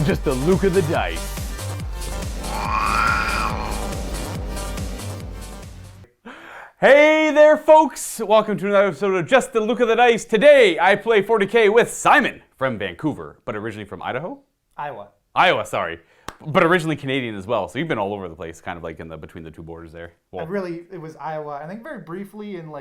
Just the Luka the dice. Hey there, folks! Welcome to another episode of Just the Luka the Dice. Today, I play 40K with Simon from Vancouver, but originally from Idaho? Iowa, sorry. But originally Canadian as well, so you've been all over the place, kind of like between the two borders there. Well, it was Iowa, I think very briefly in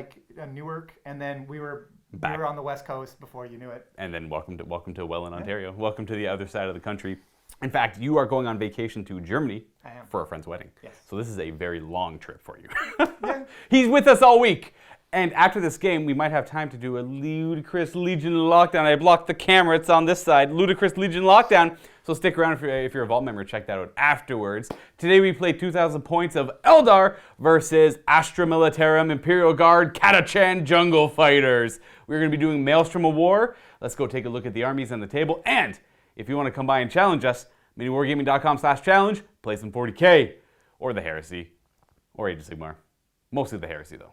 Newark, and then we were on the West Coast before you knew it. And then welcome to Welland, Ontario. Welcome to the other side of the country. In fact, you are going on vacation to Germany for a friend's wedding. Yes. So this is a very long trip for you. Yeah. He's with us all week. And after this game, we might have time to do a Ludicrous Legion lockdown. I blocked the camera. It's on this side. Ludicrous Legion lockdown. So stick around if you're a Vault member. Check that out afterwards. Today we played 2,000 points of Eldar versus Astra, Militarum, Imperial Guard, Catachan Jungle Fighters. We're going to be doing Maelstrom of War. Let's go take a look at the armies on the table. And if you want to come by and challenge us, MiniWarGaming.com/challenge. Play some 40K. Or the Heresy. Or Age of Sigmar. Mostly the Heresy, though.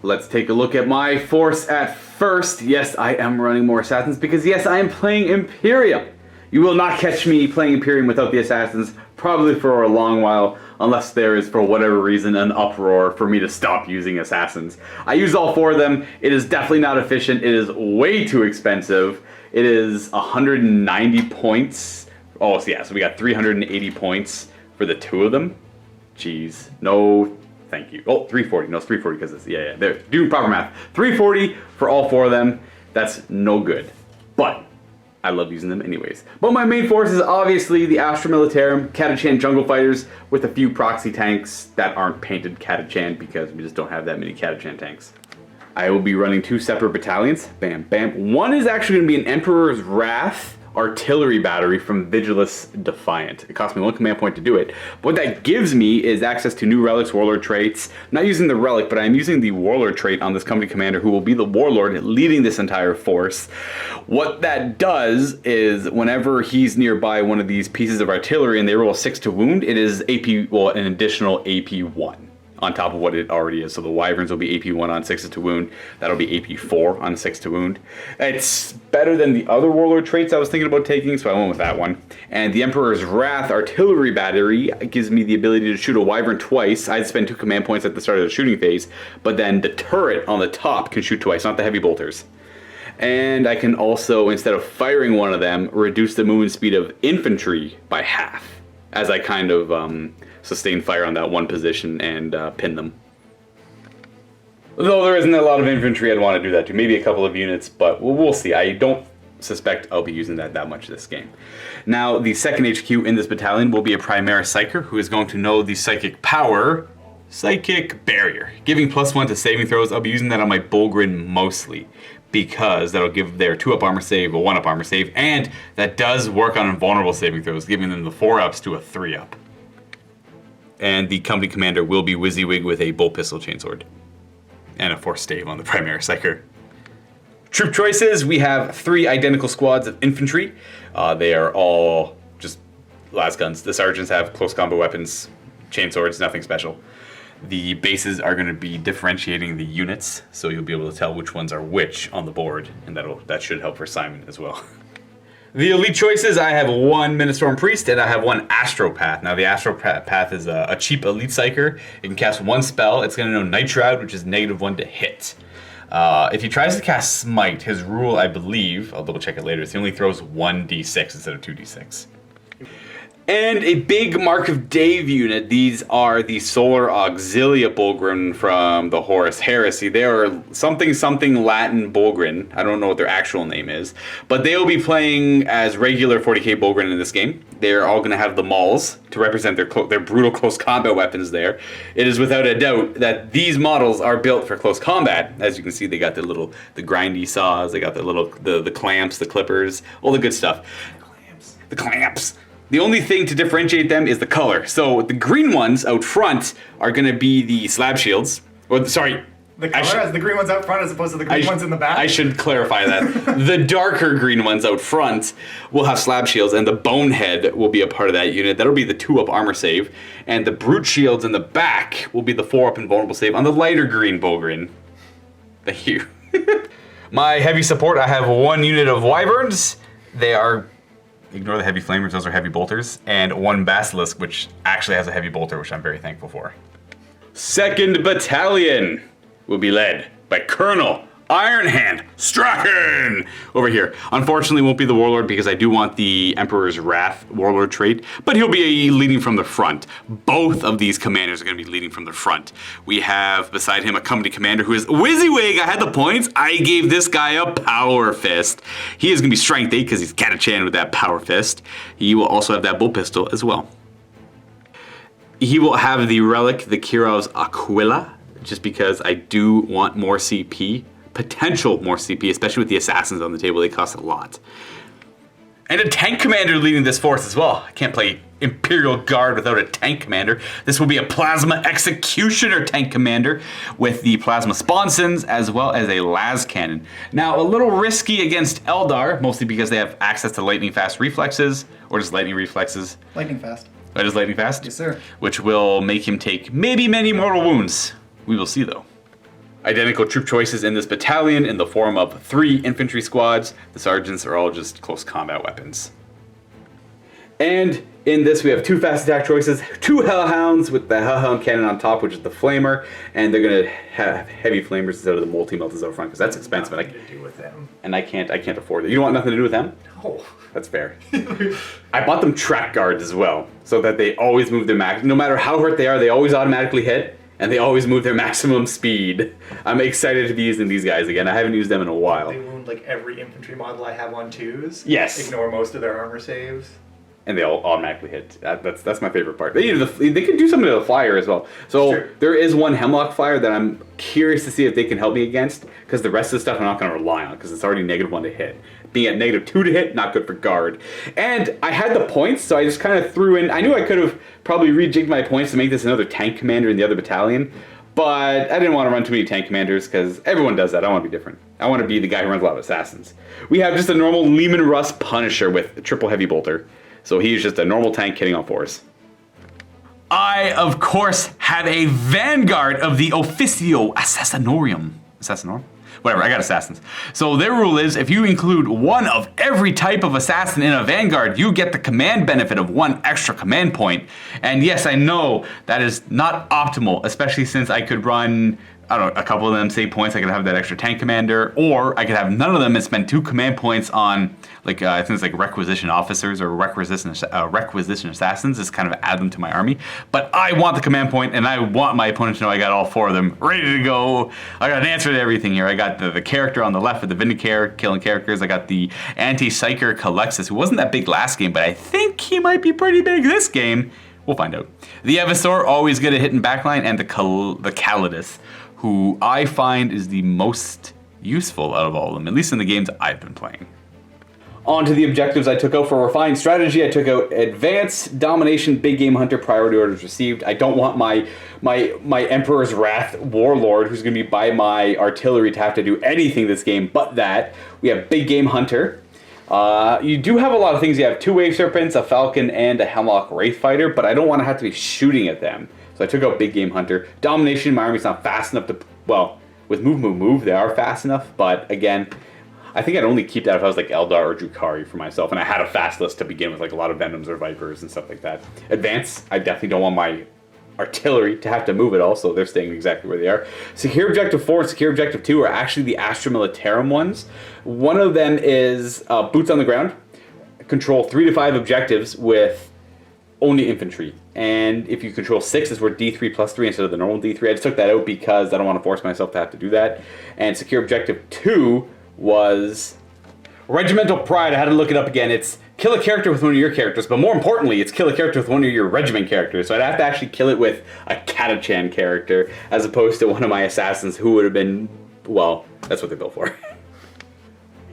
Let's take a look at my force at first. Yes, I am running more Assassins because, yes, I am playing Imperium. You will not catch me playing Imperium without the Assassins, probably for a long while, unless there is, for whatever reason, an uproar for me to stop using Assassins. I use all four of them. It is definitely not efficient. It is way too expensive. It is 190 points. Oh, so yeah, so we got 380 points for the two of them. Jeez, no... Thank you. Oh, 340. No, it's 340 because it's, yeah, they're doing proper math. 340 for all four of them. That's no good. But I love using them anyways. But my main force is obviously the Astra Militarum, Catachan Jungle Fighters, with a few proxy tanks that aren't painted Catachan because we just don't have that many Catachan tanks. I will be running two separate battalions. Bam, bam. One is actually going to be an Emperor's Wrath artillery battery from Vigilus Defiant. It cost me 1 command point to do it. But what that gives me is access to new relics, warlord traits. I'm not using the relic, but I'm using the warlord trait on this company commander who will be the warlord leading this entire force. What that does is whenever he's nearby one of these pieces of artillery and they roll 6 to wound, it is AP, well, an additional AP1. On top of what it already is. So the Wyverns will be AP1 on 6 to wound. That'll be AP4 on 6 to wound. It's better than the other warlord traits I was thinking about taking, so I went with that one. And the Emperor's Wrath artillery battery gives me the ability to shoot a Wyvern twice. I'd spend 2 command points at the start of the shooting phase, but then the turret on the top can shoot twice, not the heavy bolters. And I can also, instead of firing one of them, reduce the movement speed of infantry by half, as I kind of sustain fire on that one position and pin them. Though there isn't a lot of infantry I'd want to do that to. Maybe a couple of units, but we'll see. I don't suspect I'll be using that much this game. Now, the second HQ in this battalion will be a Primaris Psyker who is going to know the psychic power, Psychic Barrier. Giving +1 to saving throws. I'll be using that on my Bulgrin mostly, because that'll give their 2-up armor save a 1-up armor save, and that does work on invulnerable saving throws, giving them the 4-ups to a 3-up. And the company commander will be WYSIWYG with a bolt pistol chainsword. And a force stave on the Primaris Psyker. Troop choices, we have 3 identical squads of infantry. They are all just las guns. The sergeants have close combat weapons, chainswords, nothing special. The bases are going to be differentiating the units, so you'll be able to tell which ones are which on the board, and that should help for Simon as well. The elite choices, I have 1 Ministorum Priest and I have 1 Astropath. Now the Astropath is a cheap elite psyker. It can cast 1 spell. It's going to know Night Shroud, which is -1 to hit. If he tries to cast Smite, his rule, I believe, I'll double check it later, is he only throws 1d6 instead of 2d6. And a big Mark of Dave unit. These are the Solar Auxilia Bulgrin from the Horus Heresy. They are something Latin Bulgrin. I don't know what their actual name is. But they will be playing as regular 40k Bulgrin in this game. They're all going to have the mauls to represent their brutal close combat weapons there. It is without a doubt that these models are built for close combat. As you can see, they got the grindy saws, they got the clamps, the clippers, all the good stuff. The clamps. The only thing to differentiate them is the color. So the green ones out front are going to be the slab shields. Or sorry. The color has the green ones out front as opposed to the green ones in the back? I should clarify that. The darker green ones out front will have slab shields, and the Bonehead will be a part of that unit. That'll be the 2-up armor save. And the Brute shields in the back will be the 4-up invulnerable save on the lighter green Bulgrin. Thank you. My heavy support, I have 1 unit of Wyverns. They are Ignore the heavy flamers, those are heavy bolters. And 1 basilisk, which actually has a heavy bolter, which I'm very thankful for. 2nd Battalion will be led by Colonel Ironhand Strachan over here. Unfortunately, won't be the Warlord because I do want the Emperor's Wrath Warlord trait, but he'll be leading from the front. Both of these commanders are going to be leading from the front. We have beside him a company commander who is WYSIWYG. I had the points. I gave this guy a Power Fist. He is going to be Strength 8 because he's Catachan with that Power Fist. He will also have that Bull Pistol as well. He will have the Relic, the Kirov's Aquila, just because I do want more CP. Potential more CP, especially with the assassins on the table. They cost a lot. And a tank commander leading this force as well. I can't play Imperial Guard without a tank commander. This will be a Plasma Executioner tank commander with the Plasma Sponsons as well as a las cannon. Now, a little risky against Eldar, mostly because they have access to lightning fast reflexes, or just lightning reflexes. Lightning fast. That is lightning fast? Yes, sir. Which will make him take maybe many mortal wounds. We will see, though. Identical troop choices in this battalion in the form of 3 infantry squads. The sergeants are all just close combat weapons. And in this we have 2 fast attack choices, 2 Hellhounds with the Hellhound cannon on top, which is the flamer, and they're gonna have heavy flamers instead of the multi-meltas out front because that's expensive. Nothing to do with them. And I can't afford it. You don't want nothing to do with them? No. That's fair. I bought them track guards as well, so that they always move their max. No matter how hurt they are, they always automatically hit. And they always move their maximum speed. I'm excited to be using these guys again. I haven't used them in a while. They wound like every infantry model I have on 2s. Yes. Ignore most of their armor saves. And they all automatically hit. That's my favorite part. They can do something to the flyer as well. So sure. There is one Hemlock flyer that I'm curious to see if they can help me against, because the rest of the stuff I'm not going to rely on because it's already -1 to hit. Being at -2 to hit, not good for guard. And I had the points, so I just kind of threw in. I knew I could have probably rejigged my points to make this another tank commander in the other battalion, but I didn't want to run too many tank commanders because everyone does that. I want to be different. I want to be the guy who runs a lot of assassins. We have just a normal Lehman Russ Punisher with triple heavy bolter. So he's just a normal tank hitting on 4s. I, of course, have a Vanguard of the Officio Assassinorum. Assassinorum? Whatever, I got assassins. So their rule is, if you include 1 of every type of assassin in a Vanguard, you get the command benefit of 1 extra command point. And yes, I know that is not optimal, especially since I could run, I don't know, a couple of them save points. I could have that extra tank commander, or I could have none of them and spend 2 command points on, like, I think it's like requisition officers or requisition assassins. Just kind of add them to my army. But I want the command point, and I want my opponent to know I got all 4 of them ready to go. I got an answer to everything here. I got the character on the left with the Vindicare killing characters. I got the Anti-Psyker Calexis, who wasn't that big last game, but I think he might be pretty big this game. We'll find out. The Evisaur, always good at hitting backline, and the Calidus, who I find is the most useful out of all of them, at least in the games I've been playing. On to the objectives I took out for Refined Strategy. I took out Advance, Domination, Big Game Hunter, Priority Orders Received. I don't want my Emperor's Wrath Warlord, who's going to be by my artillery, to have to do anything this game but that. We have Big Game Hunter. You do have a lot of things. You have 2 Wave Serpents, a Falcon, and a Hemlock Wraith Fighter, but I don't want to have to be shooting at them. So I took out Big Game Hunter. Domination, my army's not fast enough to, well, with move, they are fast enough, but again, I think I'd only keep that if I was like Eldar or Drukhari for myself, and I had a fast list to begin with, like a lot of Venoms or Vipers and stuff like that. Advance, I definitely don't want my artillery to have to move at all, so they're staying exactly where they are. Secure Objective 4 and Secure Objective 2 are actually the Astra Militarum ones. One of them is Boots on the Ground. Control 3 to 5 objectives with only infantry. And if you control 6, it's worth D3 plus 3 instead of the normal D3. I just took that out because I don't want to force myself to have to do that. And Secure Objective 2 was Regimental Pride. I had to look it up again. It's kill a character with one of your characters, but more importantly, it's kill a character with one of your regiment characters. So I'd have to actually kill it with a Catachan character as opposed to one of my assassins who would have been, well, that's what they're built for.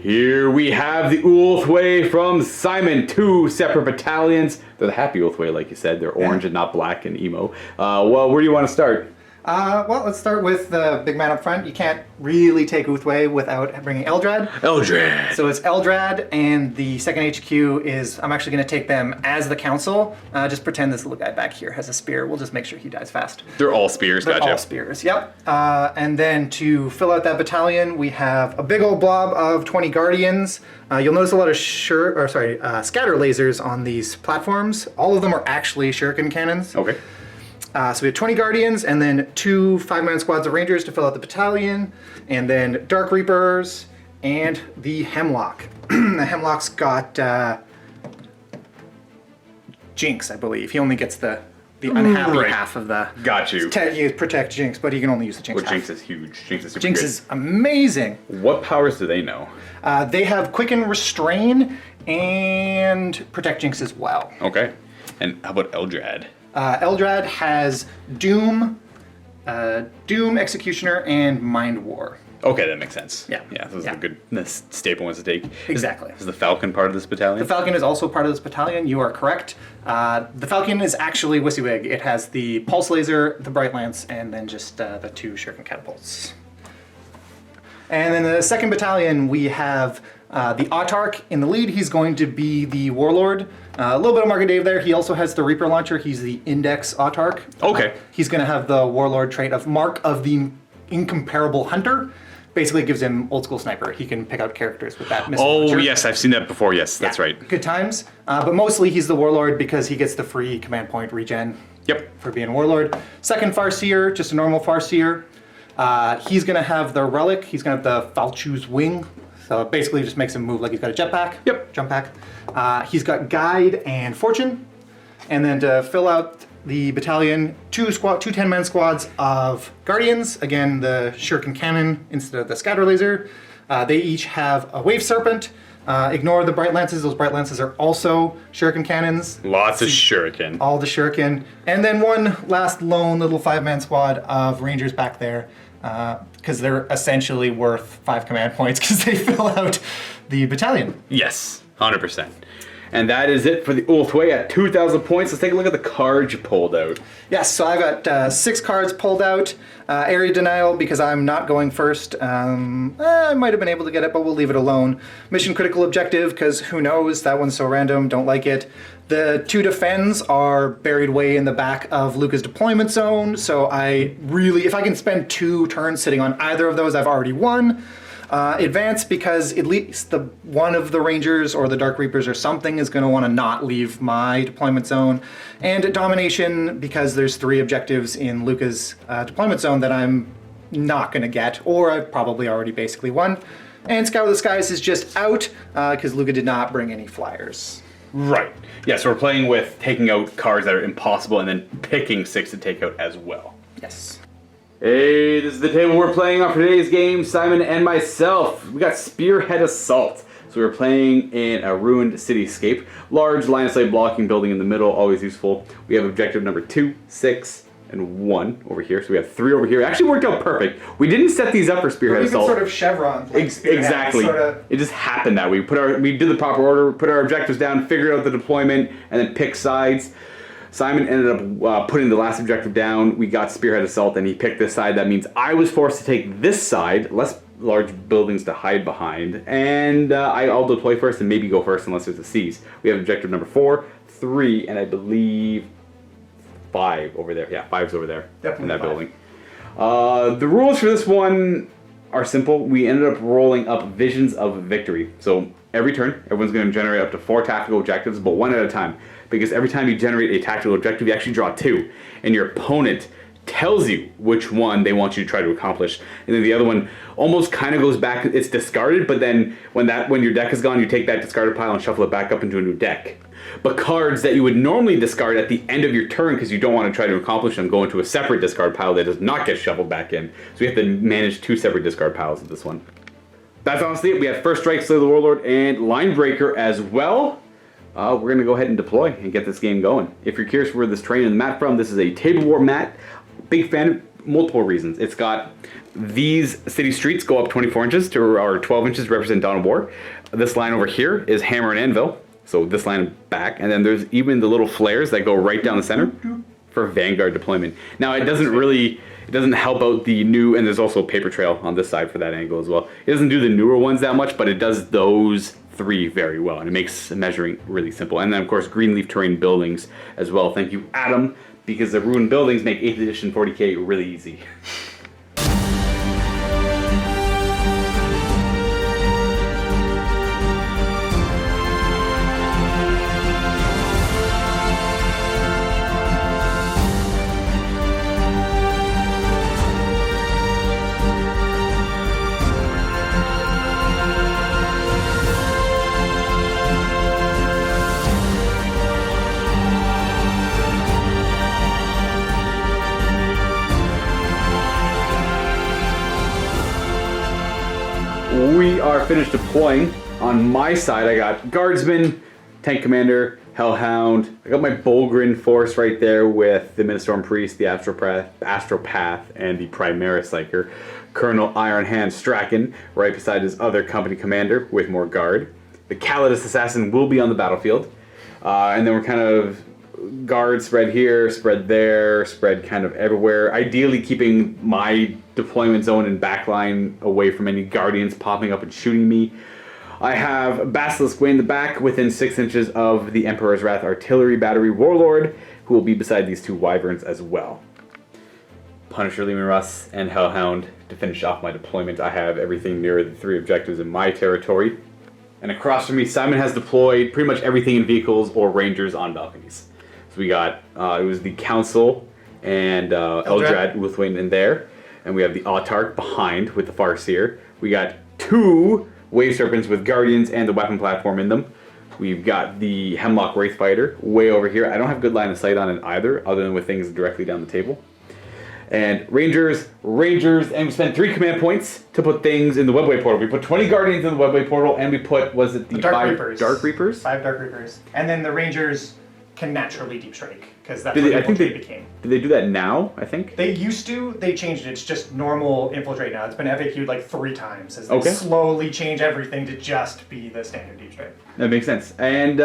Here we have the Ulthwé from Simon, 2 separate battalions. They're the happy Ulthwé, like you said. They're orange and not black and emo. Well, where do you want to start? Well, let's start with the big man up front. You can't really take Uthway without bringing Eldrad. Eldrad. So it's Eldrad, and the second HQ is, I'm actually going to take them as the council. Just pretend this little guy back here has a spear. We'll just make sure he dies fast. They're all spears, They're gotcha. all spears, yep. And then to fill out that battalion, we have a big old blob of 20 Guardians. You'll notice a lot of scatter lasers on these platforms. All of them are actually shuriken cannons. Okay. So we have 20 Guardians, and then 2 5-man squads of Rangers to fill out the battalion, and then Dark Reapers, and the Hemlock. The Hemlock's got Jinx, I believe. He only gets the unhappy half of the... Got you. You protect Jinx, but he can only use the Jinx half. Jinx is huge. Jinx is super Jinx good. is amazing. What powers do they know? They have Quicken, Restrain, and Protect Jinx as well. Okay. And how about Eldrad? Eldrad has Doom, Executioner, and Mind War. Okay, that makes sense. Yeah. Yeah, those are the staple ones to take. Exactly. Is the Falcon part of this battalion? The Falcon is also part of this battalion. You are correct. The Falcon is actually WYSIWYG. It has the Pulse Laser, the Bright Lance, and then just the 2 Shuriken Catapults. And then the second battalion, we have the Autarch in the lead. He's going to be the Warlord. A little bit of Market Dave there. He also has the Reaper Launcher. He's the Index Autarch. Okay. He's going to have the Warlord trait of Mark of the Incomparable Hunter. Basically, it gives him old school sniper. He can pick out characters with that missile launcher. Yes, I've seen that before. Yes, that's right. Good times. But mostly he's the Warlord because he gets the free command point regen. Yep. For being Warlord. Second Farseer, just a normal Farseer. He's going to have the Relic. He's going to have the Falchu's Wing. So it basically just makes him move like he's got a jetpack. Yep. Jump pack. He's got Guide and Fortune. And then to fill out the battalion, 2 10-man squads of Guardians. Again, the Shuriken Cannon instead of the Scatter Laser. They each have a Wave Serpent. Ignore the Bright Lances. Those Bright Lances are also Shuriken Cannons. Lots of Shuriken. All the Shuriken. And then one last lone little 5-man squad of Rangers back there. Because they're essentially worth 5 command points because they fill out the battalion. Yes, 100%. And that is it for the Ulthway at 2,000 points. Let's take a look at the cards you pulled out. Yes, so I got 6 cards pulled out. Area Denial, because I'm not going first. I might have been able to get it, but we'll leave it alone. Mission Critical Objective, because who knows, that one's so random, don't like it. The 2 Defends are buried way in the back of Luka's deployment zone, so if I can spend 2 turns sitting on either of those, I've already won. Advance, because at least one of the Rangers or the Dark Reapers or something is going to want to not leave my deployment zone. And Domination, because there's 3 objectives in Luka's deployment zone that I'm not going to get, or I've probably already basically won. And Scour the Skies is just out, because Luka did not bring any flyers. Right. Yeah, so we're playing with taking out cards that are impossible and then picking 6 to take out as well. Yes. Hey, this is the table we're playing on for today's game, Simon and myself. We got Spearhead Assault. So we're playing in a ruined cityscape. Large line of sight blocking building in the middle, always useful. We have objective number 2, 6, and 1 over here. So we have 3 over here. It actually worked out perfect. We didn't set these up for Spearhead Assault. Sort of chevron. Exactly. It just happened that we did the proper order, put our objectives down, figured out the deployment, and then picked sides. Simon ended up putting the last objective down. We got Spearhead Assault, and he picked this side. That means I was forced to take this side, less large buildings to hide behind, and I'll deploy first and maybe go first unless there's a siege. We have objective number 4, 3, and I believe 5 over there. Yeah, 5's over there. Definitely in that 5. building. The rules for this one are simple. We ended up rolling up Visions of Victory. So every turn, everyone's going to generate up to 4 tactical objectives, but 1 at a time. Because every time you generate a tactical objective, you actually draw 2. And your opponent tells you which one they want you to try to accomplish. And then the other one almost kind of goes back, it's discarded, but then when your deck is gone, you take that discarded pile and shuffle it back up into a new deck. But cards that you would normally discard at the end of your turn because you don't want to try to accomplish them go into a separate discard pile that does not get shuffled back in. So you have to manage 2 separate discard piles of this one. That's honestly it. We have First Strike, Slay the Warlord, and Line Breaker as well. We're going to go ahead and deploy and get this game going. If you're curious where this terrain and the mat from, this is a Table War mat. Big fan, multiple reasons. It's got these city streets go up 24 inches or 12 inches to represent Dawn of War. This line over here is Hammer and Anvil. So this line back, and then there's even the little flares that go right down the center for Vanguard deployment. Now it doesn't really It doesn't help out the new, and there's also a paper trail on this side for that angle as well. It doesn't do the newer ones that much, but it does those 3 very well, and it makes measuring really simple. And then of course Greenleaf Terrain Buildings as well. Thank you, Adam, because the ruined buildings make 8th edition 40k really easy. We are finished deploying. On my side, I got Guardsman, Tank Commander, Hellhound. I got my Bolgrin force right there with the Ministorm Priest, the Astropath, and the Primaris Psyker. Colonel Iron Hand Strachan, right beside his other company commander with more guard. The Calidus Assassin will be on the battlefield. And then we're kind of guard spread here, spread there, spread kind of everywhere. Ideally keeping my deployment zone and backline away from any guardians popping up and shooting me. I have Basilisk way in the back within 6 inches of the Emperor's Wrath Artillery Battery Warlord, who will be beside these 2 Wyverns as well. Punisher, Leman Russ, and Hellhound to finish off my deployment. I have everything near the 3 objectives in my territory. And across from me, Simon has deployed pretty much everything in vehicles or Rangers on balconies. So we got, it was the Council and Eldrad Uthwain in there. And we have the Autarch behind with the Farseer. We got 2 Wave Serpents with Guardians and the weapon platform in them. We've got the Hemlock Wraithfighter way over here. I don't have good line of sight on it either, other than with things directly down the table. And Rangers, and we spent 3 command points to put things in the Webway portal. We put 20 Guardians in the Webway portal, and we put, was it the Dark Reapers? Dark Reapers? 5 Dark Reapers. And then the Rangers can naturally deep strike, because that's I what think Infiltrate became. Did they do that now, I think? They used to, they changed it. It's just normal Infiltrate now. It's been FAQ'd like 3 times as they slowly change everything to just be the standard deep strike. That makes sense. And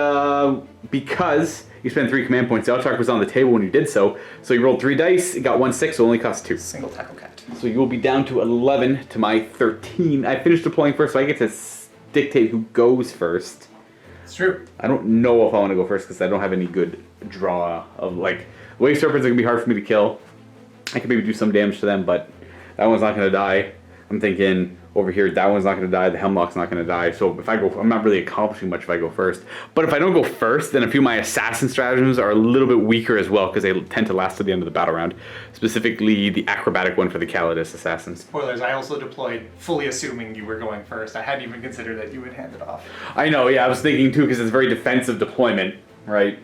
because you spent 3 command points, the Autarch was on the table when you did so. So you rolled 3 dice, it got 1 6, so it only cost 2. Single tackle cat. So you will be down to 11 to my 13. I finished deploying first, so I get to dictate who goes first. It's true. I don't know if I want to go first because I don't have any good draw of, like, Wave Serpents are going to be hard for me to kill. I can maybe do some damage to them, but that one's not going to die. I'm thinking over here, that one's not going to die, the Hemlock's not going to die. So if I go, I'm not really accomplishing much if I go first. But if I don't go first, then a few of my assassin stratagems are a little bit weaker as well because they tend to last to the end of the battle round. Specifically, the acrobatic one for the Calidus Assassins. Spoilers, I also deployed fully assuming you were going first. I hadn't even considered that you would hand it off. I know, yeah, I was thinking too because it's very defensive deployment, right?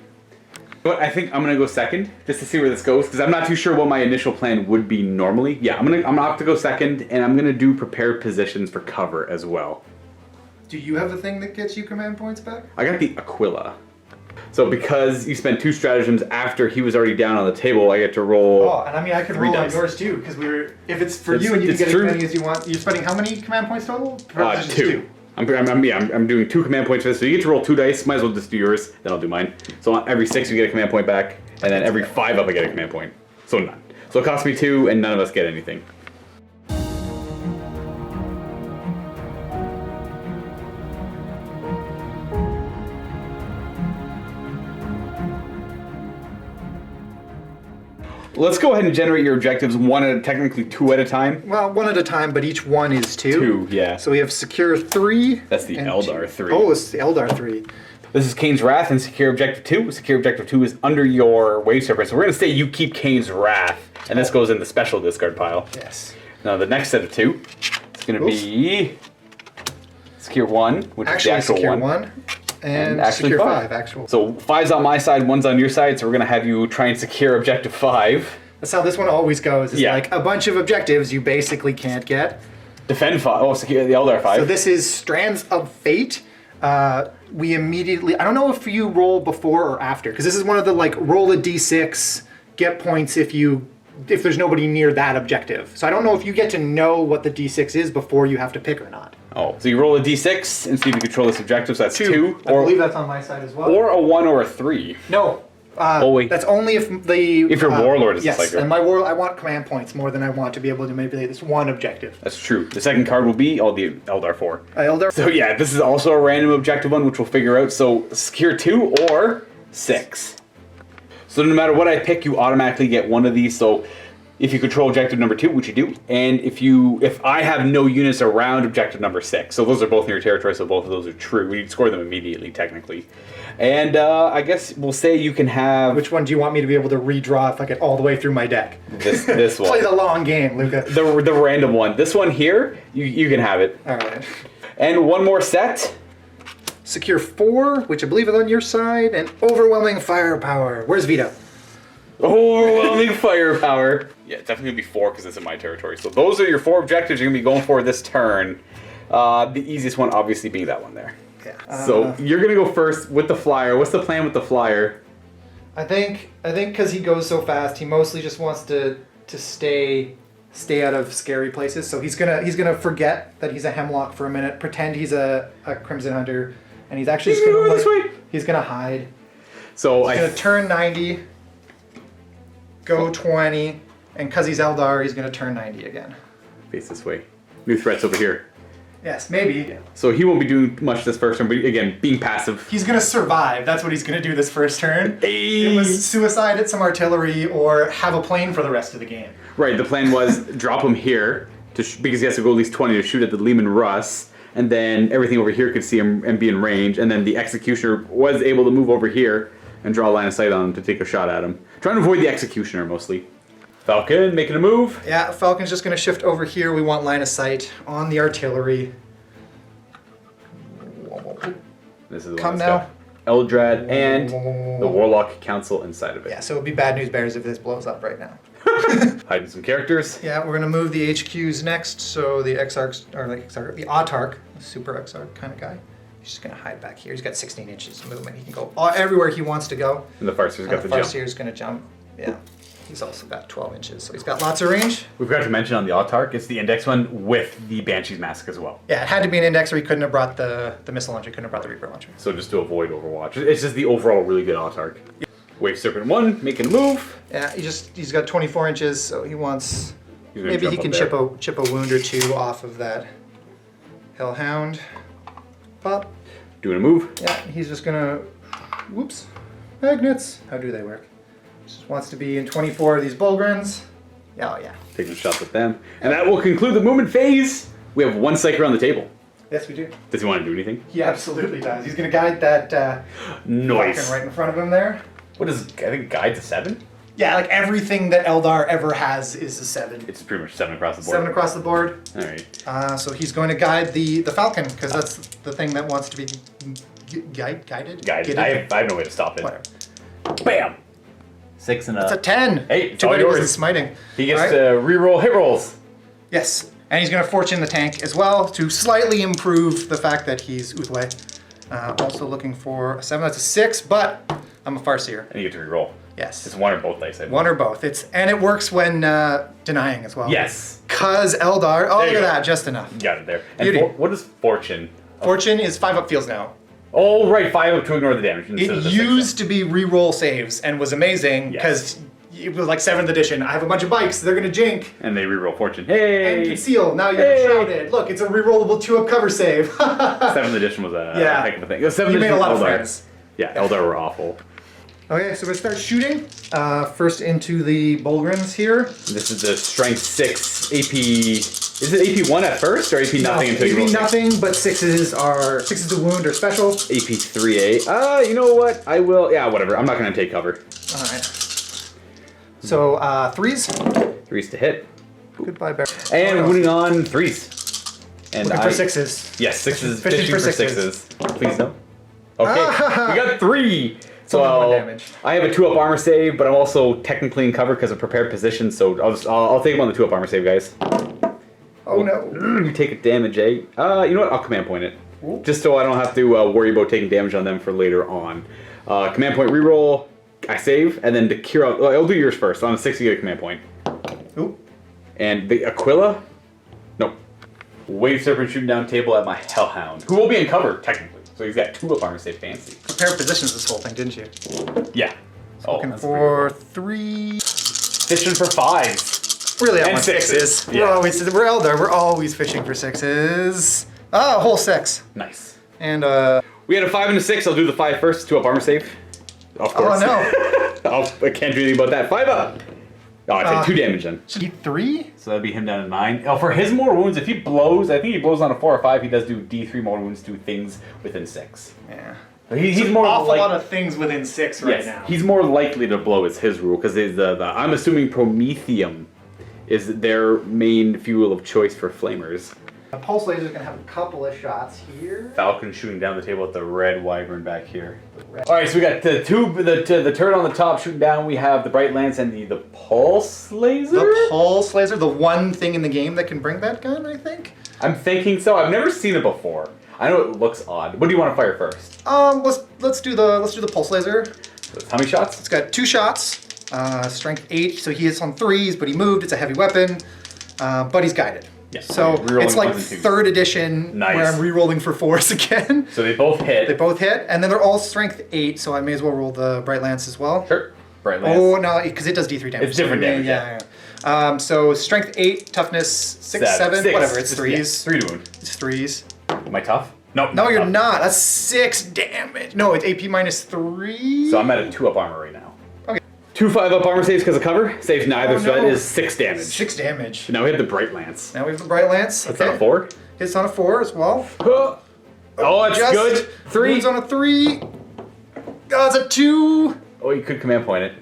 But I think I'm gonna go second just to see where this goes because I'm not too sure what my initial plan would be normally. Yeah, I'm gonna have to go second, and I'm gonna do prepared positions for cover as well. Do you have the thing that gets you command points back? I got the Aquila. So because you spent 2 stratagems after he was already down on the table, I get to roll. Oh, and I mean I could roll on yours too because if it's for you and you can get as many as you want. You're spending how many command points total? 2. I'm doing 2 command points for this, so you get to roll 2 dice. Might as well just do yours, then I'll do mine. So on every 6 you get a command point back, and then every 5 up I get a command point. So none. So it costs me 2, and none of us get anything. Let's go ahead and generate your objectives technically 2 at a time. Well, 1 at a time, but each one is 2. 2, yeah. So we have Secure 3. That's the Eldar 3. Oh, it's the Eldar 3. This is Kane's Wrath and Secure Objective 2. Secure Objective 2 is under your Wave Serpent. So we're going to say you keep Kane's Wrath, and this goes in the special discard pile. Yes. Now the next set of 2 is going to be Secure 1, which is the actual Secure 1. 1. And Secure 5, actual. So 5's on my side, 1's on your side, so we're going to have you try and secure Objective 5. That's how this one always goes. It's like a bunch of objectives you basically can't get. Defend 5. Oh, secure the Eldar 5. So this is Strands of Fate. We immediately, I don't know if you roll before or after, because this is one of the like roll a d6, get points if there's nobody near that objective. So I don't know if you get to know what the d6 is before you have to pick or not. Oh, so you roll a d6 and see if you control this objective, so that's 2. I believe that's on my side as well. Or a 1 or a 3. No. wait. That's only if If your warlord is a yes, psyker. and my warlord, I want command points more than I want to be able to manipulate this one objective. That's true. The second card will be all the Eldar 4. Eldar. So yeah, this is also a random objective one, which we'll figure out. So secure 2 or 6. So no matter what I pick, you automatically get one of these. So if you control objective number 2, which you do, and if I have no units around objective number 6, so those are both in your territory, so both of those are true. We score them immediately, technically. And I guess we'll say you can have... Which one do you want me to be able to redraw if I get all the way through my deck? This one. Play the long game, Luka. The random one. This one here, you can have it. All right. And one more set. Secure 4, which I believe is on your side, and overwhelming firepower. Where's Vito? Overwhelming firepower. Yeah, it's definitely gonna be 4 because it's in my territory. So those are your 4 objectives you're gonna be going for this turn. The easiest one obviously being that one there. Yeah. So you're gonna go first with the flyer. What's the plan with the flyer? I think because he goes so fast, he mostly just wants to stay out of scary places. So he's gonna forget that he's a Hemlock for a minute, pretend he's a Crimson Hunter, and he's actually just gonna go this way. He's gonna hide. So He's gonna turn 90, go 20, and because he's Eldar, he's gonna turn 90 again. face this way. New threats over here. Yes, maybe. So he won't be doing much this first turn, but again, being passive. He's gonna survive. That's what he's gonna do this first turn. Hey. It was suicide at some artillery or have a plane for the rest of the game. Right, the plan was drop him here because he has to go at least 20 to shoot at the Lehman Russ, and then everything over here could see him and be in range, and then the Executioner was able to move over here and draw a line of sight on him to take a shot at him. Trying to avoid the Executioner mostly. Falcon making a move. Yeah, Falcon's just gonna shift over here. We want line of sight on the artillery. This is the Come one now. that's got Eldrad and the Warlock Council inside of it. Yeah, so it would be bad news bears if this blows up right now. Hiding some characters. Yeah, we're gonna move the HQs next. So the Exarchs, or like Exarch, the Autarch, the super Exarch kind of guy. He's just gonna hide back here. He's got 16 inches of movement. He can go everywhere he wants to go. And the Farseer's got the jump. Farseer's gonna jump. Yeah. He's also got 12 inches, so he's got lots of range. We forgot to mention on the Autarch, it's the index one with the Banshee's Mask as well. Yeah, it had to be an index or he couldn't have brought the missile launcher, couldn't have brought the Reaper launcher. So just to avoid Overwatch. It's just the overall really good Autarch. Wave Serpent 1, making a move. Yeah, he's got 24 inches, so he wants... He's gonna Maybe he jump can up chip a wound or two off of that Hellhound. Pop. Doing a move. Yeah, he's just gonna... Whoops. Magnets. How do they work? Just wants to be in 24 of these Bulgrins. Yeah, oh yeah. Taking shots at them. And that will conclude the movement phase. We have one Psyker on the table. Yes, we do. Does he want to do anything? He absolutely does. He's gonna guide that Nice. Falcon right in front of him there. What is, I think, guide to 7? Yeah, like everything that Eldar ever has is a 7. It's pretty much 7 across the board. 7 across the board. Alright. So he's going to guide the Falcon, because that's the thing that wants to be guided? Guided. I have no way to stop it. Whatever. Bam! 6 and a... It's a 10! Hey, it's Too all bad he wasn't yours. smiting. He gets Alright. to reroll hit rolls. Yes, and he's going to fortune the tank as well to slightly improve the fact that he's Uthway. Also looking for a 7. That's a 6, but I'm a Farseer. And you get to reroll. Yes. It's one or both dice. I believe. One or both. And it works when denying as well. Yes. Cause Eldar. Oh, There look you at go. that. Just enough. You got it there. And Beauty. what is Fortune? Fortune is 5 up fields now. Oh, right. 5 up to ignore the damage. instead It of the used to be re-roll saves and was amazing because it was like 7th edition. I have a bunch of bikes. They're going to jink. And they reroll Fortune. Hey! And conceal. Now you're Hey. shrouded. Look, it's a re-rollable 2-up cover save. 7th edition was a Yeah. heck of a thing. 7th You made a edition lot of Eldar. friends. Yeah, Eldar were awful. Okay, so we're going to start shooting. First into the Bulgrins here. This is the Strength 6 AP. Is it AP 1 at first or AP nothing until you roll AP 6? nothing, but 6s to wound or special. AP 3A. You know what? I will. Yeah, whatever. I'm not going to take cover. Alright. So, 3s. 3s to hit. Goodbye, Bear. And Oh, no. moving on, 3s. And Looking for 6s. Yes, 6s. Fishing Fishing for for sixes. 6s. Please no. Okay, we got 3. So only one damage. I have a 2-up armor save, but I'm also technically in cover because of prepared position. So I'll take him on the 2-up armor save, guys. Oh no. You take a damage, eh? You know what? I'll command point it. Ooh. Just so I don't have to worry about taking damage on them for later on. Command point reroll, I save, and then to cure out... I'll do yours first. On a 6, you get a command point. Ooh. And the Aquila? No. Wave Serpent shooting down table at my Hellhound, who will be in cover, technically. So he's got 2-up armor save, fancy. Prepared positions this whole thing, didn't you? Yeah. So looking for 3. Fishing for 5s. Really, I And want 6s. Yeah. We're Eldar. We're always fishing for 6s. Oh, a whole 6. Nice. And We had a 5 and a 6. I'll do the 5 first. 2 up armor save. Of course. Oh no. I can't do anything about that. 5 up. Oh, I take 2 damage then. Should he 3? So that'd be him down to 9. Oh, for his mortal wounds, if he blows, I think he blows on a 4 or 5, he does do D3 mortal wounds to things within 6. Yeah. He's more awful like, lot of things within 6 right yes, now. he's more likely to blow is his rule, because I'm assuming Promethium is their main fuel of choice for flamers. A pulse laser is going to have a couple of shots here. Falcon shooting down the table with the red wyvern back here. Alright, so we got the turret on the top shooting down. We have the bright lance and the pulse laser? The pulse laser, the one thing in the game that can bring that gun, I think. I'm thinking so. I've never seen it before. I know it looks odd. What do you want to fire first? Let's do the pulse laser. How many shots? It's got 2 shots. Strength 8, so he hits on 3s, but he moved. It's a heavy weapon, but he's guided. Yeah, so rerolling it's like 1s and 2s. 3rd edition Nice. where I'm re-rolling for 4s again. So they both hit. They both hit, and then they're all strength 8, so I may as well roll the bright lance as well. Sure. Bright lance. Oh no, because it does D3 damage. It's different damage, Yeah. So strength 8, toughness 6, 7, whatever. It's 3s. Yeah, 3 to wound. It's 3s. Am I tough? Nope. No, you're tough. not. That's 6 damage. No, it's AP minus 3. So I'm at a 2 up armor right now. Okay. 2 5 up armor saves because of cover. Saves neither, Oh, so that no. is 6 damage. 6 damage. Now we have the bright lance. Now we have the bright lance. That's on a 4. Hits on a 4 as well. Oh, it's Just good. 3. Wounds on a 3. Oh, it's a 2. Oh, you could command point it.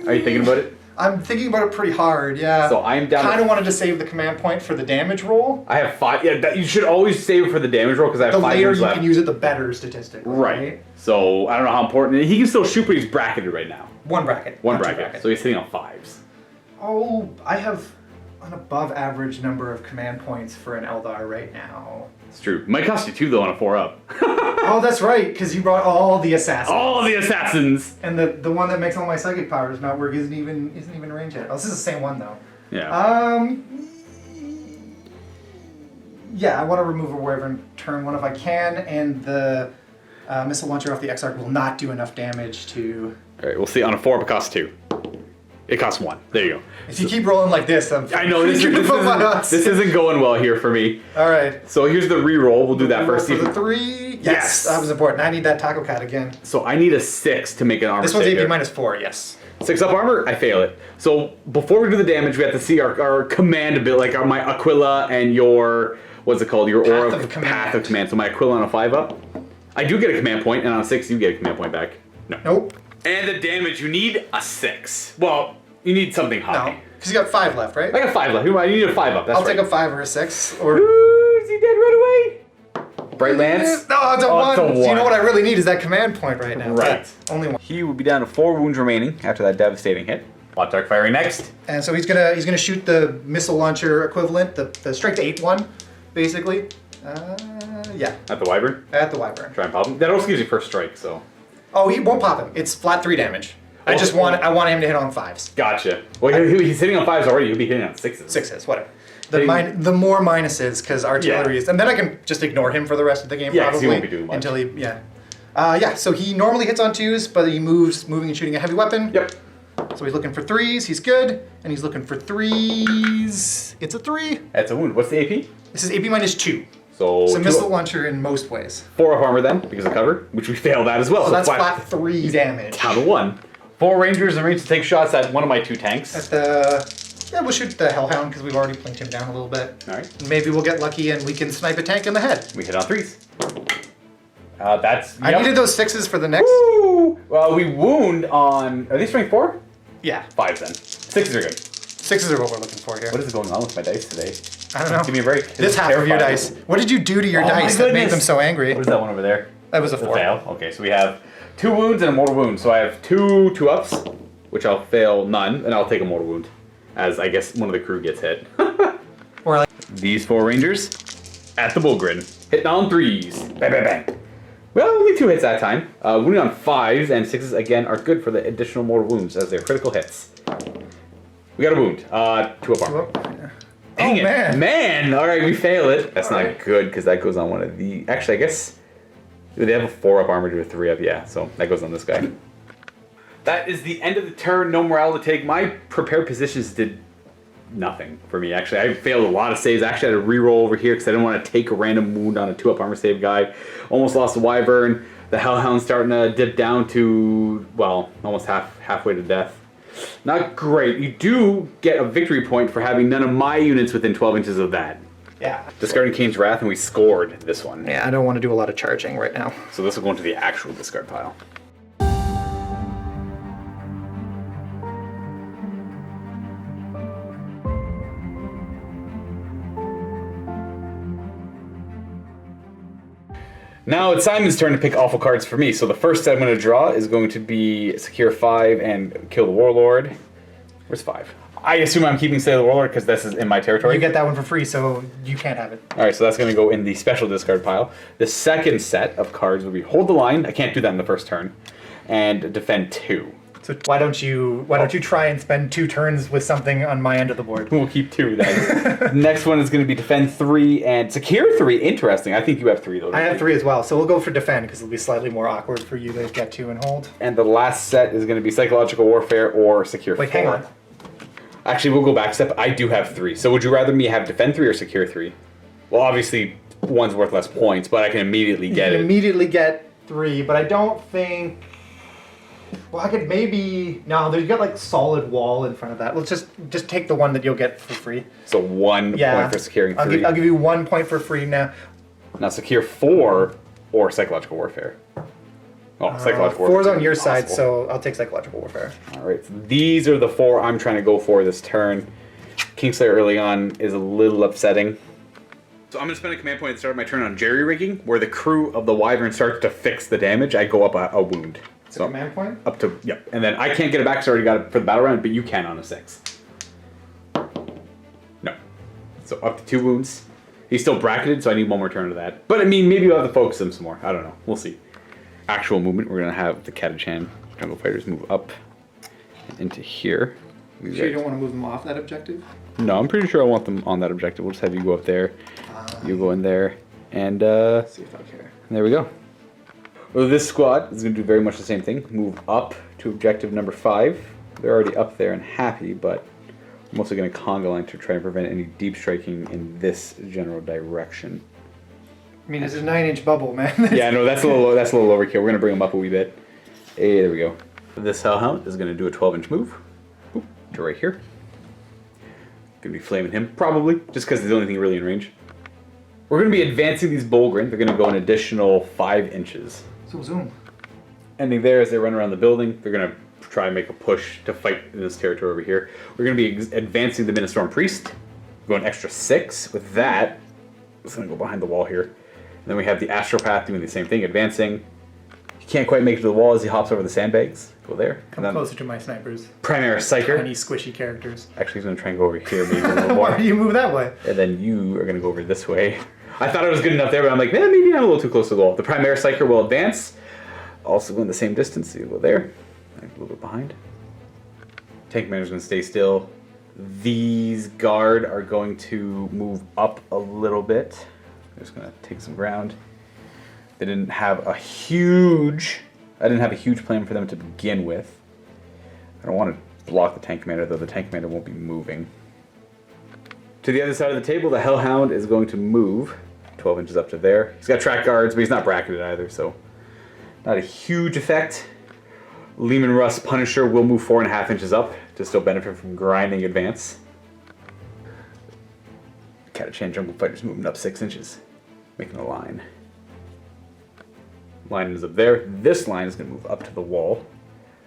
Are you thinking about it? I'm thinking about it pretty hard, yeah. So I'm down. Kind of wanted to save the command point for the damage roll. I have 5. Yeah, you should always save it for the damage roll because I have The 5 later wounds you left. can use it, the better statistically. Right. So I don't know how important. He can still shoot, but he's bracketed right now. One bracket. One not two bracket. So he's sitting on 5s. Oh, I have an above average number of command points for an Eldar right now. It's true. Might cost you 2 though on a 4 up. Oh, that's right, because you brought all the assassins. All the assassins. And the one that makes all my psychic powers not work isn't even range yet. Oh, this is the same one though. Yeah. Yeah, I want to remove a wyvern turn 1 if I can, and the missile launcher off the Exarch will not do enough damage to. All right. We'll see. On a 4 up, it costs 2. It costs 1. There you go. If you keep rolling like this, I know this isn't going well here for me. All right. So here's the reroll. We'll do that first. For the 3. Yes, that was important. I need that taco cat again. So I need a 6 to make an armor This one's save AP here. minus 4. Yes. 6 up armor, I fail it. So before we do the damage, we have to see our command ability, like my Aquila and your, what's it called? Your Aura Path of Command. Path of Command. So my Aquila on a 5 up. I do get a command point, and on a 6 you get a command point back. No. Nope. And the damage, you need a 6. Well, you need something high. No, because you got 5 left, right? I got 5 left. You need a 5 up. That's I'll right. take a 5 or a 6. Or Ooh, is he dead right away? Bright Lance? No, it's a 1. It's a 1. So you know what I really need is that command point right now. Right. Yeah, only 1. He would be down to 4 wounds remaining after that devastating hit. Hot Dark firing next. And so he's gonna shoot the missile launcher equivalent, the strength 8 one, basically. Yeah. At the Wyvern. At the wyvern. Try and pop him. That also gives you first strike, so. Oh, he won't pop him. It's flat 3 damage. I want him to hit on 5s. Gotcha. Well, he's hitting on 5s already. He'll be hitting on 6s. 6s, whatever. The more minuses, because artillery is, and then I can just ignore him for the rest of the game. Yeah, 'cause probably he won't be doing much. until he so he normally hits on 2s, but he moving and shooting a heavy weapon. Yep. So he's looking for 3s. He's good, and he's looking for 3s. It's a 3. That's a wound. What's the AP? This is AP minus 2. So It's a 2 missile up. launcher in most ways. 4 up armor then, because of cover, which we failed at as well. So that's flat 3 damage. Down to 1. 4 Rangers in range to take shots at one of my 2 tanks. We'll shoot the Hellhound because we've already plinked him down a little bit. All right. Maybe we'll get lucky and we can snipe a tank in the head. We hit on 3s. That's. I needed those 6s for the next. Woo! Well, we wound on. Are they strength 4? Yeah, 5s then. 6s are good. 6s are what we're looking for here. What is going on with my dice today? I don't know. Give me a break. This half of your dice. What did you do to your Oh my dice that made goodness. them so angry? What is that one over there? That was a The 4. fail. Okay, so we have 2 wounds and a mortal wound. So I have 2 ups, which I'll fail none, and I'll take a mortal wound, as I guess one of the crew gets hit. Or like These 4 Rangers at the Bullgrin, hitting on 3s. Bang, bang, bang. Well, only 2 hits that time. Wounding on 5s and 6s again are good for the additional mortal wounds as they're critical hits. We got a wound. 2 up armor. Dang it. Man! Alright, we fail it. That's not good because that goes on one of the. Actually, I guess. They have a 4 up armor to a 3 up, yeah, so that goes on this guy. That is the end of the turn. No morale to take. My prepared positions did nothing for me, actually. I failed a lot of saves. I actually had to reroll over here because I didn't want to take a random wound on a 2-up armor save guy. Almost lost the Wyvern. The Hellhound's starting to dip down to, well, almost halfway to death. Not great. You do get a victory point for having none of my units within 12 inches of that. Yeah. Discarding Kane's Wrath, and we scored this one. Yeah, I don't want to do a lot of charging right now. So this will go into the actual discard pile. Now it's Simon's turn to pick awful cards for me. So the first set I'm going to draw is going to be Secure 5 and Kill the Warlord. Where's 5? I assume I'm keeping Slay the Warlord because this is in my territory. You get that one for free, so you can't have it. Alright, so that's going to go in the special discard pile. The second set of cards will be Hold the Line. I can't do that in the first turn. And Defend 2. So why don't you try and spend 2 turns with something on my end of the board? We'll keep 2 then. Next one is going to be Defend 3 and Secure 3. Interesting. I think you have 3 though. I have 3 as well, so we'll go for Defend because it'll be slightly more awkward for you to get to and hold. And the last set is going to be Psychological Warfare or Secure 4. Wait, hang on. Actually, we'll go back a step. I do have 3. So would you rather me have Defend 3 or Secure 3? Well, obviously, one's worth less points, but I can immediately get it. Immediately get 3, but I don't think... Well, I could maybe... No, you got like solid wall in front of that. Let's just take the one that you'll get for free. So 1 point for securing 3. I'll give you 1 point for free now. Now Secure 4 or Psychological Warfare. Oh, Psychological Warfare. 4's on your side, so I'll take Psychological Warfare. Alright, so these are the 4 I'm trying to go for this turn. Kingslayer early on is a little upsetting. So I'm going to spend a command point at the start of my turn on Jerry Rigging, where the crew of the Wyvern starts to fix the damage. I go up a wound. So command point? Up to, yep. And then I can't get it back because I already got it for the battle round, but you can on a 6. No. So up to 2 wounds. He's still bracketed, so I need 1 more turn of that. But I mean, maybe we'll have to focus him some more. I don't know. We'll see. Actual movement, we're going to have the Catachan Jungle Fighters move up and into here. Sure you don't want to move them off that objective? No, I'm pretty sure I want them on that objective. We'll just have you go up there. You go in there. And see if I care. There we go. Well, this squad is going to do very much the same thing. Move up to objective number 5. They're already up there and happy, but I'm also going to conga line to try and prevent any deep striking in this general direction. I mean, it's a 9-inch bubble, man. Yeah, no, that's a little overkill. We're going to bring them up a wee bit. Hey, there we go. This Hellhound is going to do a 12-inch move. Oop, to right here. Going to be flaming him, probably, just because it's the only thing really in range. We're going to be advancing these Bolgrin. They're going to go an additional 5 inches. So zoom. Ending there as they run around the building. They're going to try and make a push to fight in this territory over here. We're going to be advancing the Ministorm Priest. We're going extra 6. With that, it's going to go behind the wall here. And then we have the Astropath doing the same thing, advancing. He can't quite make it to the wall as he hops over the sandbags. Go there. Come closer to my snipers. Primaris Psyker. Tiny squishy characters. Actually, he's going to try and go over here maybe a little more. Why do you move that way? And then you are going to go over this way. I thought I was good enough there, but I'm like, maybe I'm a little too close to the wall. The Primaris Psyker will advance. Also going the same distance, so you go there. A little bit behind. Tank Commander's going to stay still. These guard are going to move up a little bit. They're just going to take some ground. They didn't have a huge... I didn't have a huge plan for them to begin with. I don't want to block the Tank Commander, though the Tank Commander won't be moving. To the other side of the table, the Hellhound is going to move 12 inches up to there. He's got track guards, but he's not bracketed either, so not a huge effect. Lehman Russ Punisher will move 4.5 inches up to still benefit from grinding advance. Catachan Jungle Fighters moving up 6 inches, making a line. Line is up there. This line is going to move up to the wall,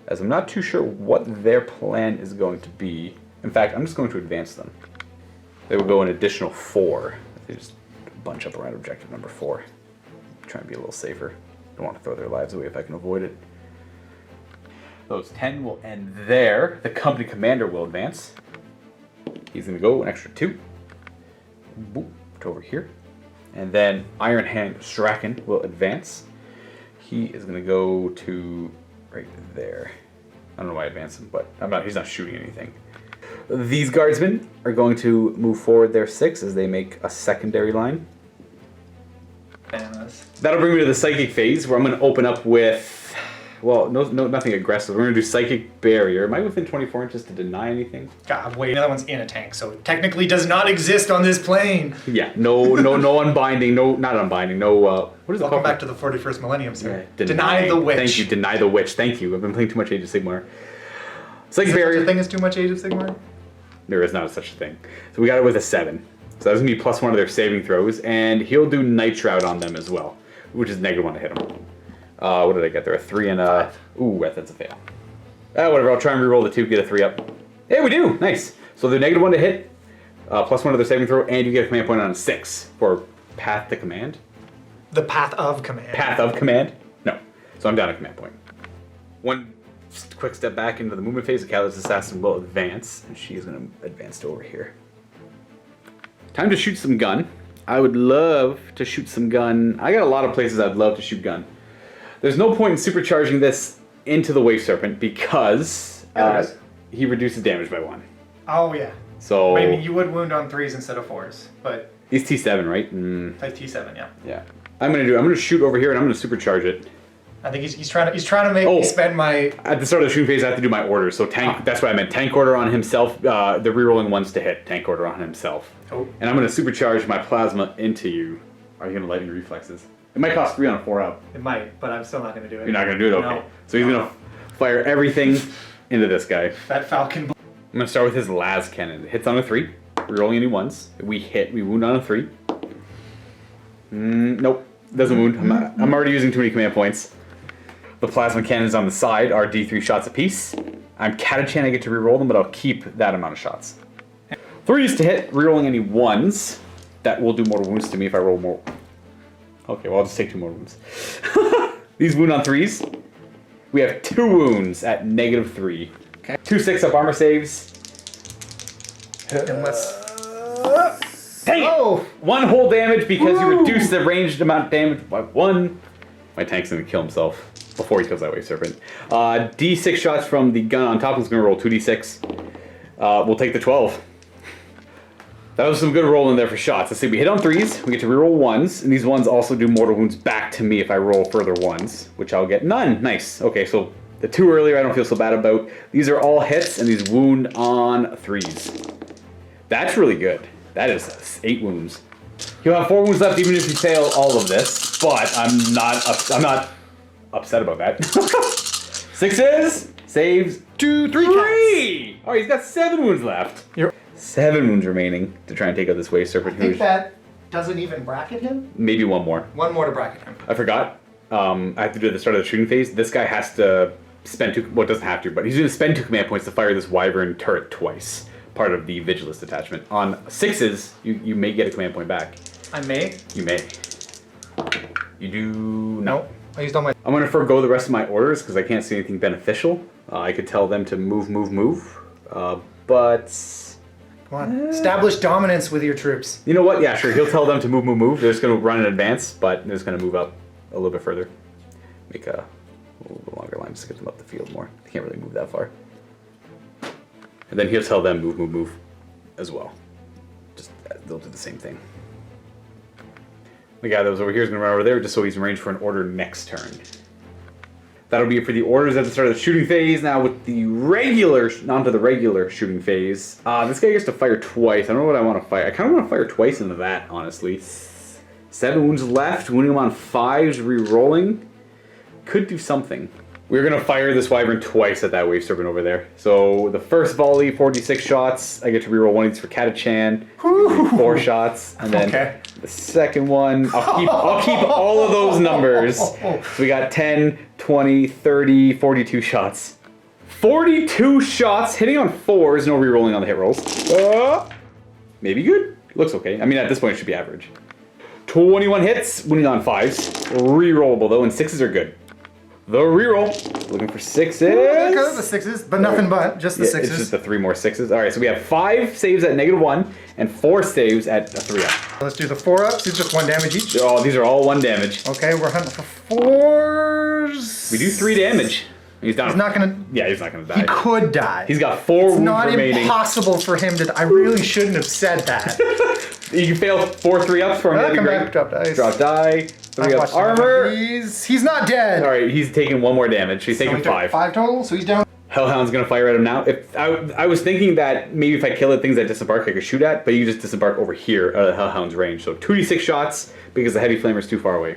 as I'm not too sure what their plan is going to be. In fact, I'm just going to advance them. They will go an additional 4. They just bunch up around objective number 4. Try and be a little safer. Don't want to throw their lives away if I can avoid it. Those 10 will end there. The company commander will advance. He's going to go an extra 2. Boop, to over here. And then Iron Hand Strachan will advance. He is going to go to right there. I don't know why I advanced him, but he's not shooting anything. These guardsmen are going to move forward their 6 as they make a secondary line. Bananas. That'll bring me to the psychic phase, where I'm going to open up with Well, nothing aggressive. We're gonna do Psychic Barrier. Am I within 24 inches to deny anything? God, wait, another one's in a tank, so it technically does not exist on this plane. Yeah, no unbinding, not unbinding, no, what is it Welcome called? back to the 41st millennium, sir. Yeah, Deny the witch. Thank you, deny the witch. Thank you. I've been playing too much Age of Sigmar. Psychic Is there Barrier. such a thing as too much Age of Sigmar? There is not such a thing. So we got it with a 7. So that's gonna be +1 of their saving throws, and he'll do Night Shroud on them as well, which is -1 to hit them. What did I get there? A 3 and a... Ooh, that's a fail. Whatever, I'll try and reroll the 2, get a 3 up. Hey, we do! Nice. So they're -1 to hit, +1 of their saving throw, and you get a command point on a 6 for Path to Command. The Path of Command. Path of Command? No. So I'm down a command point. One quick step back into the movement phase, the Catachan Assassin will advance, and she is going to advance to over here. Time to shoot some gun. I would love to shoot some gun. I got a lot of places I'd love to shoot gun. There's no point in supercharging this into the Wave Serpent because he reduces damage by 1. Oh, yeah. So I mean, you would wound on 3s instead of 4s, but... He's T7, right? Like T7, yeah. Yeah. I'm gonna shoot over here and I'm gonna supercharge it. I think he's trying to make me spend my... At the start of the shooting phase, I have to do my orders. So tank. That's what I meant. Tank order on himself. The rerolling ones to hit. Tank order on himself. Oh. And I'm going to supercharge my plasma into you. Are you going to lightning reflexes? It might cost 3 on a 4-up. It might, but I'm still not going to do it. You're not going to do it? Okay. No. So he's going to fire everything into this guy. That Falcon... I'm going to start with his las cannon. It hits on a 3. Rerolling any ones. We wound on a 3. Nope. Doesn't wound. I'm already using too many command points. The plasma cannons on the side are D3 shots apiece. I'm Catachan, I get to reroll them, but I'll keep that amount of shots. 3s to hit, rerolling any 1s. That will do mortal wounds to me if I roll more. Okay, well I'll just take 2 more wounds. These wound on 3s. We have 2 wounds at -3. Okay. 2 6-up armor saves. Dang it! 1 whole damage because you reduce the ranged amount of damage by 1. My tank's gonna kill himself before he kills that Wave Serpent. D6 shots from the gun on top is gonna roll 2d6. We'll take the 12. That was some good rolling there for shots. Let's see, we hit on 3s, we get to reroll 1s, and these 1s also do mortal wounds back to me if I roll further 1s, which I'll get none. Nice. Okay, so the 2 earlier I don't feel so bad about. These are all hits, and these wound on 3s. That's really good. That is 8 wounds. He'll have 4 wounds left even if you fail all of this, but I'm not upset about that. 6s, saves, 2, 3. Oh, he's got 7 wounds left. 7 wounds remaining to try and take out this Wave Serpent. I think that doesn't even bracket him? Maybe 1 more. 1 more to bracket him. I forgot. I have to do it at the start of the shooting phase. This guy has to spend 2, well, doesn't have to, but he's going to spend 2 command points to fire this Wyvern turret twice. Part of the Vigilist attachment. On 6s, you may get a command point back. I may? You may. You do... No. I used all my... I'm going to forego the rest of my orders because I can't see anything beneficial. I could tell them to move. But... Come on. Establish dominance with your troops. You know what? Yeah, sure. He'll tell them to move. They're just going to run in advance, but they're just going to move up a little bit further. Make a little bit longer line just to get them up the field more. They can't really move that far. And then he'll tell them move as well. Just they'll do the same thing. The guy that was over here is going to run over there just so he's in range for an order next turn. That'll be it for the orders at the start of the shooting phase. Now with the regular, onto the regular shooting phase. This guy gets to fire twice. I don't know what I want to fire. I kind of want to fire twice into that, honestly. 7 wounds left, wounding him on 5s, re-rolling. Could do something. We're going to fire this Wyvern twice at that Wave Serpent over there. So the first volley, 46 shots. I get to reroll 1 of these for Catachan. 4 shots. And then the second one, I'll keep all of those numbers. So we got 10, 20, 30, 42 shots. 42 shots, hitting on 4s, no rerolling on the hit rolls. Maybe good. Looks okay. I mean, at this point, it should be average. 21 hits, winning on 5s. Rerollable though, and 6s are good. The reroll, looking for 6s. There goes the 6s, but nothing but, just the 6s. It's just the 3 more 6s. All right, so we have 5 saves at -1 and 4 saves at a 3-up. Let's do the 4-ups. It's just 1 damage each. Oh, these are all 1 damage. Okay, we're hunting for 4s. We do 3 damage. He's down. He's not gonna. Yeah, he's not gonna die. He could die. He's got 4 wounds remaining. It's not impossible for him to. I really shouldn't have said that. You can fail 4 3-ups for him. That'd be Come great. back, drop dice. Drop die. 3-up armor. He's not dead. All right, he's taking 1 more damage. He's taking 5. 5 total, so he's down. Hellhound's gonna fire at him now. If I was thinking that maybe if I kill the things that disembark, I could shoot at, but you just disembark over here out of the Hellhound's range. So 2d6 shots because the heavy flamer's too far away.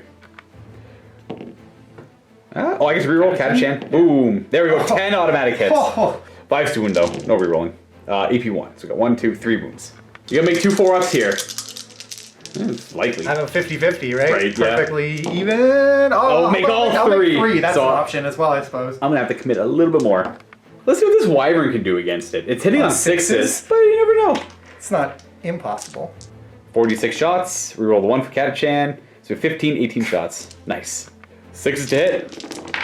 Oh, I get to reroll Catachan. Boom. There we go. 10 automatic hits. 5's 2 wound though. No rerolling. AP 1. So we got 1, 2, 3 wounds. You gotta make 2 4-ups here. Likely. I have a 50-50, right? Right, yeah. Perfectly even. Oh, make all 3. Make 3. That's So an option as well, I suppose. I'm gonna have to commit a little bit more. Let's see what this Wyvern can do against it. It's hitting on 6s, but you never know. It's not impossible. 46 shots. Reroll the 1 for Catachan. So 15, 18 shots. Nice. 6s to hit.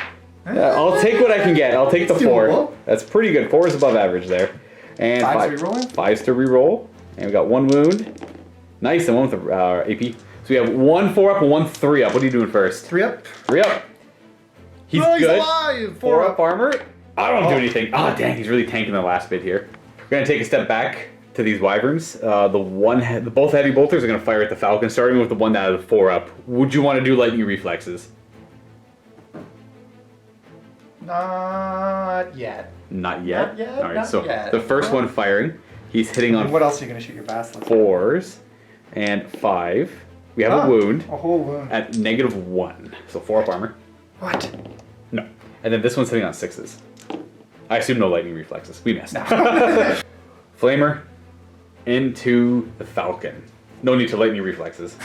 Yeah, I'll take what I can get. I'll take the 4. Doable. That's pretty good. 4 is above average there. And 5's rerolling? 5's to reroll. And we got 1 wound. Nice, and 1 with the AP. So we have 1 4-up and 1 3-up. What are you doing first? 3-up. 3-up. He's He's good. alive. 4-up armor. I don't do anything. Oh, dang, he's really tanking the last bit here. We're going to take a step back to these Wyverns. Both heavy bolters are going to fire at the Falcon, starting with the one that has a 4-up. Would you want to do lightning reflexes? Not yet. Not yet? Not yet, All right, not so yet. the first one firing, he's hitting on What else are you going to shoot your basilisk? 4s and 5. We have a wound A whole wound. at -1. So 4-up armor. What? No. And then this one's hitting on 6s. I assume no lightning reflexes. We missed. Flamer into the Falcon. No need to lightning reflexes.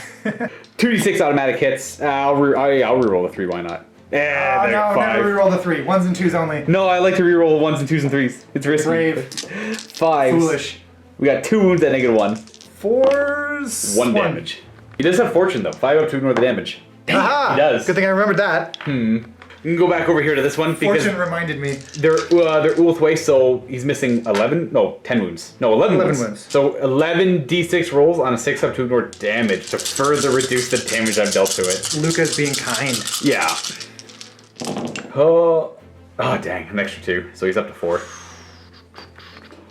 2d6 automatic hits. I'll reroll the 3. Why not? Yeah, Oh, no, 5. never reroll the 3. 1s and 2s only. No, I like to reroll 1s and 2s and 3s. It's risky. Brave. 5s. Foolish. We got 2 wounds at -1. 4s. 1 damage. He does have fortune though. 5 up to ignore the damage. Dang, Aha! he does. Good thing I remembered that. We can go back over here to this one because Fortune reminded me. they're Ulth way, so he's missing 11. No, 10 wounds. No, 11 wounds. So 11 d6 rolls on a 6 up to ignore damage to further reduce the damage I've dealt to it. Luka's being kind. Yeah. Oh, dang, an extra 2. So he's up to 4.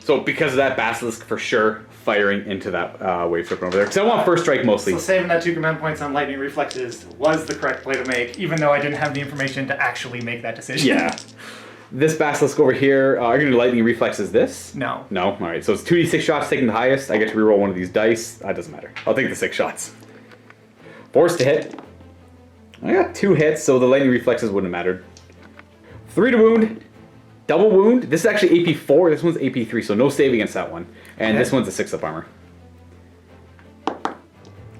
So because of that, Basilisk for sure firing into that wave serpent over there. Because I want first strike mostly. So saving that 2 command points on lightning reflexes was the correct play to make, even though I didn't have the information to actually make that decision. Yeah. This Basilisk over here, are you going to lightning reflexes this? No. No? Alright, so it's 2d6 shots taking the highest. I get to reroll one of these dice. That doesn't matter. I'll take the 6 shots. 4's to hit. I got 2 hits, so the lightning reflexes wouldn't have mattered. 3 to wound. Double wound. This is actually AP 4. This one's AP 3, so no save against that one. And this one's a 6-up armor.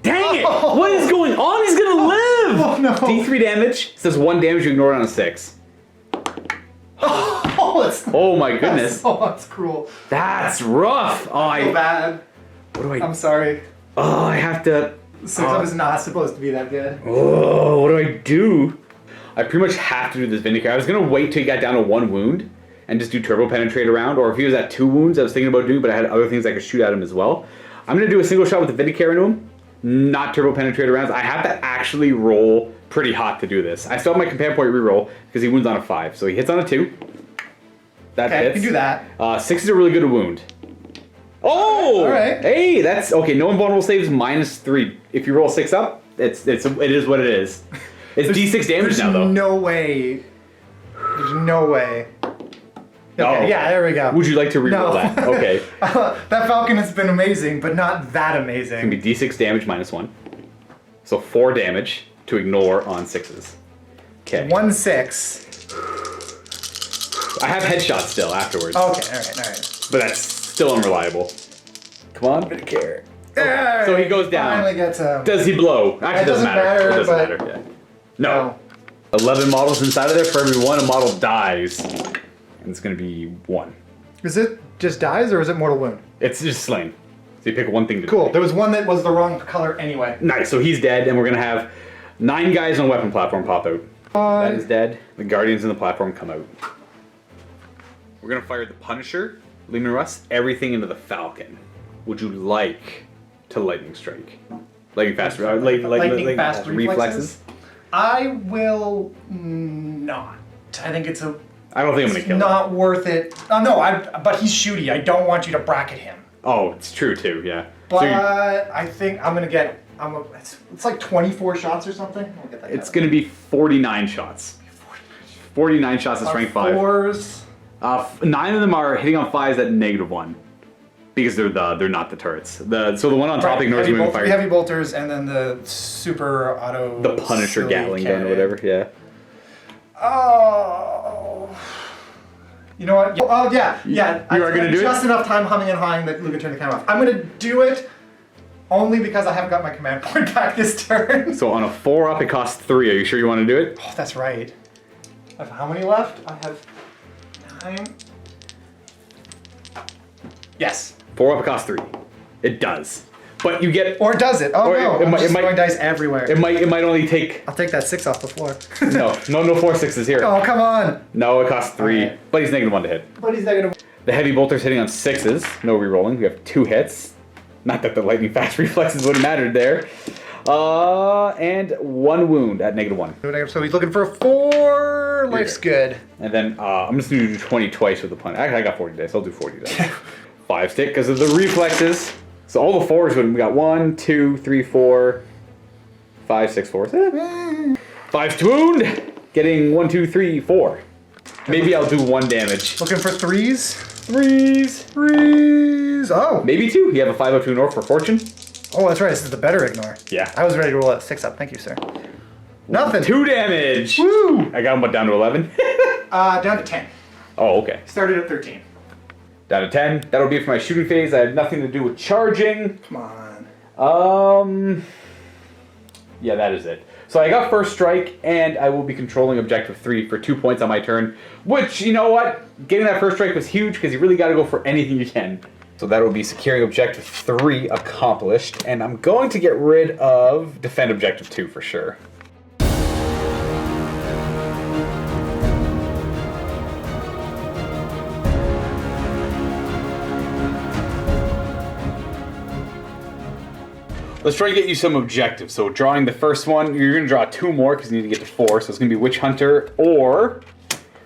Dang it! Oh. What is going on? He's gonna live! Oh no! D3 damage. It says 1 damage, you ignore it on a 6. Oh, that's, Oh my goodness. that's cruel. That's rough. Oh, So bad. What do I... I'm sorry. Oh, I have to... 6-up is not supposed to be that good. Oh, what do I do? I pretty much have to do this Vindicator. I was going to wait till he got down to 1 wound and just do Turbo Penetrate around. Or if he was at 2 wounds, I was thinking about doing, but I had other things I could shoot at him as well. I'm going to do a single shot with the Vindicator into him. Not Turbo Penetrate around. I have to actually roll pretty hot to do this. I still have my command point reroll because he wounds on a 5. So he hits on a 2. That Okay, hits. you can do that. 6 is a really good wound. Oh! All right. Hey, that's okay. No invulnerable saves -3. If you roll 6 up, it is what it is. It's D6 damage now, though. There's no way. There's no way. Okay, yeah, there we go. Would you like to reroll that? Okay. That Falcon has been amazing, but not that It's amazing. gonna be D6 damage -1. So 4 damage to ignore on 6s. Okay. 1-6. I have headshots still afterwards. Okay, alright. But that's still unreliable. Come on, Vindicator. Alright. So he goes down. Finally gets Does he blow? Actually, It doesn't matter, It doesn't but- matter. Yeah. No. 11 models inside of there. For every 1, a model dies. And it's going to be 1. Is it just dies or is it mortal wound? It's just slain. So you pick one thing to Cool. do. There was one that was the wrong color anyway. Nice. So he's dead, and we're going to have 9 guys on a weapon platform pop out. That is dead. The Guardians in the platform come out. We're going to fire the Punisher, Leman Russ, everything into the Falcon. Would you like to lightning strike? Lightning fast, Lightning fast reflexes? I will not. I think it's a I don't think I'm going to kill him. not worth it. Oh no, but he's shooty. I don't want you to bracket him. Oh, it's true too, yeah. But I think I'm gonna get. It's like 24 shots or something. I'll get that. It's gonna be 49 shots. 49 shots at strength 5. 4s. 9 of them are hitting on 5s at -1. Because they're not the turrets. So the one on top ignores moving fire. Heavy bolters and then the super auto. The Punisher Gatling gun or whatever. Yeah. Oh. You know what? Oh yeah. You are gonna do it. Just enough time humming and hawing that Luka turned the camera off. I'm gonna do it only because I haven't got my command point back this turn. So on a 4-up, it costs 3. Are you sure you want to do it? Oh, that's right. I have how many left? I have 9. Yes. 4-up, it costs 3. It does. But you get... Or does it? Oh no, I'm just throwing dice everywhere. It might only take... I'll take that 6 off the floor. No 4 6s here. Oh, come on. No, it costs 3. Right. But he's -1 to hit. But he's negative. The heavy bolter's hitting on 6s. No rerolling. We have 2 hits. Not that the lightning fast reflexes would have mattered there. And 1 wound at -1. So he's looking for a 4. Life's good. And then I'm just going to do 20 twice with the punt. Actually, I got 40 dice. I'll do 40 dice. 5 stick because of the reflexes. So all the 4s would we got 1, 2, 3, 4, 5, 6 4s. 5 to wound. Getting 1, 2, 3, 4. Maybe I'll do 1 damage. Looking for 3s. 3s. Oh. Maybe 2. You have a 5 up to North for fortune. Oh, that's right. This is the better ignore. Yeah. I was ready to roll a 6 up. Thank you, sir. Nothing. 2 damage. Woo! I got him down to 11. Down to 10. Oh, okay. Started at 13. Down to 10. That'll be it for my shooting phase. I have nothing to do with charging. Come on. Yeah, that is it. So I got first strike, and I will be controlling objective 3 for 2 points on my turn. Which, you know what? Getting that first strike was huge because you really got to go for anything you can. So that will be securing objective 3 accomplished, and I'm going to get rid of defend objective 2 for sure. Let's try to get you some objectives. So drawing the first one, you're going to draw 2 more because you need to get to 4. So it's going to be Witch Hunter or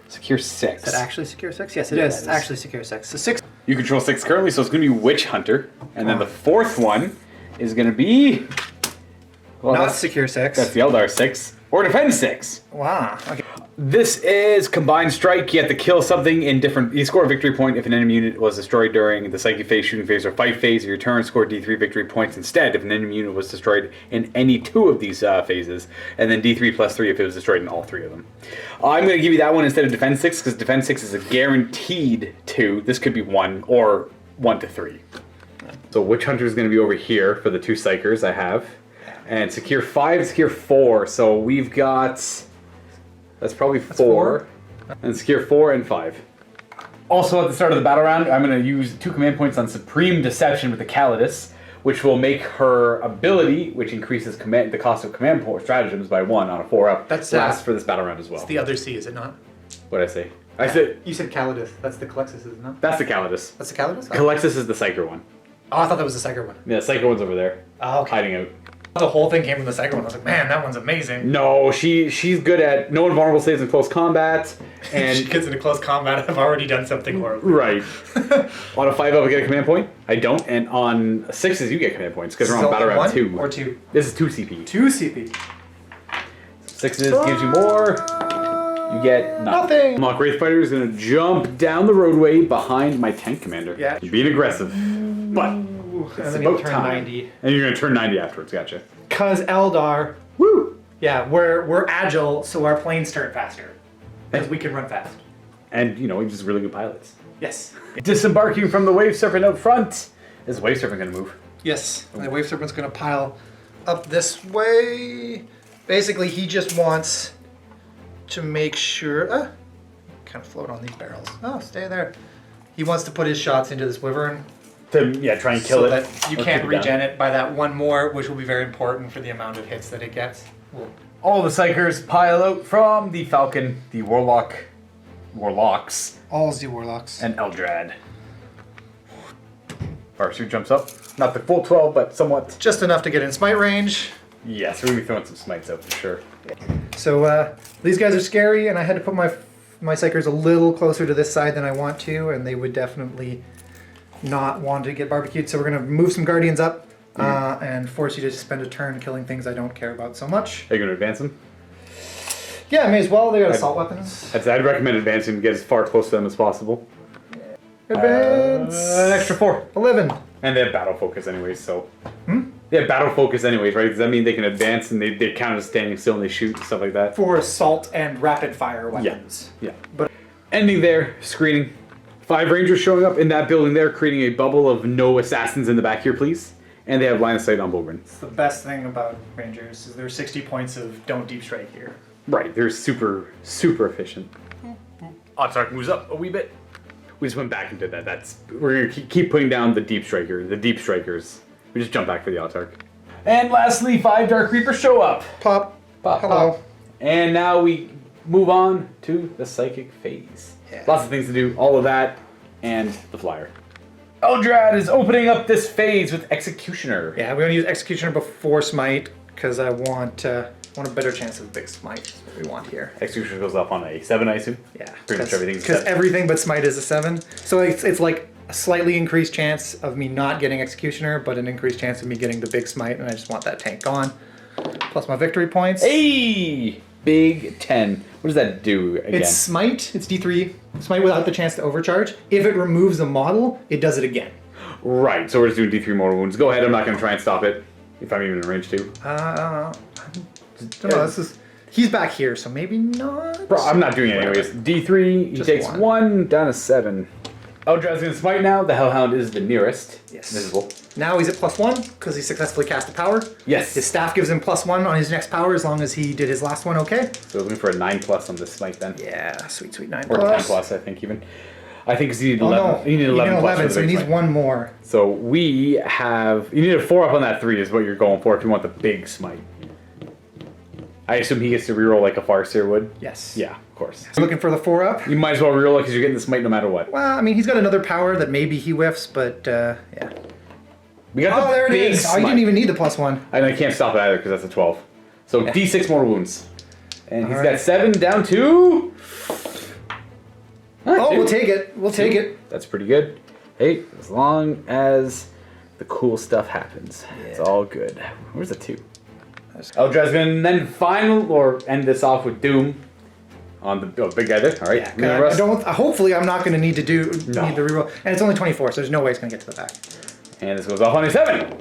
Secure 6. Is that actually Secure 6? Yes, it is. It's actually Secure 6. So 6. You control 6 currently, so it's going to be Witch Hunter. And then the 4th one is going to be... Well, Not Secure 6. That's the Eldar 6. Or Defend 6. Wow. Okay. This is Combined Strike. You have to kill something in different... You score a victory point if an enemy unit was destroyed during the Psychic phase, Shooting phase, or Fight phase of your turn. Score D3 victory points instead if an enemy unit was destroyed in any 2 of these phases. And then D3 plus 3 if it was destroyed in all 3 of them. I'm going to give you that one instead of Defend 6 because Defend 6 is a guaranteed 2. This could be 1 or 1 to 3. So Witch Hunter is going to be over here for the 2 Psychers I have. And Secure 5, Secure 4. So we've got... That's probably 4. And Secure 4 and 5. Also, at the start of the battle round, I'm going to use 2 command points on Supreme Deception with the Calidus, which will make her ability, which increases the cost of command point stratagems by 1 on a 4-up, That's last for this battle round as well. It's the other C, is it not? What did I say? I said... You said Calidus. That's the Calexis, isn't it? That's the Calidus. That's the Calidus? Calexis is the Psyker one. Oh, I thought that was the Psyker one. Yeah, the Psyker one's over there. Oh, okay. Hiding out. The whole thing came from the Psyker one. I was like, man, that one's amazing. No, she's good at no invulnerable saves in close combat. And she gets into close combat. I've already done something horrible. Right. On a 5-up, I get a command point. I don't. And on 6s, you get command points because we're on battle round 2. Or 2. This is 2 CP. 2 CP. 6s gives you more. You get nothing. Unlock Wraith Fighter is going to jump down the roadway behind my tank commander. Yeah. Being aggressive. But and it's then about you turn time. 90. And you're going to turn 90 afterwards. Gotcha. Because Eldar. Woo! Yeah, we're agile, so our planes turn faster. Because we can run fast. And, you know, we're just really good pilots. Yes. Disembarking from the Wave Serpent out front. Is Wave Serpent going to move? Yes. And the Wave Serpent's going to pile up this way. Basically, he just wants to make sure... kind of float on these barrels. Oh, stay there. He wants to put his shots into this Wyvern. To, try and kill so it. That you can't regen it by that 1 more, which will be very important for the amount of hits that it gets. All the Psychers pile out from the Falcon, the Warlocks, All the Warlocks. and Eldrad. Archer jumps up. Not the full 12, but somewhat. Just enough to get in smite range. Yes, we're going to be throwing some smites out for sure. So these guys are scary, and I had to put my Psychers a little closer to this side than I want to, and they would definitely not want to get barbecued. So we're going to move some Guardians up and force you to spend a turn killing things I don't care about so much. Are you going to advance them? Yeah, may as well. They got assault weapons. I'd recommend advancing to get as far close to them as possible. Advance. An extra 4. 11. And they have battle focus anyways, so... They have battle focus anyways, right? Does that mean they can advance and they count as standing still and they shoot and stuff like that? For assault and rapid fire weapons. Yeah. But ending there, screening. 5 Rangers showing up in that building there, creating a bubble of no assassins in the back here, please. And they have line of sight on Bogren. It's the best thing about Rangers is there's 60 points of don't deep strike here. Right, they're super efficient. Autark moves up a wee bit. We just went back and did that. We're gonna keep putting down the deep strikers. We just jump back for the Autark. And lastly, 5 Dark Reapers show up. Pop. Pop. Hello. And now we move on to the psychic phase. Yeah. Lots of things to do, all of that, and the flyer. Eldrad is opening up this phase with Executioner. Yeah, we're going to use Executioner before Smite because I want a better chance of big Smite. Is what we want here. Executioner goes up on a 7, I assume? Yeah. Pretty much everything's because 7. everything but Smite is a 7. So it's like a slightly increased chance of me not getting Executioner, but an increased chance of me getting the big Smite, and I just want that tank gone. Plus my victory points. Hey! Big 10. What does that do again? It's Smite. It's D3. Smite without the chance to overcharge. If it removes a model, it does it again. Right, so we're just doing D3 mortal wounds. Go ahead, I'm not going to try and stop it. If I'm even in range to. Don't know, he's back here, so maybe not. Bro, I'm not doing it anyways. D3, he Just takes 1 down to 7. Eldrad's going to smite now. The Hellhound is the nearest. Yes. Visible. Now he's at +1 because he successfully cast a power. Yes. His staff gives him +1 on his next power as long as he did his last one okay. So looking for a 9+ on this smite then. Yeah, sweet 9+. Or 10+, I think even. I think because you need 11. No, You need 11 plus for the so he big needs smite. 1 more. So we have... You need a 4 up on that 3 is what you're going for if you want the big smite. I assume he gets to reroll like a Farseer would? Yes. Yeah, of course. So looking for the 4 up. You might as well reroll it because you're getting the smite no matter what. Well, I mean, he's got another power that maybe he whiffs, but yeah. We got the There it big is. Oh, smite. you didn't even need the +1. And I can't stop it either because that's a 12. So Yeah. D6 mortal wounds. And he's Alright. got 7 down to... Oh, we'll take it. We'll take it. That's pretty good. Hey, as long as the cool stuff happens, it's all good. Where's the 2? Eldrad's gonna then end this off with Doom on the big guy there. All right. Yeah, hopefully, I'm not going to need to need the No. reroll. And it's only 24, so there's no way it's going to get to the back. And this goes off on a 7.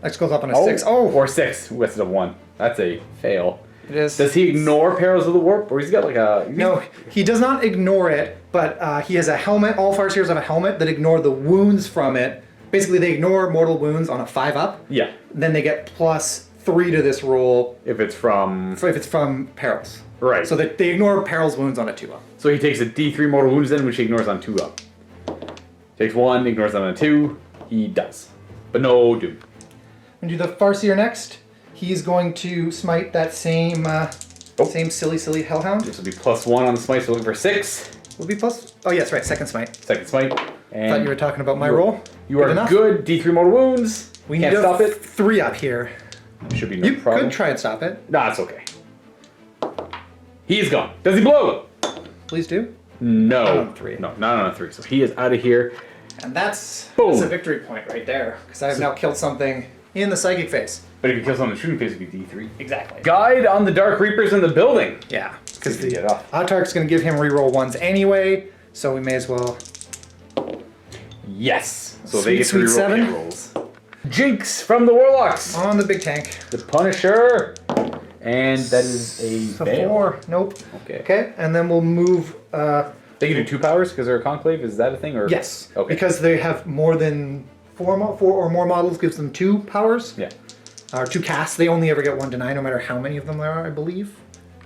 Next goes up on a 6. Oh, Or 6. Ooh, that's a 1. That's a fail. it is. Does he ignore Perils of the Warp? Or he's got like a... No, he does not ignore it, but he has a helmet. All Farseers have a helmet that ignore the wounds from it. Basically, they ignore mortal wounds on a 5-up. Yeah. Then they get +3 to this roll If it's from... if it's from Perils. Right. So they ignore Perils wounds on a 2-up. So he takes a D3 mortal wounds then, which he ignores on 2-up. Takes 1, ignores on a 2. He does. But no Doom. And do the Farseer next. He's going to smite that same same silly Hellhound. This will be +1 on the smite, so looking for 6. Will be plus. Oh yes, right. Second smite. Second smite. And Thought you were talking about my roll. You are enough? good. D3 mortal wounds. We Can't need stop it. 3 up here. Should be no You problem. could try and stop it. Nah, it's okay. He's gone. Does he blow? Please do. No. Not on 3. No, not on a 3. So he is out of here. And that's Boom. a victory point right there, because I've now killed something in the psychic phase. But if he kills on the shooting phase, it would be D3. Exactly. Guide on the Dark Reapers in the building. Yeah, because See if the we can get off. Autark's going to give him reroll 1s anyway, so we may as well. Yes. So Sweet, they get to sweet reroll 7. hit rolls. Jinx from the Warlocks. On the big tank. The Punisher. And that is a A fail. 4. Nope. Okay. Okay, and then we'll move. They can do 2 powers because they're a conclave. Is that a thing? Or Yes. Okay. Because they have more than 4 or more models gives them 2 powers. Yeah. Or 2 casts. They only ever get 1 deny, no matter how many of them there are, I believe.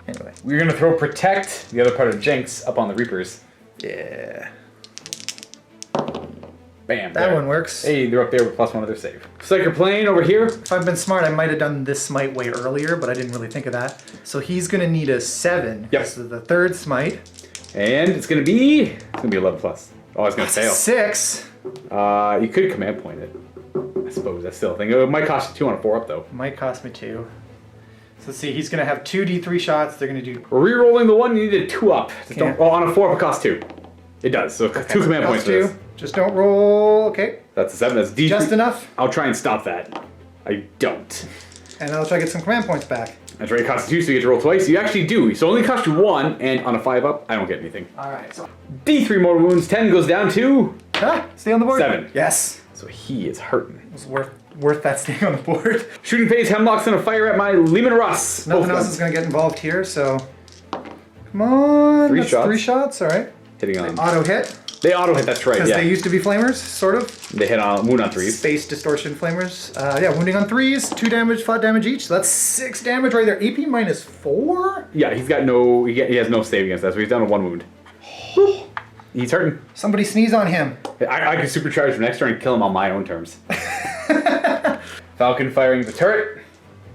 Anyway. We're gonna throw Protect, the other part of Jinx, up on the Reapers. Yeah. Bam. That there. one works. Hey, they're up there with +1 of their save. Psyker Plane over here. If I'd been smart, I might have done this smite way earlier, but I didn't really think of that. So he's going to need a 7. Yep. This is the 3rd smite. And it's gonna be 11 plus. Oh, it's gonna fail. 6. You could command point it. I suppose that's still a thing. It might cost you 2 on a 4-up though. Might cost me 2. So let's see, he's going to have 2 D3 shots. They're going to do... We're re-rolling the one you needed 2-up. Can't. Oh, on a 4-up it costs 2. It does. So 2 command points Cost for this. 2. Just don't roll. Okay. That's a 7. That's D3. Just enough. I'll try and stop that. I don't. And I'll try to get some command points back. That's right. It costs 2, so you get to roll twice. You actually do. So it only costs you 1, and on a 5 up, I don't get anything. All right. So. D3 mortal wounds. 10 goes down to... Stay on the board. 7. Yes. So he is hurting. It was worth that staying on the board. Shooting phase, Hemlock's gonna fire at my Lehman Russ. Nothing else is gonna get involved here, so... Come on. 3 That's shots. 3 shots, all right. Hitting on... Auto hit. They auto hit, that's right, Because yeah. they used to be flamers, sort of. They hit on wound on 3s. Space distortion flamers. Yeah, wounding on 3s, 2 damage, flat damage each. So that's 6 damage right there. AP -4? Yeah, he's got no... He has no save against that, so he's down to 1 wound. He's hurting. Somebody sneeze on him. I could supercharge for next turn and kill him on my own terms. Falcon firing the turret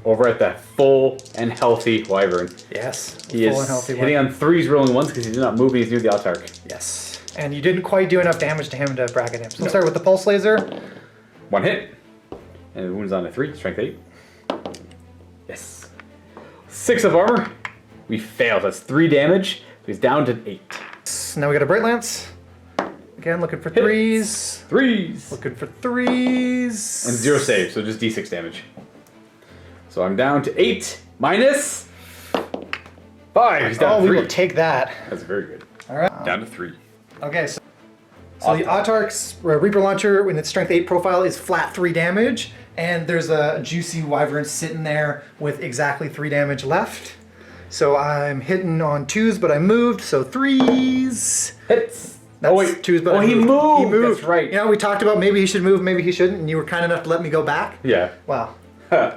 over at the full and healthy Wyvern. Yes. He is hitting on 3s, rolling 1s because he did not move and he's near the Autarch. Yes. And you didn't quite do enough damage to him to bracket him. So we'll start with the Pulse Laser. 1 hit. And the wound's on a 3, strength 8. Yes. 6 of armor. We failed. That's 3 damage. So he's down to 8. Now we got a Bright Lance. Again, looking for 3s. 3s. Looking for 3s. And 0 save, so just D6 damage. So I'm down to 8 minus 5. He's down to 3. We will take that. That's very good. All right. Down to 3. Okay, so the Autarch's Reaper Launcher, in its Strength 8 profile, is flat 3 damage. And there's a juicy Wyvern sitting there with exactly 3 damage left. So I'm hitting on 2s, but I moved, so 3s. Hits. That's 2s, but I he moved. He moved. That's right. You know, we talked about maybe he should move, maybe he shouldn't, and you were kind enough to let me go back. Yeah. Wow.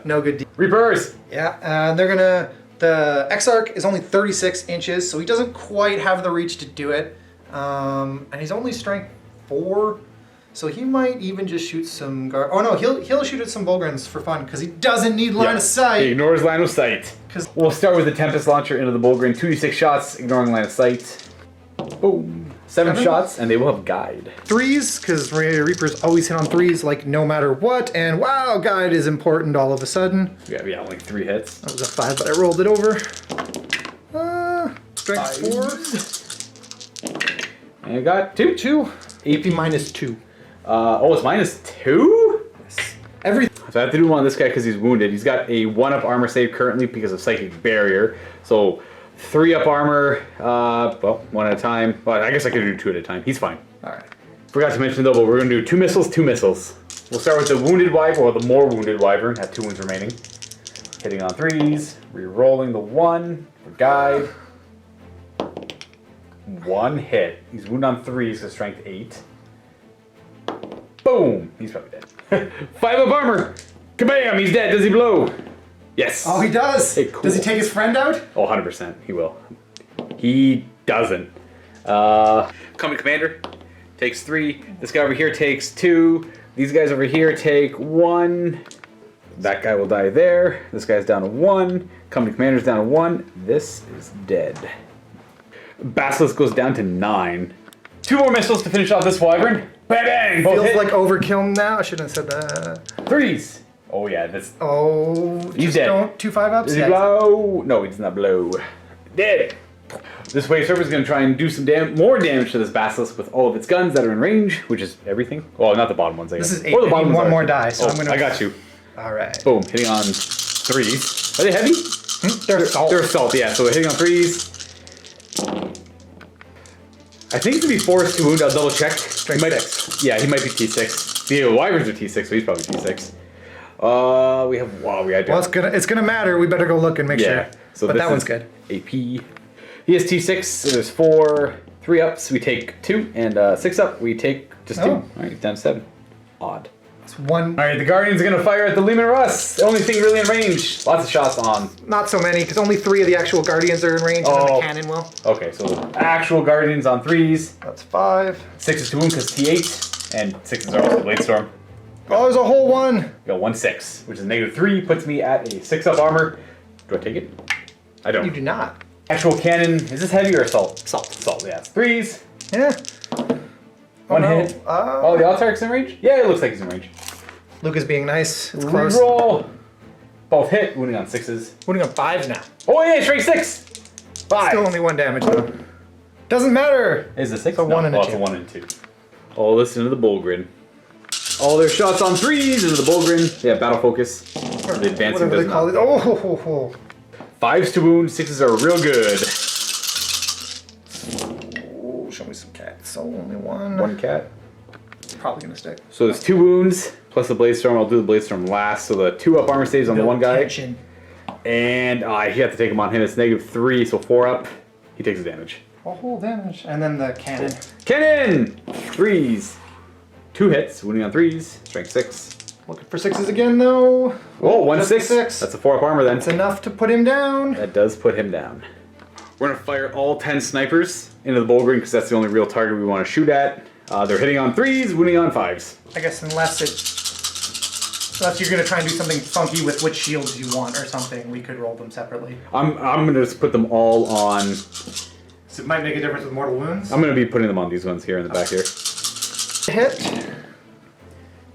No good deal. Reapers. Yeah, and they're gonna... The Exarch is only 36 inches, so he doesn't quite have the reach to do it. And he's only strength 4, so he might even just shoot some guard. Oh no, he'll shoot at some Bulgrins for fun because he doesn't need line of sight. He ignores line of sight. We'll start with the Tempest Launcher into the Bulgrin. 2d6 shots, ignoring line of sight. Boom. 7 shots, and they will have guide. 3s, because Reapers always hit on 3s, like no matter what. And wow, guide is important all of a sudden. Yeah, only 3 hits. That was a 5, but I rolled it over. Strength 4. And I got 2. AP -2. It's -2? Yes. So I have to do one on this guy because he's wounded. He's got a 1-up armor save currently because of Psychic Barrier. So 3-up armor, well, 1 at a time. Well, I guess I could do 2 at a time. He's fine. All right. Forgot to mention though, but we're going to do 2 missiles, 2 missiles. We'll start with the Wounded Wyvern, or the more Wounded Wyvern, have 2 wounds remaining. Hitting on 3s, re-rolling the 1 for guide. 1 hit. He's wounded on 3s, so strength 8. Boom! He's probably dead. 5-up armor! Kabam! He's dead. Does he blow? Yes. Oh, he does. Hey, cool. Does he take his friend out? Oh, 100%. He will. He doesn't. Coming Commander takes 3. This guy over here takes 2. These guys over here take 1. That guy will die there. This guy's down to 1. Company Commander's down to 1. This is dead. Basilisk goes down to 9. 2 more missiles to finish off this Wyvern. Bang bang! Both Feels hit. like overkill now. I shouldn't have said that. 3s. Oh yeah, that's... Oh, He's just dead. don't 2 5-ups. Does he blow? No, he does not blow. Dead. This Wave Surfer is going to try and do some more damage to this Basilisk with all of its guns that are in range, which is everything. Well, not the bottom ones, I guess. This is 8. Or the I bottom need ones one are. more die, so I'm gonna. I got you. All right. Boom, hitting on 3s. Are they heavy? They're assault. They're assault, yeah. So hitting on 3s. I think to be forced to wound, I'll double check. Strength 6. Yeah, he might be T6. The Wyverns are T6, so he's probably T6. We have It's gonna matter. We better go look and make sure. So but this that one's is good. AP. He has T6. So there's 4, 3 ups. We take 2, and 6 up. We take just 2. Oh. All right, he's down to 7. Odd. It's 1. All right, the Guardian's gonna fire at the Lehman Russ. The only thing really in range. Lots of shots on. Not so many, because only 3 of the actual Guardians are in range, and then the cannon will. Okay, so actual Guardians on 3s. That's 5. 6 is to wound because T8, and 6 is also Blade Storm. Oh, there's a whole 1. We got 1 6, which is -3, puts me at a 6-up armor. Do I take it? I don't. You do not. Actual cannon, is this heavy or assault? Assault. Assault, yeah. It's 3s. Yeah. 1 no. hit. Oh, the Autarch's in range? Yeah, it looks like he's in range. Luka's being nice. It's close. Reroll. Both hit, wounding on 6s. Wounding on 5s now. Oh yeah, straight 6! 5. Still only 1 damage though. Doesn't matter. Is it 6? It's a 1 and a It's 2. a 1 and 2. All this into the Bullgrin. All their shots on 3s into the Bullgrin. Yeah, battle focus. The advancing does not. Oh. 5s to wound, 6s are real good. Oh, show me some cats. So only one. One cat. Probably gonna stick. So there's 2 wounds plus the Blade Storm. I'll do the Blade Storm last. So the 2 up armor saves on the one guy. Tension. And you have to take him on him. It's -3, so 4 up. He takes the damage. Oh, damage. And then the cannon. Cannon! 3s. 2 hits, wounding on 3s. Strength 6. Looking for 6s again, though. Oh, 1 just 6. 6. That's a 4 up armor then. That's enough to put him down. That does put him down. We're gonna fire all 10 snipers into the Bullgrin because that's the only real target we want to shoot at. They're hitting on 3s, wounding on 5s. I guess unless you're gonna try and do something funky with which shields you want or something, we could roll them separately. I'm gonna just put them all on. So it might make a difference with mortal wounds. I'm gonna be putting them on these ones here in the back here. Hit.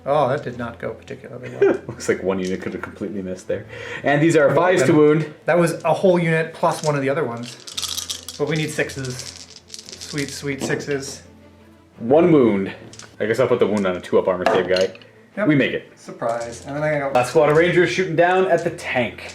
Oh, that did not go particularly well. Looks like one unit could have completely missed there. And these are 5s to wound. That was a whole unit plus one of the other ones. But we need 6s. Sweet, sweet 6s. 1 wound. I guess I'll put the wound on a 2 up armor save guy. Yep. We make it. Surprise. And then I go. Last squad of Rangers shooting down at the tank.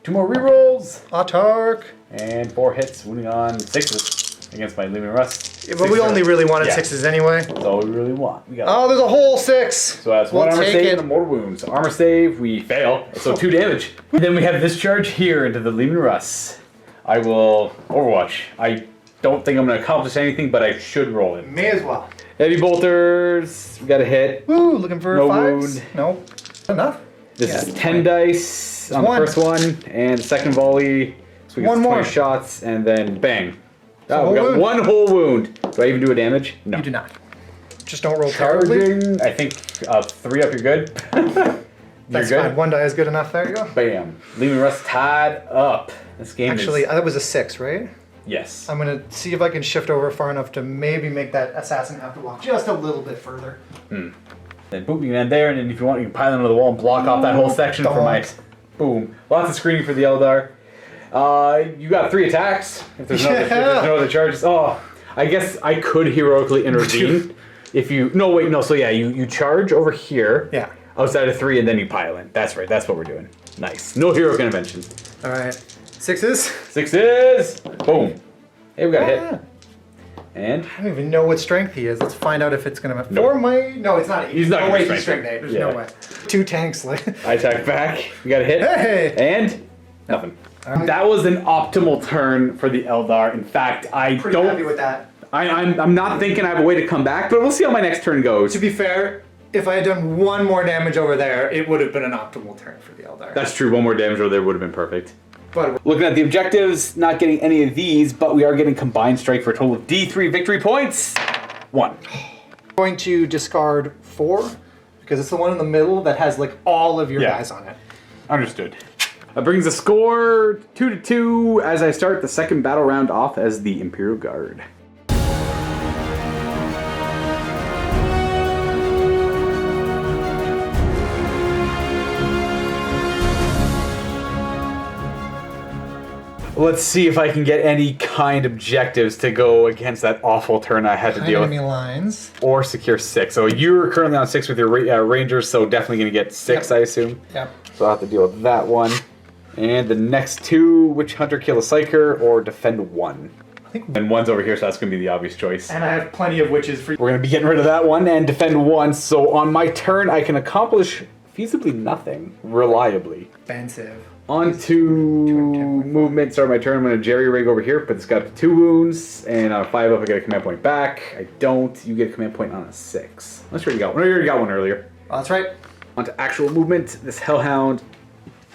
2 more rerolls. Autark. And 4 hits, wounding on 6s against my Leaving Rust. Yeah, but we only really wanted 6s anyway. That's all we really want. We got Oh, there's a whole 6. So that's 1 armor save and a mortal wound. So armor save, we fail. So 2 damage. And then we have this charge here into the Leaving Rust. I will Overwatch. I don't think I'm going to accomplish anything, but I should roll it. May as well. Heavy bolters. We got a hit. Woo, looking for No 5s. wound. No. Enough. This is 10 dice on the 1. first one, and the second volley. So we get 1 20 more. shots, and then bang. Oh, whole we got wound. 1 whole wound. Do I even do a damage? No. You do not. Just don't roll terribly. Charging. I think 3 up, you're good. That's You're good. fine. 1 die is good enough. There you go. Bam. Leaving Rust tied up. This game Actually, is... that was a 6, right? Yes. I'm gonna see if I can shift over far enough to maybe make that assassin have to walk just a little bit further. Then boom, you can end there, and then if you want, you can pile into the wall and block off that whole section for my... Boom. Lots of screening for the Eldar. You got 3 attacks. If there's, if there's no other charges. Oh, I guess I could heroically intervene. If you... No, wait, no. So yeah, you charge over here. Yeah. Outside of 3, and then you pile in. That's right. That's what we're doing. Nice. No heroic intervention. All right. 6s. 6s. Boom. Hey, we got a hit. And I don't even know what strength he is. Let's find out if it's gonna. Nope. 4 might. No, it's not. He's not no gonna way. strength He's strength 8. There's yeah. no way. 2 tanks. Like. I attack back. We got a hit. Hey. And nothing. Right. That was an optimal turn for the Eldar. In fact, I Pretty don't. happy with that. I'm not thinking I have a way to come back, but we'll see how my next turn goes. To be fair, if I had done 1 more damage over there, it would have been an optimal turn for the Eldar. That's true. 1 more damage over there would have been perfect. But Looking at the objectives, not getting any of these, but we are getting combined strike for a total of D3 victory points. 1. I'm going to discard 4 because it's the one in the middle that has like all of your Yeah. guys on it. Understood. That brings the score 2-2 as I start the second battle round off as the Imperial Guard. Let's see if I can get any kind objectives to go against that awful turn I had to deal with. Enemy lines. Or secure 6. So you're currently on 6 with your Rangers, so definitely going to get 6, Yep. I assume. Yep. So I'll have to deal with that one. And the next 2, Witch Hunter, kill a Psyker, or defend 1. I think. And 1's over here, so that's going to be the obvious choice. And I have plenty of witches for. We're going to be getting rid of that one and defend 1. So on my turn, I can accomplish feasibly nothing, reliably. Expensive. On to movement. Start my turn. I'm going to jerry rig over here, but it's got 2 wounds, and on a 5 up, I get a command point back. I don't. You get a command point on a 6. Unless you already got one. You already got one earlier. Oh, that's right. On to actual movement. This Hellhound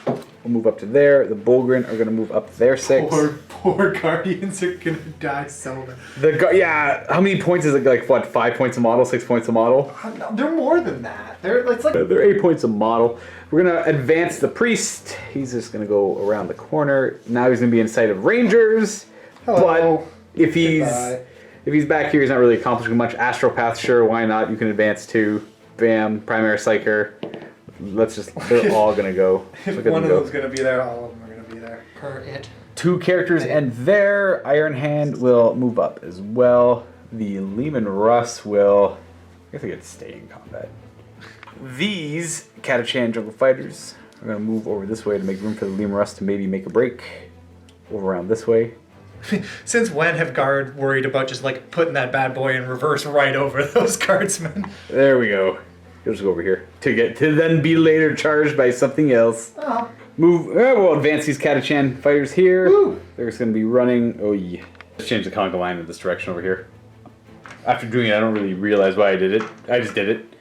will move up to there. The Bullgrin are going to move up to their 6. Poor Guardians are gonna die so bad. Yeah. How many points is it? Like what? 5 points a model? 6 points a model? No, they're more than that. It's like. They're 8 points a model. We're going to advance the Priest. He's just going to go around the corner. Now he's going to be in sight of Rangers. Hello. But if he's Goodbye. if he's back here, he's not really accomplishing much. Astropath, sure, why not? You can advance 2. Bam. Primary Psyker. Let's just... They're all going to go. If Look at one them of go. them's gonna be there, all of them are gonna be there. Per it. 2 characters, and their Iron Hand will move up as well. The Lehman Russ will, I guess I could stay in combat. These Catachan Jungle Fighters are going to move over this way to make room for the Lehman Russ to maybe make a break. Over around this way. Since when have Guard worried about just like putting that bad boy in reverse right over those guardsmen? There we go. He'll just go over here to then be later charged by something else. Oh. Move. We'll advance these Catachan Fighters here. Woo. They're just going to be running. Oh yeah. Let's change the conga line in this direction over here. After doing it, I don't really realize why I did it. I just did it. Be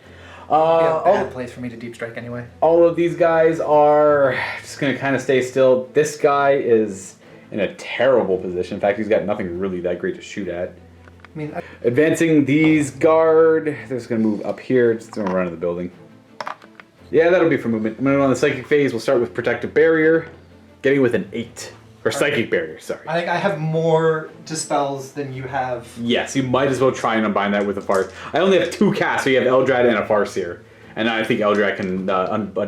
a bad place for me to deep strike anyway. All of these guys are just going to kind of stay still. This guy is in a terrible position. In fact, he's got nothing really that great to shoot at. I mean, Advancing these guard. They're just going to move up here. Just going to run to the building. Yeah, that'll be for movement. I'm going to run the psychic phase. We'll start with protective barrier. Getting with an 8. Or psychic barrier, sorry. I think I have more dispels than you have. Yes, you might as well try and combine that with a Farce. I only have 2 casts, so you have Eldar and a Farseer. And I think Eldar can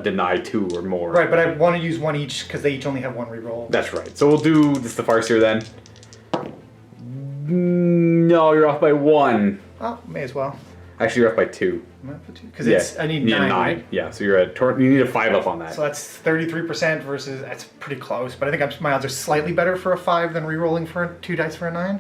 deny 2 or more. Right, but I want to use 1 each because they each only have 1 reroll. That's right. So we'll do this the Farseer then. No, you're off by 1. Oh, may as well. Actually, you're off by 2. Because I need 9. Right? Yeah, so you're at you need a 5 up on that. So that's 33% versus, that's pretty close. But I think my odds are slightly better for a 5 than rerolling for 2 dice for a 9.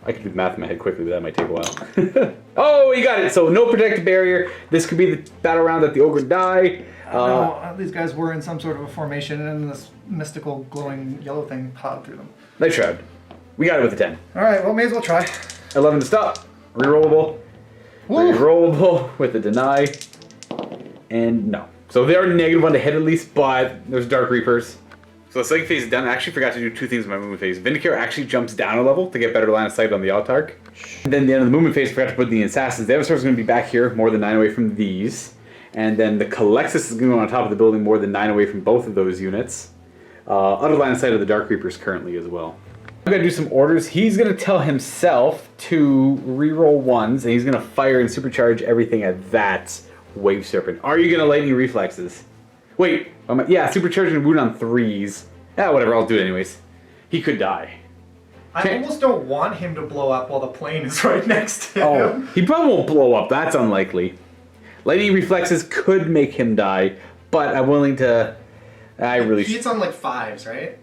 I can do the math in my head quickly, but that might take a while. Oh, you got it. So no protective barrier. This could be the battle round that the ogre die. No, these guys were in some sort of a formation, and this mystical glowing yellow thing plowed through them. Night Shroud. We got it with a 10. All right, well, may as well try. 11 to stop. Rerollable. Woo. Rerollable with a deny. And no. So they are -1 to hit at least, but there's Dark Reapers. So the psychic phase is done. I actually forgot to do 2 things in my movement phase. Vindicator actually jumps down a level to get better line of sight on the Autarch. And then the end of the movement phase, I forgot to put the Assassins. The Avatar is going to be back here, more than 9 away from these. And then the Calexis is going to go on top of the building, more than 9 away from both of those units. Utter line of sight of the Dark Reapers currently as well. I'm going to do some orders. He's going to tell himself to reroll 1s, and he's going to fire and supercharge everything at that Wave Serpent. Are you going to lightning reflexes? Wait, yeah, supercharging wound on 3s. Yeah, whatever, I'll do it anyways. He could die. I almost don't want him to blow up while the plane is right next to him. Oh, he probably won't blow up. That's unlikely. Lightning reflexes could make him die, but I'm willing to... He's on like 5s, right?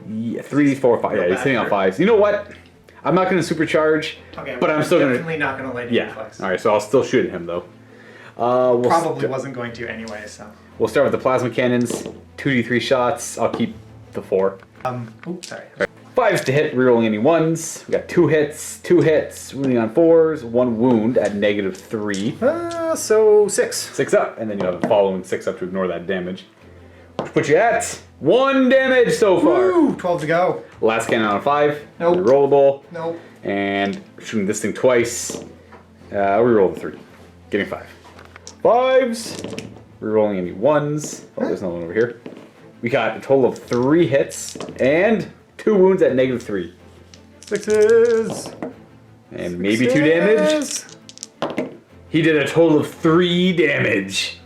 Yeah, 3, 4, 5. Yeah, he's hitting on 5s. You know what? I'm not going to supercharge, but I'm still going to... definitely not going to lightning reflex. Alright, so I'll still shoot at him, though. Probably wasn't going to anyway, so... We'll start with the plasma cannons. 2d3 shots. I'll keep the 4. Oops, sorry. 5s to hit, rerolling any 1s. We got 2 hits, wounding on 4s, 1 wound at -3. So 6. 6 up, and then you have the following 6 up to ignore that damage. Which puts you at 1 damage so far. Woo! 12 to go. Last cannon on a 5. Nope. Rerollable. Nope. And shooting this thing twice. Reroll the 3. Getting 5. 5s. Rerolling any 1s. Oh, there's another one over here. We got a total of 3 hits and 2 wounds at -3. 6s. And maybe 2 damage. He did a total of 3 damage.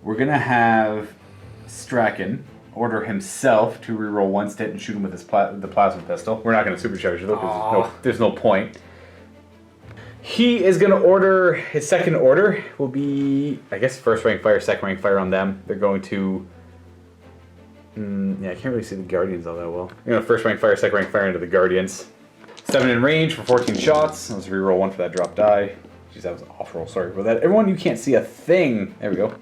We're gonna have Strachan order himself to reroll 1 stat and shoot him with his the plasma pistol. We're not gonna supercharge it though, because there's no point. He is going to order, his second order will be, I guess, first rank fire, second rank fire on them. They're going to, yeah, I can't really see the Guardians all that well. They're going to first rank fire, second rank fire into the Guardians. 7 in range for 14 shots. Let's reroll 1 for that drop die. Jeez, that was an off roll, sorry for that. Everyone, you can't see a thing. There we go.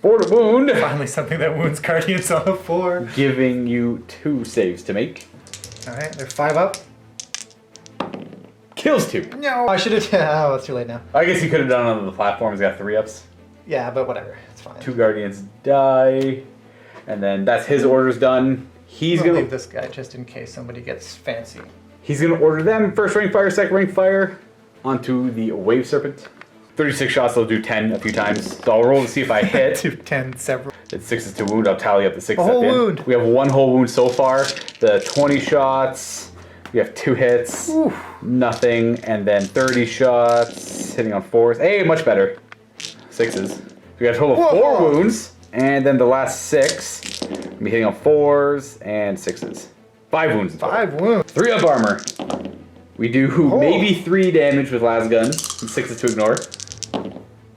4 to wound. Finally something that wounds Guardians on a 4. Giving you 2 saves to make. Alright, they're 5 up. Kills 2. No, I should have. Oh, it's too late now. I guess you could have done it on the platform. He's got 3 ups. Yeah, but whatever. It's fine. 2 Guardians die. And then that's his orders done. He's going to leave this guy just in case somebody gets fancy. He's going to order them first rank fire, second rank fire onto the Wave Serpent. 36 shots, they'll do 10 a few times. So I'll roll to see if I hit. 10 several. It's 6s to wound. I'll tally up the 6s. A whole wound. We have 1 whole wound so far. The 20 shots. We have 2 hits, Oof. Nothing, and then 30 shots, hitting on 4s. Hey, much better. 6s. We got a total of 4 wounds, and then the last 6, be hitting on 4s and 6s. 5 wounds. 5 wounds. 3 up armor. We do maybe 3 damage with las guns, and 6 is to ignore.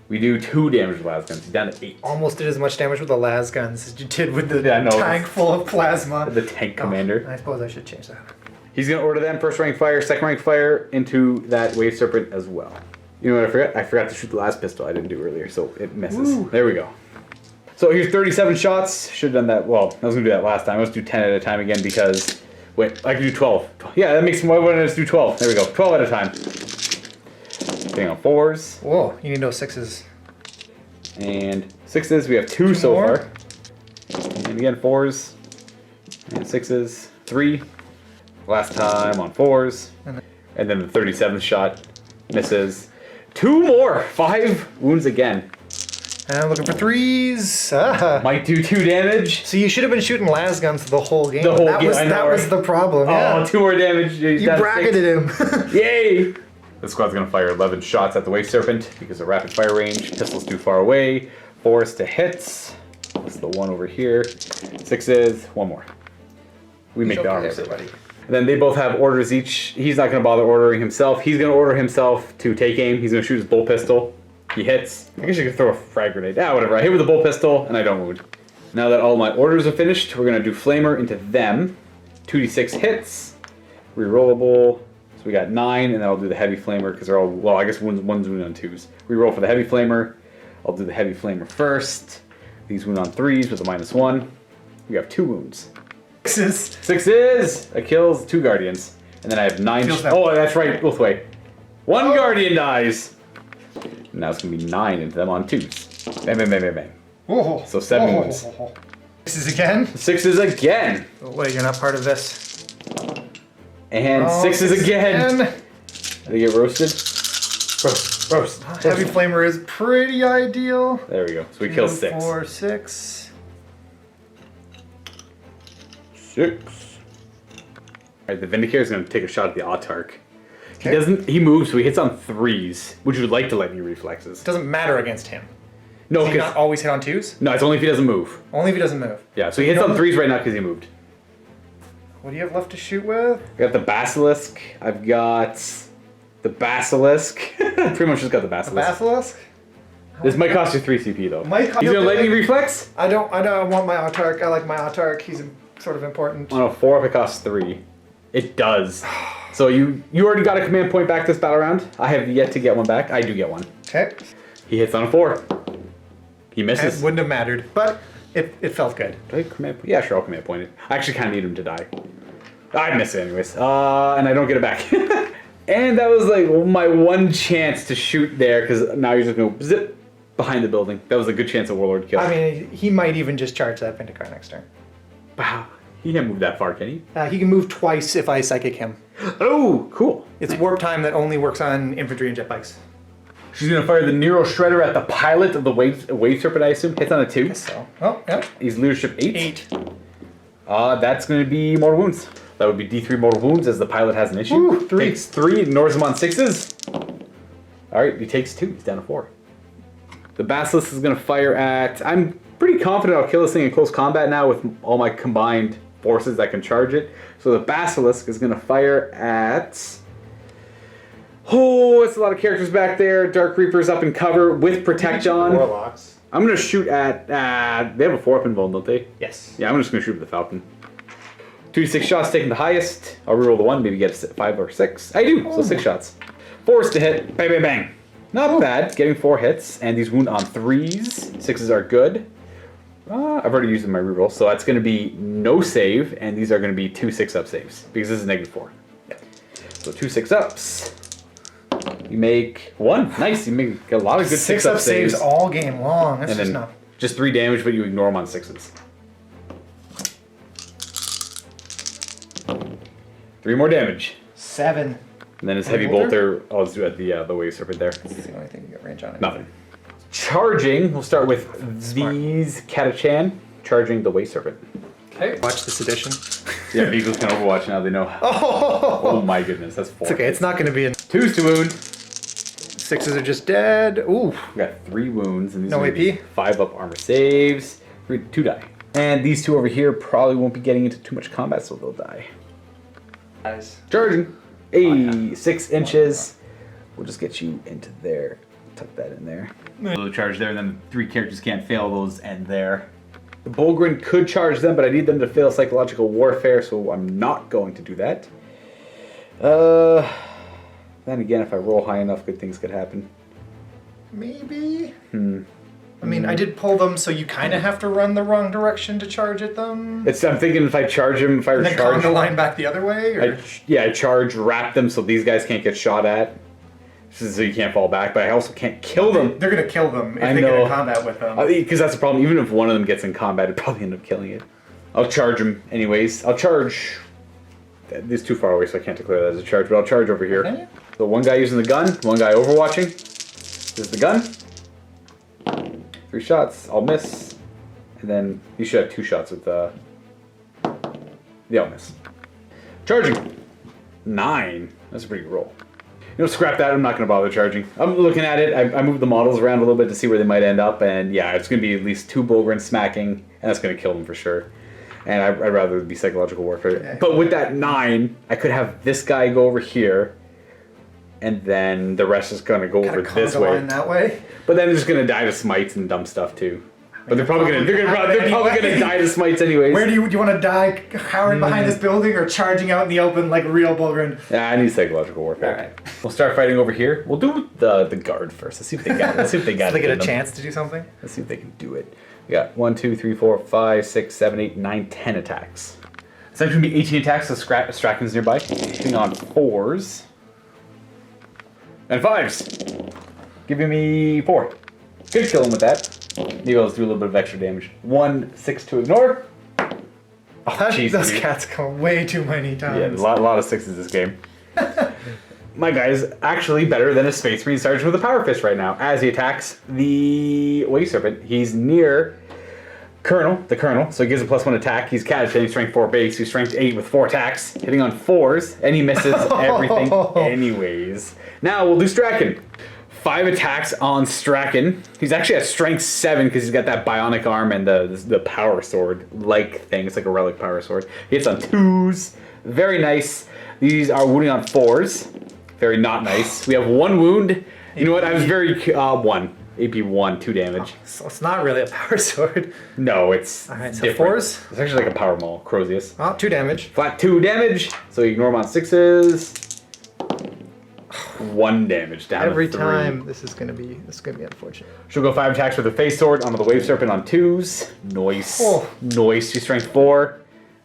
We do 2 damage with las guns. He's down to 8. Almost did as much damage with the las guns as you did with the Yeah, no, tank full of plasma. The tank commander. I suppose I should change that. He's going to order them first rank fire, second rank fire into that wave serpent as well. You know what I forgot? I forgot to shoot the last pistol I didn't do earlier, so it misses. Woo. There we go. So here's 37 shots. Should have done that. Well, I was going to do that last time. Let's do 10 at a time again because... Wait, I can do 12. Yeah, that makes... Why wouldn't I just do 12? There we go. 12 at a time. Staying on 4s. Whoa, you need those 6s. And 6s. We have 2 so far. And again, 4s. And 6s. 3. Last time on 4s. And then the 37th shot misses. 2 more! 5 wounds again. And I'm looking for 3s. Might do 2 damage. So you should have been shooting las guns the whole game. The whole game. That was the problem. Yeah. Oh, 2 more damage. You bracketed him. Yay! The squad's gonna fire 11 shots at the Wave Serpent because of rapid fire range. Pistol's too far away. 4s to hits. That's the one over here. 6s. 1 more. We make the armor save. And then they both have orders each. He's not going to bother ordering himself. He's going to order himself to take aim. He's going to shoot his bolt pistol. He hits. I guess you could throw a frag grenade. Ah, whatever. I hit with a bolt pistol, and I don't wound. Now that all my orders are finished, we're going to do Flamer into them. 2d6 hits. Rerollable. So we got 9, and then I'll do the Heavy Flamer, because they're all, well, I guess one's wounded on 2s. Reroll for the Heavy Flamer. I'll do the Heavy Flamer first. These wound on 3s with a -1. We have 2 wounds. 6s. 6s! That kills 2 guardians. And then I have 9. Oh, that's right, both way. 1 guardian dies. Now it's going to be 9 into them on 2s. Bang, bang, bang, bang, bang. Whoa. So 7 wounds. 6s again? 6s again. Oh, wait, you're not part of this. And 6s again. They get roasted. Roast. Heavy Flamer is pretty ideal. There we go. So we kill 6. 4, 6. 6. Alright, the Vindicator is going to take a shot at the Autarch. He moves, so he hits on 3s, which would like to lightning reflexes. Doesn't matter against him. No, Does he not always hit on 2s? No, it's only if he doesn't move. Only if he doesn't move. Yeah, so he hits on 3s right now because he moved. What do you have left to shoot with? I got the Basilisk. I've got the Basilisk. Pretty much just got the Basilisk. The Basilisk? This might cost you 3 CP though. He's gonna lightning reflex? I don't want my Autarch. I like my Autarch. He's sort of important. On a 4 up it costs 3. It does. So you already got a command point back this battle round. I have yet to get one back. I do get one. Okay. He hits on a 4. He misses. It wouldn't have mattered, but it felt good. Do I command point? Yeah, sure, I'll command point it. I actually kind of need him to die. I miss it anyways. And I don't get it back. And that was like my one chance to shoot there because now you're just going to zip behind the building. That was a good chance of Warlord kill. I mean, he might even just charge that Vindicar next turn. Wow. He can't move that far, can he? He can move twice if I psychic him. Oh, cool. It's warp time that only works on infantry and jet bikes. She's going to fire the Nero Shredder at the pilot of the Wave Serpent, I assume. Hits on a 2. So, oh, yeah. He's leadership 8. 8. That's going to be mortal wounds. That would be D3 mortal wounds as the pilot has an issue. Ooh, 3. Takes 3, ignores him on 6s. Alright, he takes 2. He's down to 4. The Basilisk is going to fire at... I'm pretty confident I'll kill this thing in close combat now with all my combined forces that can charge it. So the Basilisk is going to fire at... Oh, it's a lot of characters back there. Dark Reapers up in cover with Catachan. Warlocks. I'm going to shoot at... they have a 4-up invuln, don't they? Yes. Yeah, I'm just going to shoot with the Falcon. 2d6 shots, taking the highest. I'll reroll the 1, maybe get a 5 or 6. I do, so 6 shots. 4s to hit. Bang, bang, bang. Not bad. Getting 4 hits, and these wound on 3s. 6s are good. I've already used my reroll, so that's going to be no save, and these are going to be 2 6-up saves, because this is -4. Yeah. So 2 6-ups. You make 1. Nice, you make a lot of good 6-up saves all game long. That's and just then not... just 3 damage, but you ignore them on 6s. 3 more damage. 7. And then his heavy bolter, I'll just do at the Wave Serpent there. That's the only thing you get range on. Nothing. Charging, we'll start with these Catachan, charging the Wave Serpent. Okay. Watch this edition. Yeah, Beagles can Overwatch now, they know. Oh my goodness, that's 4. It's okay, it's not going to be in... 2s to wound. 6s are just dead. Ooh. We got 3 wounds, and these no are AP. 5-up armor saves. 2 die. And these 2 over here probably won't be getting into too much combat, so they'll die. Guys. Charging. Hey, 6 inches. We'll just get you into there. Tuck that in there. A little charge there, and then the 3 characters can't fail those end there. The Bulgrin could charge them, but I need them to fail psychological warfare, so I'm not going to do that. Then again, if I roll high enough, good things could happen. Maybe? I mean, I did pull them, so you kind of have to run the wrong direction to charge at them. I'm thinking if I charge them, if I and then charge... the line back the other way? Or? I charge, wrap them so these guys can't get shot at. So you can't fall back, but I also can't kill them. They're going to kill them if they get in combat with them. Because that's the problem. Even if one of them gets in combat, it'd probably end up killing it. I'll charge them anyways. I'll charge... This is too far away, so I can't declare that as a charge, but I'll charge over here. Okay. So one guy using the gun, one guy overwatching. This is the gun. 3 shots. I'll miss. And then you should have 2 shots with the... Yeah, I'll miss. Charging. 9. That's a pretty good roll. You know, scrap that. I'm not going to bother charging. I'm looking at it. I moved the models around a little bit to see where they might end up. And yeah, it's going to be at least 2 Bulgrin smacking. And that's going to kill them for sure. And I'd rather it be psychological warfare. Yeah. But with that 9, I could have this guy go over here. And then the rest is going to go over this way. Line that way. But then they're just going to die to smites and dumb stuff too. But they're probably going to die to smites anyways. Where do you want to die? Cowering behind this building or charging out in the open like real Bulgrin? Yeah, I need psychological warfare. All right. We'll start fighting over here. We'll do the guard first. Let's see if they got it. Let's see if they got it. They get a chance to do something? Let's see if they can do it. We got 1, 2, 3, 4, 5, 6, 7, 8, 9, 10 attacks. It's actually going to be 18 attacks, so Strachan's nearby. Hitting on 4s. And 5s. Giving me 4. Good kill him with that. Maybe I'll do a little bit of extra damage. 1, 6 to ignore. Oh, geez, those cats come way too many times. Yeah, there's a lot of 6s this game. My guy is actually better than a Space Marine Sergeant with a Power Fist right now. As he attacks the Wave Serpent, he's near the Colonel, so he gives a +1 attack. He's Catachan, he's strength 4 base, he's strength 8 with 4 attacks, hitting on 4s, and he misses everything anyways. Now we'll do Strachan. 5 attacks on Strachan. He's actually at strength 7 because he's got that bionic arm and the power sword like thing. It's like a relic power sword. He hits on 2s. Very nice. These are wounding on 4s. Very not nice. We have 1 wound. You know what? I was very 1. AP 1, 2 damage. Oh, so it's not really a power sword. No, it's all right, so different. 4s? It's actually like a power maul, Crozius. Oh, 2 damage. Flat 2 damage. So you ignore him on 6s. 1 damage down every to 3. time. This is gonna be unfortunate. She'll go 5 attacks with her face sword onto the Wave Serpent on 2s. Nice. Oh. Nice. She's strength 4.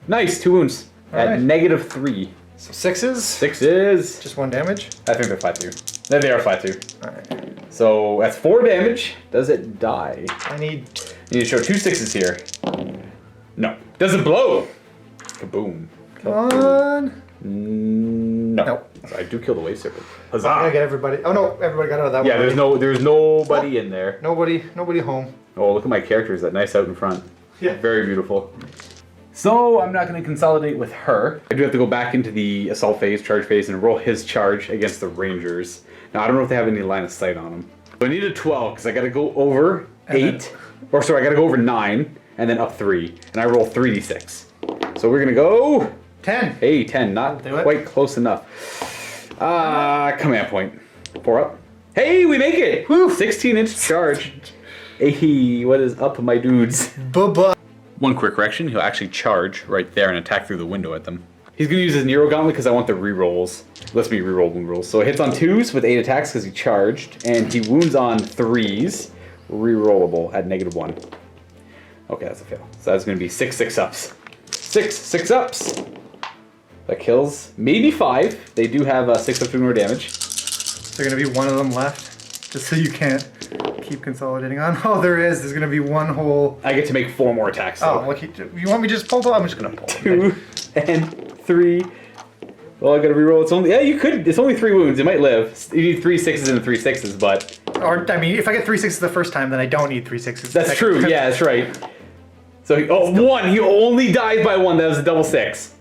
Nice. 2 wounds at right. -3. So 6s? 6s. Just 1 damage? I think they're flat 2. They are flat 2. Alright. So that's 4 damage. Does it die? You need to show 2 6s here. No. Does it blow? Kaboom. Come on. No. Nope. So I do kill the Wave Serpent. Huzzah! I gotta get everybody. Oh no, everybody got out of that one. Yeah, there's nobody in there. Nobody home. Oh, look at my characters. That nice out in front. Yeah. Very beautiful. So I'm not going to consolidate with her. I do have to go back into the assault phase, charge phase, and roll his charge against the Rangers. Now I don't know if they have any line of sight on them. So I need a 12 because I got to go over 8, I got to go over 9 and then up 3, and I roll 3d6. So we're gonna go 10. Hey, 10, not quite close enough. Command point. 4 up. Hey, we make it. 16-inch charge. Hey, what is up, my dudes? Bye-bye. One quick correction, he'll actually charge right there and attack through the window at them. He's going to use his Nero Gauntlet because I want the rerolls. Lets me reroll wound rolls. So it hits on 2s with 8 attacks because he charged, and he wounds on 3s, rerollable at -1. Okay, that's a fail. So that's going to be 6 6-ups. 6 6-ups! That kills maybe 5. They do have 6 up to ignore damage. There's going to be one of them left, just so you can't keep consolidating on. Oh, there is. There's going to be one whole... I get to make 4 more attacks. Though. Oh, look, you want me to just pull? I'm just going to pull. 2 and 3. Well, I got to reroll. It's only... Yeah, you could. It's only 3 wounds. It might live. You need 3 6s and 3 6s, but... Or, I mean, if I get 3 6s the first time, then I don't need 3 6s. That's true. Yeah, that's right. So, one. He only died by 1. That was a double 6.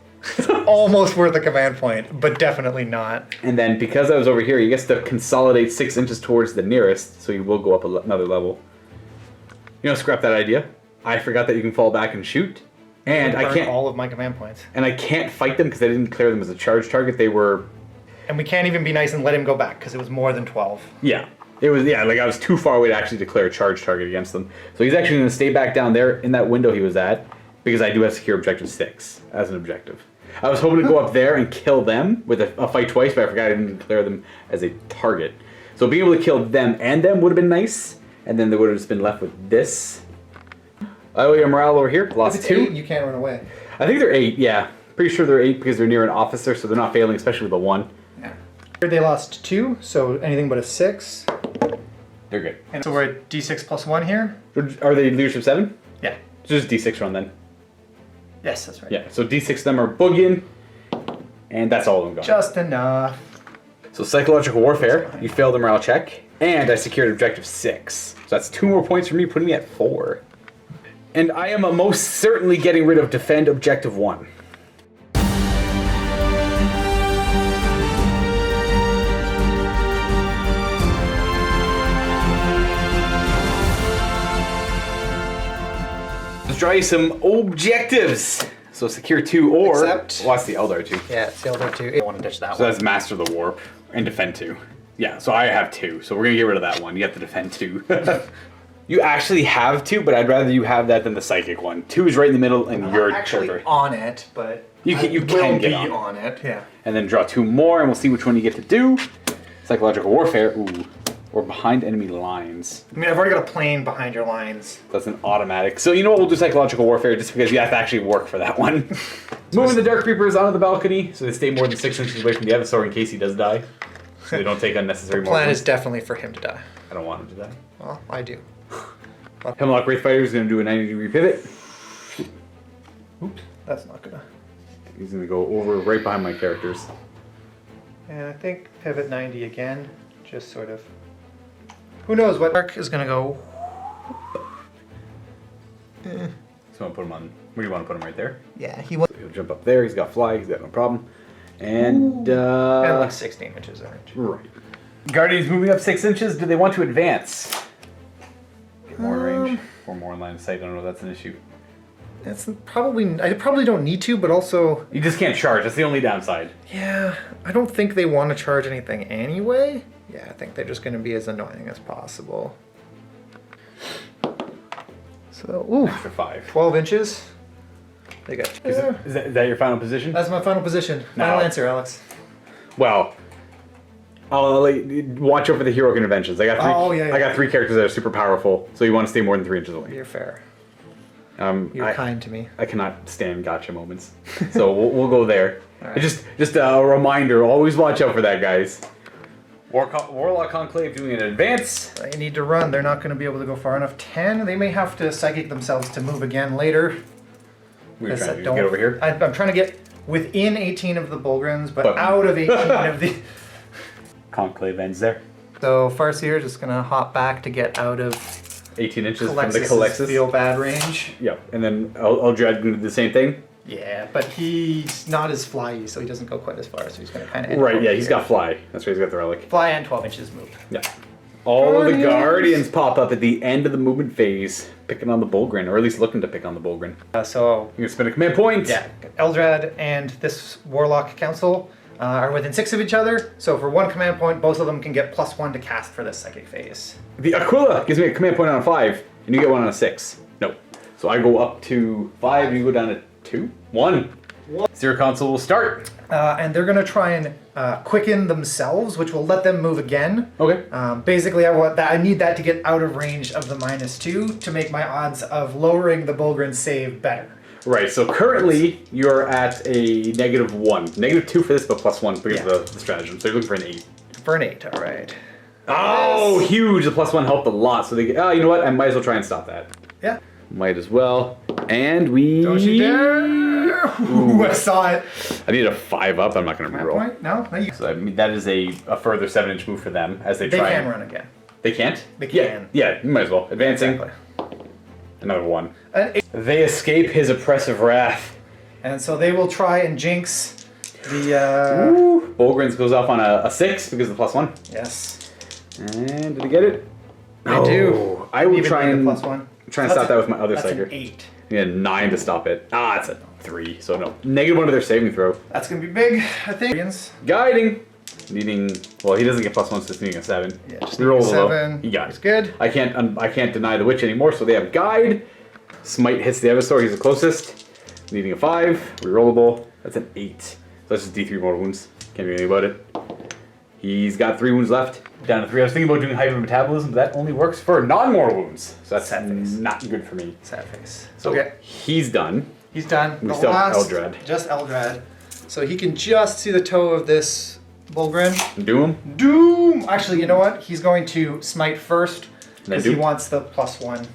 Almost worth a command point, but definitely not. And then because I was over here, he gets to consolidate 6 inches towards the nearest, so he will go up another level. You know, scrap that idea. I forgot that you can fall back and shoot. And I Burn can't all of my command points. and I can't fight them because I didn't declare them as a charge target. They were And we can't even be nice and let him go back because it was more than 12. yeah. It was like I was too far away to actually declare a charge target against them. So he's actually going to stay back down there in that window he was at because I do have secure objective 6 as an objective. I was hoping to go up there and kill them with a fight twice, but I forgot I didn't declare them as a target. So being able to kill them and them would have been nice, and then they would have just been left with this. Oh, yeah, morale over here. Lost If it's 2. 8, you can't run away. I think they're 8, yeah. Pretty sure they're 8 because they're near an officer, so they're not failing, especially with a 1. Yeah. They lost 2, so anything but a 6. They're good. And so we're at D6 plus 1 here? Are they leadership 7? Yeah. Just D6 run then. Yes, that's right. Yeah, so D6 of them are boogieing, and that's all of them gone. Just enough. So psychological warfare, you failed a morale check, and I secured objective 6. So that's 2 more points for me, putting me at 4. And I am most certainly getting rid of defend objective 1. Let's draw you some objectives. So secure 2 or... Except- Well, that's the Eldar 2. Yeah, it's the Eldar 2. I don't want to ditch that So one. that's master the warp and defend 2. Yeah, so I have 2. So we're going to get rid of that one. You have to defend 2. You actually have 2, but I'd rather you have that than the psychic one. 2 is right in the middle and I'm you're not actually perfect. on it, but You can will get be on it. on it. Yeah. And then draw 2 more and we'll see which one you get to do. Psychological warfare. Ooh. Or behind enemy lines. I mean, I've already got a plane behind your lines. That's an automatic. So you know what, we'll do psychological warfare just because you have to actually work for that one. Moving the Dark Creepers onto the balcony so they stay more than 6 inches away from the Adversary in case he does die. So they don't take unnecessary Plan marks. is definitely for him to die. I don't want him to die. Well, I do. Hemlock Wraith Fighter is going to do a 90-degree pivot. Oops, that's not gonna. He's going to go over right behind my characters. And I think pivot 90 again, just sort of. Who knows what Mark is gonna go. So I'll put him on. Where do you want to put him? Right there? Yeah, he went. He'll jump up there. He's got fly. He's got no problem. And And like 16 inches of range. right. Guardians moving up 6 inches. Do they want to advance? Get more in range or more in line of sight. I don't know if that's an issue. That's probably. I probably don't need to, but also. You just can't charge. That's the only downside. Yeah, I don't think they want to charge anything anyway. Yeah, I think they're just going to be as annoying as possible. So, ooh, Extra 5. 12 inches. They got. Is that your final position? That's my final position. Final No. answer, Alex. Well, I'll watch out for the heroic interventions. I got 3. Oh, yeah, yeah. I got 3 characters that are super powerful, so you want to stay more than 3 inches away. You're fair. You're kind to me. I cannot stand gotcha moments, so we'll go there. All right. Just a reminder: always watch out for that, guys. Warlock Conclave doing an advance. They need to run. They're not going to be able to go far enough. 10. They may have to psychic themselves to move again later. We're Yes, trying to don't- get over here. I'm trying to get within 18 of the Bulgrins, but But- out of 18 of the. Conclave ends there. So Farseer is just going to hop back to get out of 18 inches from the Calexis' Calexis. feel bad range. Yep, and then Eldar do the same thing. Yeah, but he's not as flyy, so he doesn't go quite as far. So he's going to kind of Right, yeah, he's got fly. That's why he's got the relic. fly and 12 inches move. Yeah. All of the Guardians. Guardians pop up at the end of the movement phase, picking on the Bulgrin, or at least looking to pick on the Bulgrin. So You're gonna spend a command point. yeah, Eldrad and this Warlock Council are within 6 of each other. So for 1 command point, both of them can get +1 to cast for this psychic phase. The Aquila gives me a command point on a 5, and you get 1 on a 6. No. So I go up to 5, and you go down to 2? 1. Zero console will start. And they're going to try and quicken themselves, which will let them move again. Okay. Basically, I want that. I need that to get out of range of the -2 to make my odds of lowering the Bulgrin save better. Right, so currently you're at a -1. -2 for this, but +1 because Yeah. of the stratagem. So you're looking for an 8. For an 8, all right. Oh, huge. The +1 helped a lot. So they get, you know what? I might as well try and stop that. Yeah. Might as well. And we... Don't you dare! Ooh, I saw it. I need a 5 up. I'm not going to Command reroll. point? No, no, you. So I mean, that is a further 7-inch move for them as they They try can and... run again. They can't? They Yeah, can. yeah, you might as well. Advancing. Exactly. Another 1. An 8. They escape his oppressive wrath. And so they will try and jinx the. Ooh. Bulgrins goes off on a 6 because of the +1. Yes. And did he get it? I do. I will Even try with and the +1. try and stop that with my other That's psyker. an 8. He had 9 to stop it. Ah, it's a 3, so no. -1 to their saving throw. That's gonna be big, I think. Guiding. Needing, well, he doesn't get +1, so it's needing a 7. Yeah, just Reroll needing a low. 7. He got It's it. good. I can't deny the witch anymore, so they have guide. Smite hits the Evisaur, he's the closest. Needing a 5. Rerollable. That's an 8. So that's just D3 mortal wounds. Can't do anything about it. He's got 3 wounds left. Down to 3. I was thinking about doing hypermetabolism, but that only works for non-mortal wounds. So that's Sad face. not good for me. Sad face. So Okay. he's done. He's done. We The still have last, Eldrad. Just Eldrad. So he can just see the toe of this Bulgrin. Doom. Doom! Actually, you know what? He's going to smite first because he Doom? wants the +1.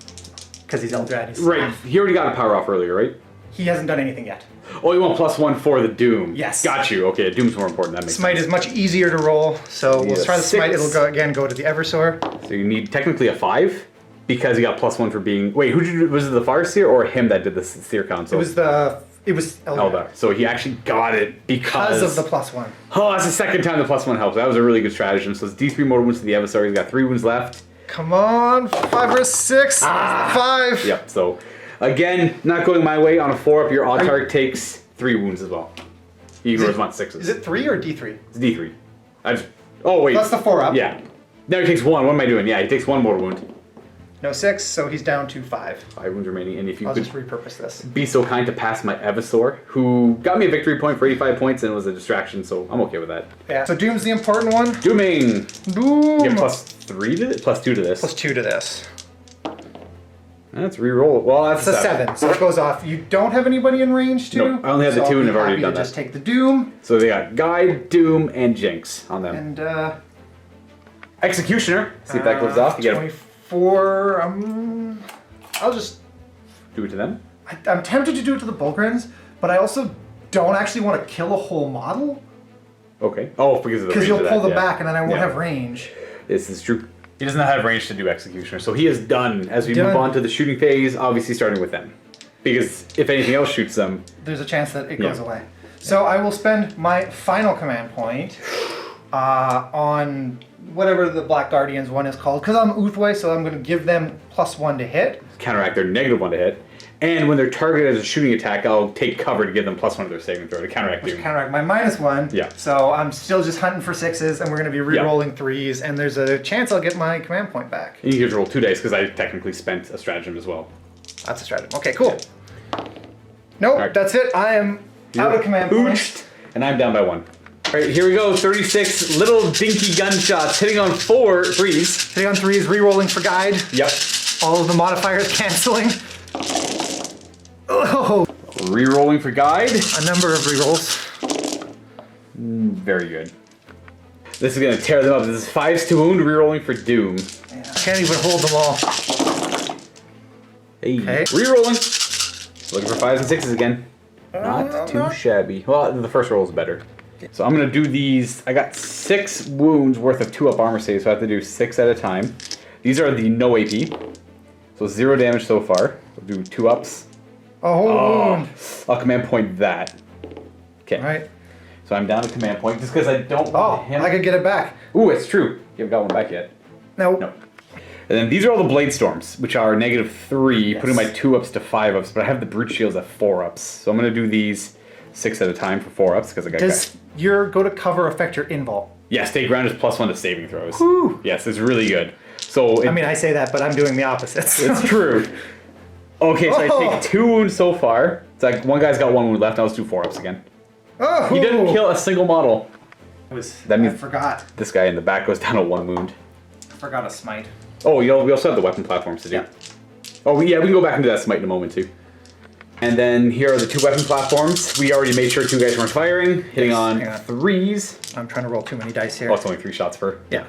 Because he's Eldrad. He's Right. He already got a power off earlier, right? He hasn't done anything yet. Oh, you want +1 for the Doom. Yes. Got you. Okay, Doom's more important. That makes Smite sense. is much easier to roll, so we'll Yeah, try the smite. 6. It'll go to the Eversor. So you need technically a 5 because he got +1 for being. Wait, who did you, was it the Fire Seer or him that did the Seer Council? It was Eldar. Eldar. So he actually got it because Because of the +1. Oh, that's the second time the +1 helps. That was a really good stratagem. So it's D3 mortal wounds to the Evisaur. He's got 3 wounds left. Come on, 5 or 6. 5. Yep. So again, not going my way on a 4-up. Your odd target takes 3 wounds as well. He rolls on 6s. Is it 3 or D3? It's D3. Oh wait. That's the 4-up. Yeah. Now he takes 1. What am I doing? Yeah, he takes 1 mortal wound. No 6, so he's down to 5. 5 wounds remaining. And if you I'll could just repurpose this. be so kind to pass my Evisaur, who got me a victory point for 85 points and was a distraction, so I'm okay with that. Yeah. So Doom's the important one. Dooming! Doom. Get +3 to this? +2 to this. +2 to this. That's reroll. Well, that's It's a 7, so it goes off. You don't have anybody in range too? Nope, I only have the so 2 I'll and be I've already happy done to that. just take the Doom So they got Guide, Doom, and Jinx on them. and Executioner. See if that goes off. You get 24. I'll just. do it to them. I'm tempted to do it to the Bulgrins, but I also don't actually want to kill a whole model Okay. Oh, because of the because range you'll of pull that, them yeah. back and then I won't Yeah. have range. This is true. He does not have range to do Executioner, so he is done. As we Done. move on to the shooting phase, obviously starting with them. Because if anything else shoots them, There's a chance that it Yeah. goes away. So I will spend my final command point on whatever the Black Guardians one is called, because I'm Uthway, so I'm going to give them +1 to hit. counteract their -1 to hit. And when they're targeted as a shooting attack, I'll take cover to give them +1 to their saving throw to counteract Doom. Counteract my -1. Yeah. So I'm still just hunting for 6s, and we're going to be re-rolling 3s, and there's a chance I'll get my command point back. And you get to roll 2 dice because I technically spent a stratagem as well. That's a stratagem. Okay, cool. Nope, Right. that's it. I am out of command Booched, points. and I'm down by 1. All right, here we go. 36 little dinky gunshots hitting on 4 threes. Hitting on 3s, re-rolling for guide. Yep. All of the modifiers canceling. Oh, Rerolling for guide. a number of re-rolls. Very good. This is gonna tear them up. This is 5s to wound. Rerolling for Doom. Yeah, can't even hold them all. Hey. Okay. Rerolling. Looking for 5s and 6s again. Not too shabby. Well, the first roll is better. So I'm gonna do these. I got 6 wounds worth of 2-up armor saves, so I have to do 6 at a time. These are the no AP. So 0 damage so far. I'll do 2-ups. A whole wound. I'll command point that. Okay. All right. So I'm down to command point just because I don't Oh, want him. I could get it back. Ooh, it's true. You haven't got one back yet. Nope. No. And then these are all the Blade Storms, which are -3, Yes. putting my 2-ups to 5-ups, but I have the Brute Shields at 4-ups. So I'm going to do these 6 at a time for 4-ups because I got Does your go to cover affect your invul? Yeah, stay ground is +1 to saving throws. Whew. Yes, it's really good. So I mean, I say that, but I'm doing the opposites. it's true. Okay, so Oh. I take 2 wounds so far. It's like one guy's got 1 wound left. Now let's do 4-ups again. Oh, He didn't kill a single model. That means- I forgot. This guy in the back goes down to 1 wound. Forgot a smite. Oh, we also have the weapon platforms to do. Yeah. Oh, yeah, we can go back into that smite in a moment too. And then here are the 2 weapon platforms. We already made sure 2 guys weren't firing, hitting on hang on. 3s. I'm trying to roll too many dice here. Oh, it's only 3 shots per. Yeah.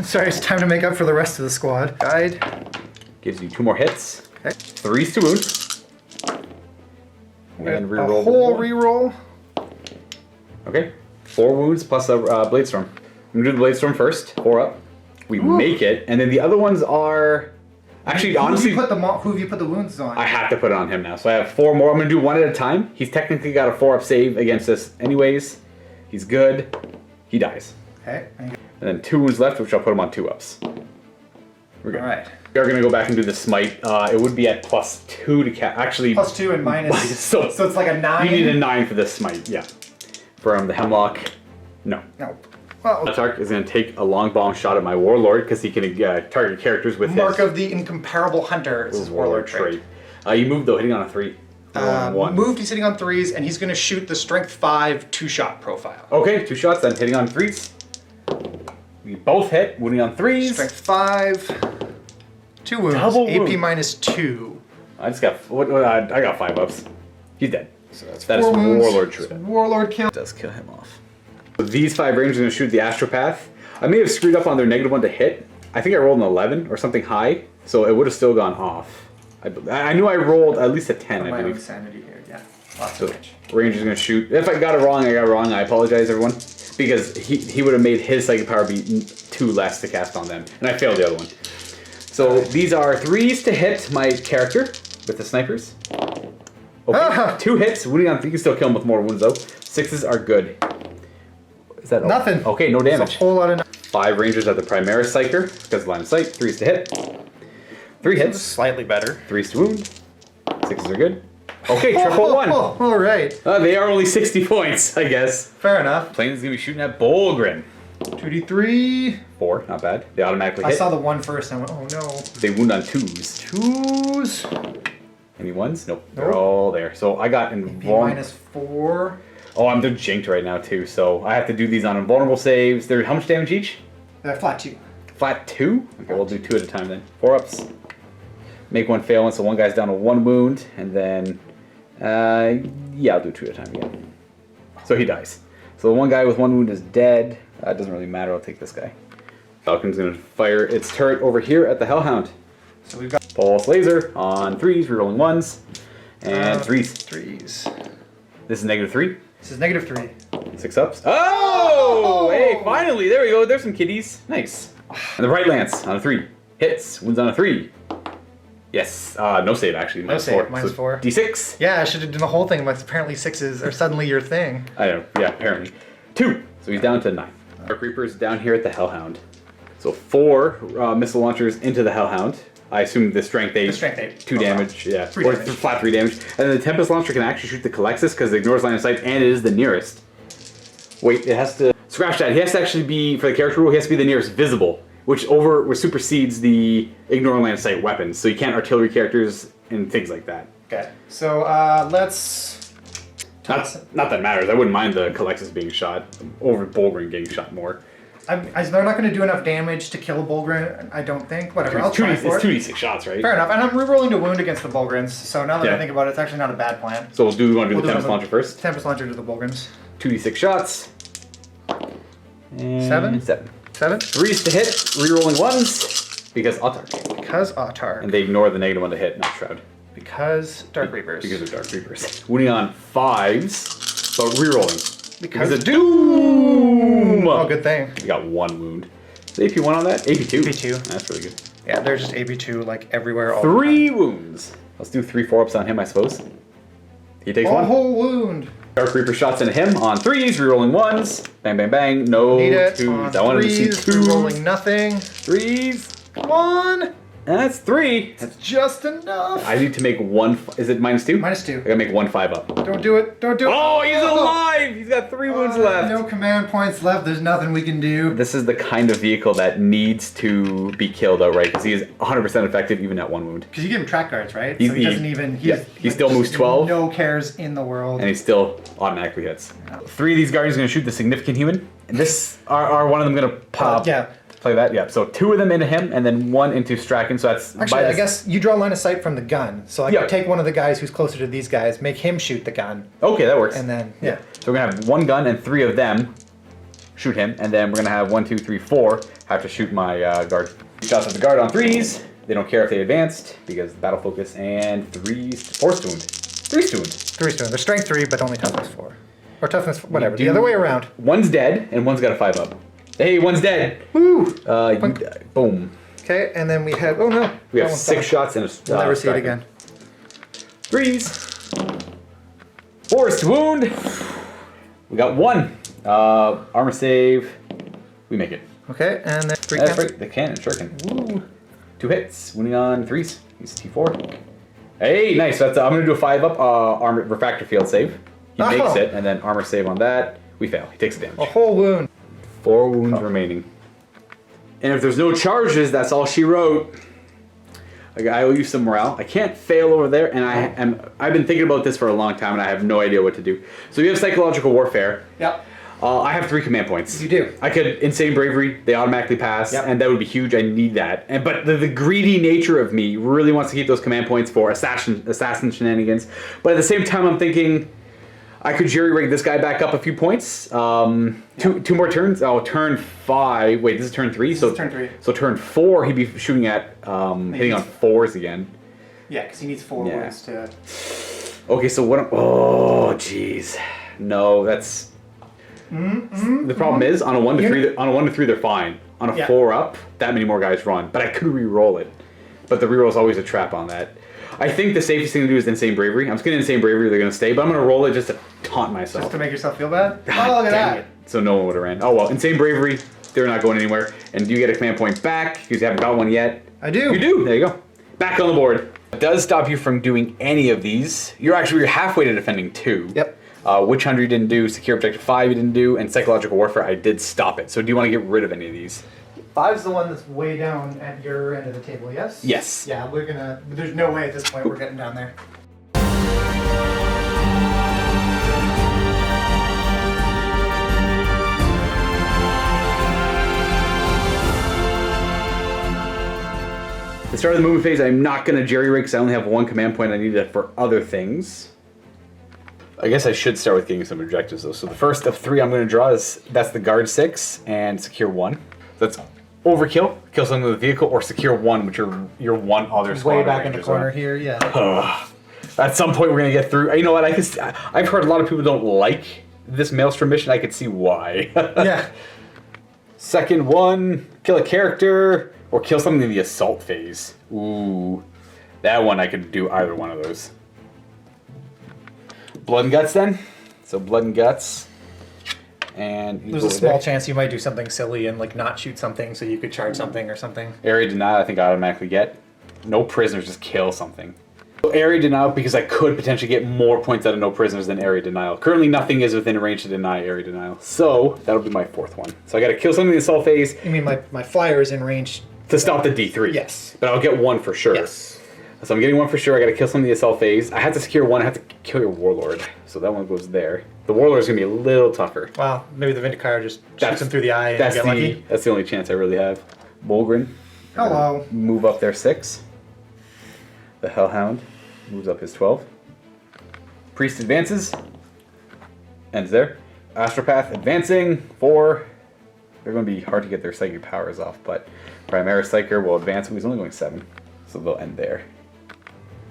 Sorry, it's time to make up for the rest of the squad. Guide. Gives you 2 more hits. Okay. 3s to wound. And A reroll. whole reroll. Okay. 4 wounds plus a Blade Storm. I'm gonna do the Blade Storm first. 4 up. We make it, and then the other ones are. Actually, honestly, who have you put the wounds on? I have to put it on him now. So I have 4 more. I'm gonna do 1 at a time. He's technically got a 4-up save against us, anyways. He's good. He dies. Okay. And then 2 wounds left, which I'll put him on 2-ups. We're good. All right. We are going to go back and do the smite. It would be at +2 to cast. Actually, +2 and minus. So it's like a 9. You need a 9 for this smite, yeah. From the Hemlock, no. No. Well, Tark is going to take a long bomb shot at my Warlord because he can target characters with Mark of the Incomparable Hunter. It's his Warlord trait. You moved though, hitting on a 3. Moved, he's hitting on 3s, and he's going to shoot the Strength 5 2-shot profile. Okay, 2 shots, then hitting on 3s. We both hit, wounding on 3s. Strength 5, 2 wounds, Double AP wound. -2. I just got, I got 5 ups. He's dead. So that's that is 4 wounds. Warlord trait. Warlord kill. Does kill him off. These 5 rangers are going to shoot the Astropath. I may have screwed up on their -1 to hit. I think I rolled an 11 or something high, so it would have still gone off. I knew I rolled at least a 10, I believe. Sanity here, yeah. Lots So of damage. Ranger's going to shoot. If I got it wrong, I got it wrong. I apologize, everyone. Because he would have made his psychic power be 2 less to cast on them. And I failed the other one. So these are 3s to hit my character with the snipers. Okay, 2 hits. Wounding on 3. You can still kill him with more wounds though. 6s are good. Is that all? Nothing. Okay, no It's damage. a whole lot of 5 rangers at the Primaris Psyker because of line of sight. 3s to hit. 3 hits. slightly better. 3s to wound. 6s are good. Okay, triple 1. All right. They are only 60 points, I guess. Fair enough. Plane is going to be shooting at Bolgrin. 2d3. 4, not bad. They automatically I hit. saw the 1 first and I went, oh no. They wound on 2s. 2s. Any 1s? Nope. They're Nope. all there. So I got invulnerable. -4. Oh, I'm doing jinked right now too. So I have to do these on invulnerable saves. They're how much damage each? They're flat 2. Flat 2? Okay, we'll do 2 at a time then. 4 ups. Make 1 fail, and so one guy's down to 1 wound, and then yeah, I'll do 2 at a time again. So he dies. So the one guy with 1 wound is dead. It doesn't really matter. I'll take this guy. Falcon's gonna fire its turret over here at the Hellhound. So we've got Pulse laser on 3s, rerolling 1s, and 3s. 3s. This is -3. This is -3. 6 ups. Oh! Hey, finally! There we go. There's some kitties. Nice. And the right lance on a 3. Hits. Wounds on a 3. Yes. No save, actually. No save. -4. D6. Yeah, I should have done the whole thing, but apparently 6s are suddenly your thing. I don't know. Yeah, apparently. 2. So he's down to 9. Dark Reaper's down here at the Hellhound. So 4 missile launchers into the Hellhound. I assume the strength 8. The strength 8. 2 damage. Yeah. 3 or damage. flat 3 damage. And then the Tempest launcher can actually shoot the Calexis because it ignores line of sight and it is the nearest. Wait, it has to... Scratch that. He has to actually be, for the character rule, he has to be the nearest visible, which supersedes the ignore line of sight weapons. So you can't artillery characters and things like that. Okay, so let's... Not that it matters. I wouldn't mind the Calexis being shot over Bolgrin getting shot more. They're not going to do enough damage to kill a Bolgrin, I don't think. Whatever, I'll try for It's it. 2d6 shots, right? Fair enough, and I'm rerolling to wound against the Bolgrins, so now that Yeah. I think about it, it's actually not a bad plan. So we want to do We'll the Tempest launcher first. Tempest launcher to the Bolgrins. 2d6 shots. And 7? 7. 7? 3s to hit, rerolling 1s, because Autark. Because Autark. And they ignore the -1 to hit, not Shroud. Because Dark Reapers. Because of Dark Reapers. Wounding on 5s, but rerolling. Because of Doom! Oh, good thing. We got 1 wound. Is AP1 on that? AP2. AP2. That's really good. Yeah, they're just AB2 like everywhere. All 3 wounds. Let's do 3 4-ups on him, I suppose. He takes 1. A whole wound. Dark Reaper shots into him on 3s, rerolling 1s. Bang, bang, bang. No Need it 2s. on I wanted to see 3s, 2s. rolling nothing. 3s. Come on. That's 3. That's just enough. I need to make 1. Is it -2? -2. I gotta make 1 5-up. Don't do it. Don't do it. Oh, he's alive! He's got 3 wounds left. No command points left. There's nothing we can do. This is the kind of vehicle that needs to be killed outright because he is 100% effective even at 1 wound. Because you give him track guards, right? He- So he he- doesn't even. yeah, he still moves 12. No cares in the world. And he still automatically hits. 3 of these guardians are going to shoot the significant human. And this are one of them going to pop. Yeah. Play that, yeah. So 2 of them into him, and then 1 into Strachan. So that's Actually, I guess you draw line of sight from the gun. So I Yeah. could take one of the guys who's closer to these guys, make him shoot the gun, Okay, that works. and then yeah. So we're gonna have 1 gun and 3 of them shoot him, and then we're gonna have 1, 2, 3, 4 have to shoot my guard. Shots at the guard on 3s. They don't care if they advanced because battle focus and 4 wound. 3 wound. 3 stone. They're strength 3, but only toughness 4, or toughness whatever. The other way around. 1's dead and 1's got a 5-up. Hey, 1's dead. Woo! You die. Boom. Okay, and then we have. Oh no. We have That one's 6 done. shots and a. We'll never see it Strachan. again. 3s. 4's to wound. We got 1. Armor save. We make it. Okay, and then 3 That's cancel. right. The cannon, sure can. Woo. 2 hits. Winning on 3s. He's T4. Hey, nice. That's I'm gonna do a 5-up armor refractor field save. He makes it, and then armor save on that. We fail. He takes a damage. A whole wound. 4 wounds remaining. And if there's no charges, that's all she wrote. Like, I owe you some morale. I can't fail over there, and I've been thinking about this for a long time, and I have no idea what to do. So we have psychological warfare. Yep. I have 3 command points. You do. I could insane bravery. They automatically pass, and that would be huge. I need that. But the greedy nature of me really wants to keep those command points for assassin shenanigans. But at the same time, I'm thinking I could jury-rig this guy back up a few points. Two more turns. Oh, turn 5. Wait, this is turn 3? So turn 3. So turn 4, he'd be shooting at, hitting on 4s again. Yeah, because he needs 4 wounds to... Okay, so what... Oh, jeez. No, that's... The problem is, on a 1 to 3, on a 1 to 3, they're fine. On a 4 up, that many more guys run. But I could re-roll it. But the re-roll is always a trap on that. I think the safest thing to do is insane bravery. I'm just getting insane bravery. They're gonna stay, but I'm gonna roll it just to taunt myself. Just to make yourself feel bad. Oh, look at that! It. So no one would have ran. Oh well, insane bravery. They're not going anywhere. And you get a command point back because you haven't got one yet. I do. You do. There you go. Back on the board. It does stop you from doing any of these. You're halfway to defending 2. Yep. Witch Hunter you didn't do. Secure Objective 5 you didn't do, and Psychological Warfare I did stop it. So do you want to get rid of any of these? 5's the one that's way down at your end of the table, yes? Yes. Yeah, we're gonna... There's no way at this point we're getting down there. At the start of the movement phase, I'm not going to jerry-rig because I only have 1 command point. I need it for other things. I guess I should start with getting some objectives, though. So the first of 3 I'm going to draw that's the Guard 6 and Secure 1. That's overkill, kill something with a vehicle, or Secure 1, which are your 1 other squad. Way back in the corner here, yeah. At some point we're going to get through. You know what? I've heard a lot of people don't like this Maelstrom mission. I could see why. Yeah. Second one, kill a character, or kill something in the assault phase. Ooh. That one I could do either one of those. Blood and Guts then. So Blood and Guts. And there's a small chance you might do something silly and like not shoot something so you could charge something or something. Area denial I think I automatically get. No prisoners, just kill something. So area denial because I could potentially get more points out of no prisoners than area denial. Currently nothing is within range to deny area denial. So that'll be my 4th one. So I gotta kill something in the assault phase. You mean my flyer is in range to stop the D3. Yes. But I'll get 1 for sure. Yes. So I'm getting 1 for sure. I gotta kill something in the assault phase. I have to secure 1. I have to kill your warlord. So that one goes there. The warlord is gonna be a little tougher. Wow. Maybe the Vindicator just shoots him through the eye and get lucky. That's the only chance I really have. Bolgrin. Hello. Move up their 6. The Hellhound moves up his 12. Priest advances. Ends there. Astropath advancing 4. They're going to be hard to get their psychic powers off, but Primaris Psyker will advance. He's only going 7, so they'll end there.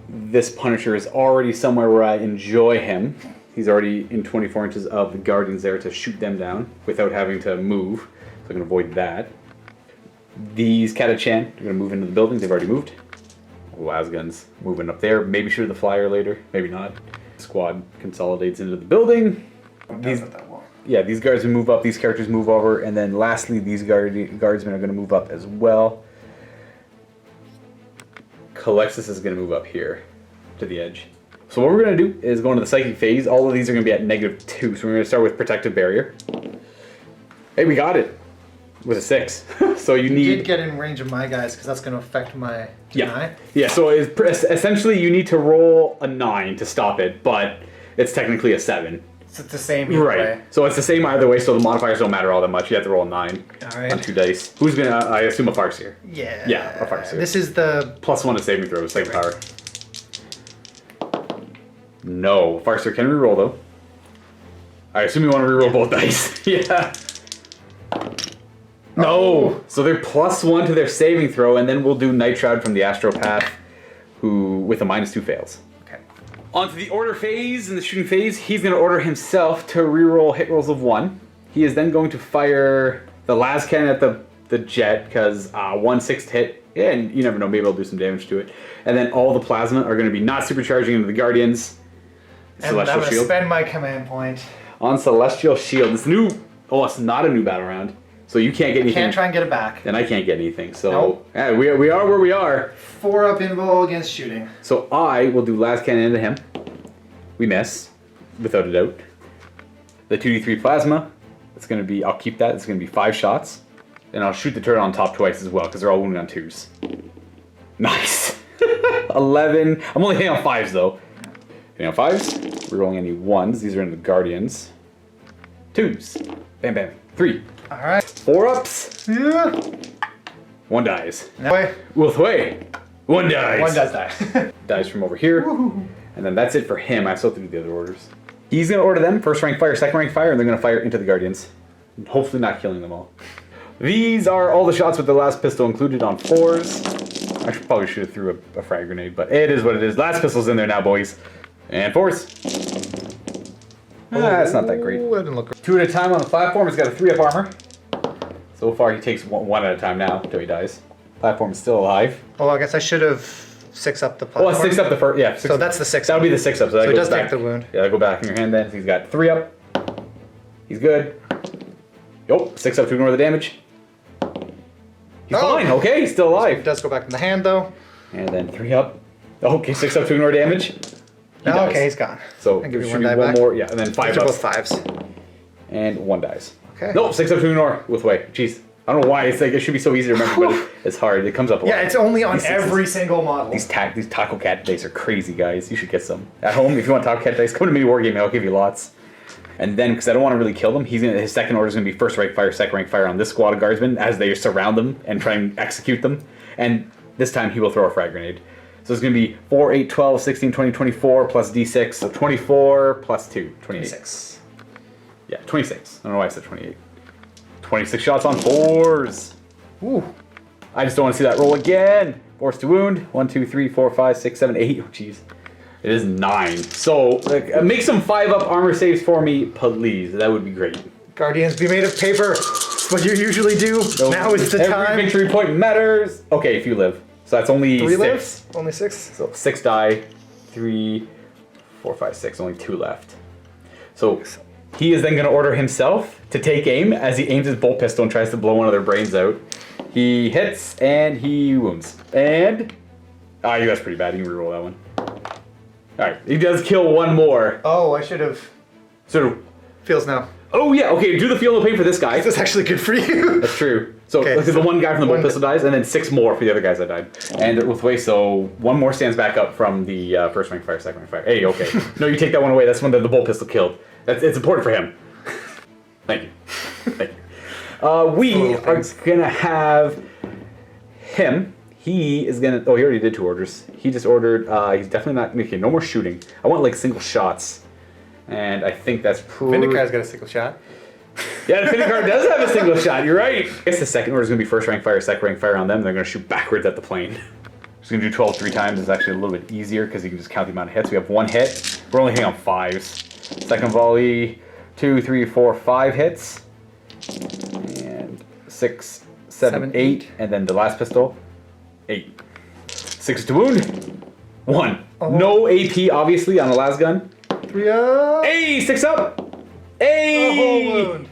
This Punisher is already somewhere where I enjoy him. He's already in 24 inches of the Guardians there to shoot them down without having to move, so I can avoid that. These Catachan are going to move into the building. They've already moved. Lasguns moving up there. Maybe shoot the flyer later. Maybe not. Squad consolidates into the building. These guards will move up. These characters move over. And then lastly, these guardsmen are going to move up as well. Calexis is going to move up here to the edge. So what we're going to do is go into the psychic phase. All of these are going to be at -2. So we're going to start with Protective Barrier. Hey, we got it. With a 6. So you did get in range of my guys because that's going to affect my deny. Yeah, so essentially you need to roll a 9 to stop it, but it's technically a 7. So it's the same either way. So it's the same either way, so the modifiers don't matter all that much. You have to roll a 9 on 2 dice. Who's going to, I assume, a Farseer? Yeah. Yeah, a Farseer. This is the... +1 to saving throws, saving power. No. Farseer can reroll, though. I assume you want to reroll both dice. Yeah. No! Oh. So they're +1 to their saving throw, and then we'll do Night Shroud from the Astropath, who, with a -2, fails. Okay. On to the order phase. In the shooting phase, he's going to order himself to reroll hit rolls of 1. He is then going to fire the las cannon at the jet, because 1/6 hit, and you never know, maybe I'll do some damage to it. And then all the plasma are going to be not supercharging into the Guardians. And Celestial I'm going to spend my command point. On Celestial Shield. It's new... Oh, it's not a new battle round. So you can't get anything. Can't try and get it back. And I can't get anything. So Nope. yeah, we are where we are. 4 up invul against shooting. So I will do last cannon into him. We miss, without a doubt. The 2d3 plasma. It's gonna be. I'll keep that. It's gonna be 5 shots, and I'll shoot the turret on top twice as well because they're all wounded on 2s. Nice. 11. I'm only hitting on 5s though. Hitting on 5s. We're rolling any 1s. These are in the Guardians. 2s. Bam bam. 3. All right. 4 ups. Yeah. 1 dies. Way. With way. 1 dies. 1 does die. Dies from over here. Woohoo. And then that's it for him. I still have to do the other orders. He's going to order them. First rank fire, second rank fire, and they're going to fire into the Guardians. Hopefully not killing them all. These are all the shots with the last pistol included on 4s. I should probably shoot it through a frag grenade, but it is what it is. Last pistol's in there now, boys. And 4s. That's not that great. That didn't look great. 2 at a time on the platform. He's got a 3-up armor. So far, he takes one at a time now until he dies. Platform is still alive. Oh, I guess I should have 6 up the platform. Oh, 6 up the first. Yeah. 6 So that's the 6. That would be the 6 up. So, that So it goes does back. take the wound. Yeah, that'll go back in your hand then. So he's got 3 up. He's good. Yup, 6 up to ignore the damage. He's fine. Okay, he's still It alive. does go back in the hand though. And then 3 up. Okay, 6 up to ignore damage. He dies. Okay, he's gone. So I'll give you should one be die one back. more. Yeah, and then 5 These are up. both 5s. And 1 dies. Okay. Nope, 6 up to ignore with way. Jeez. I don't know why. It's like it should be so easy to remember, but it's hard. It comes up a lot. Yeah, it's only on These sixes. every single model. These Taco Cat dice are crazy, guys. You should get some. At home, if you want Taco Cat dice, come to MiniWarGaming. I'll give you lots. And then, because I don't want to really kill them, his second order is going to be first rank fire, second rank fire on this squad of guardsmen as they surround them and try and execute them. And this time he will throw a frag grenade. So it's going to be 4, 8, 12, 16, 20, 24 plus d6. So 24 plus 2, 28. 26. Yeah, 26. I don't know why I said 28. 26 shots on 4s. Ooh. I just don't want to see that roll again. Force to wound. 1, 2, 3, 4, 5, 6, 7, 8. Oh, jeez. It is 9. So, make some 5-up armor saves for me, please. That would be great. Guardians be made of paper. It's what you usually do. So now is the every time. victory point matters. Okay, if you live. So that's only 3 6. lives? Only 6? So 6 die. 3, 4, 5, 6. Only 2 left. So he is then going to order himself to take aim as he aims his bolt pistol and tries to blow one of their brains out. He hits and he wounds. And you that's pretty bad. You can reroll that one. Alright, he does kill 1 more. Oh, I should have. So, Feels now. oh yeah, okay, do the feel no pain for this guy. That's actually good for you. That's true. So, Okay, look at so the one guy from the bolt one- pistol dies, and then 6 more for the other guys that died. And with way, so 1 more stands back up from the first rank fire, second rank fire. Hey, okay. No, you take that one away. That's one that the bolt pistol killed. It's important for him. Thank you. Thank you. We Little are things. gonna have him. He is gonna. Oh, he already did 2 orders. He just ordered. He's definitely not. Okay, no more shooting. I want like single shots, and I think that's Vindicar's got a single shot. Yeah, the Vindicar does have a single shot. You're right. I guess the second order is gonna be first rank fire, second rank fire on them. They're gonna shoot backwards at the plane. Just gonna do 12 3 times. It's actually a little bit easier because you can just count the amount of hits. We have 1 hit. We're only hitting on 5s. Second volley, 2, 3, 4, 5 hits, and 6, 7, 8, and then the last pistol. 8. 6 to wound. 1. Oh. No AP, obviously, on the last gun. 3 up. Hey, 6 up. A Hey. whole wound.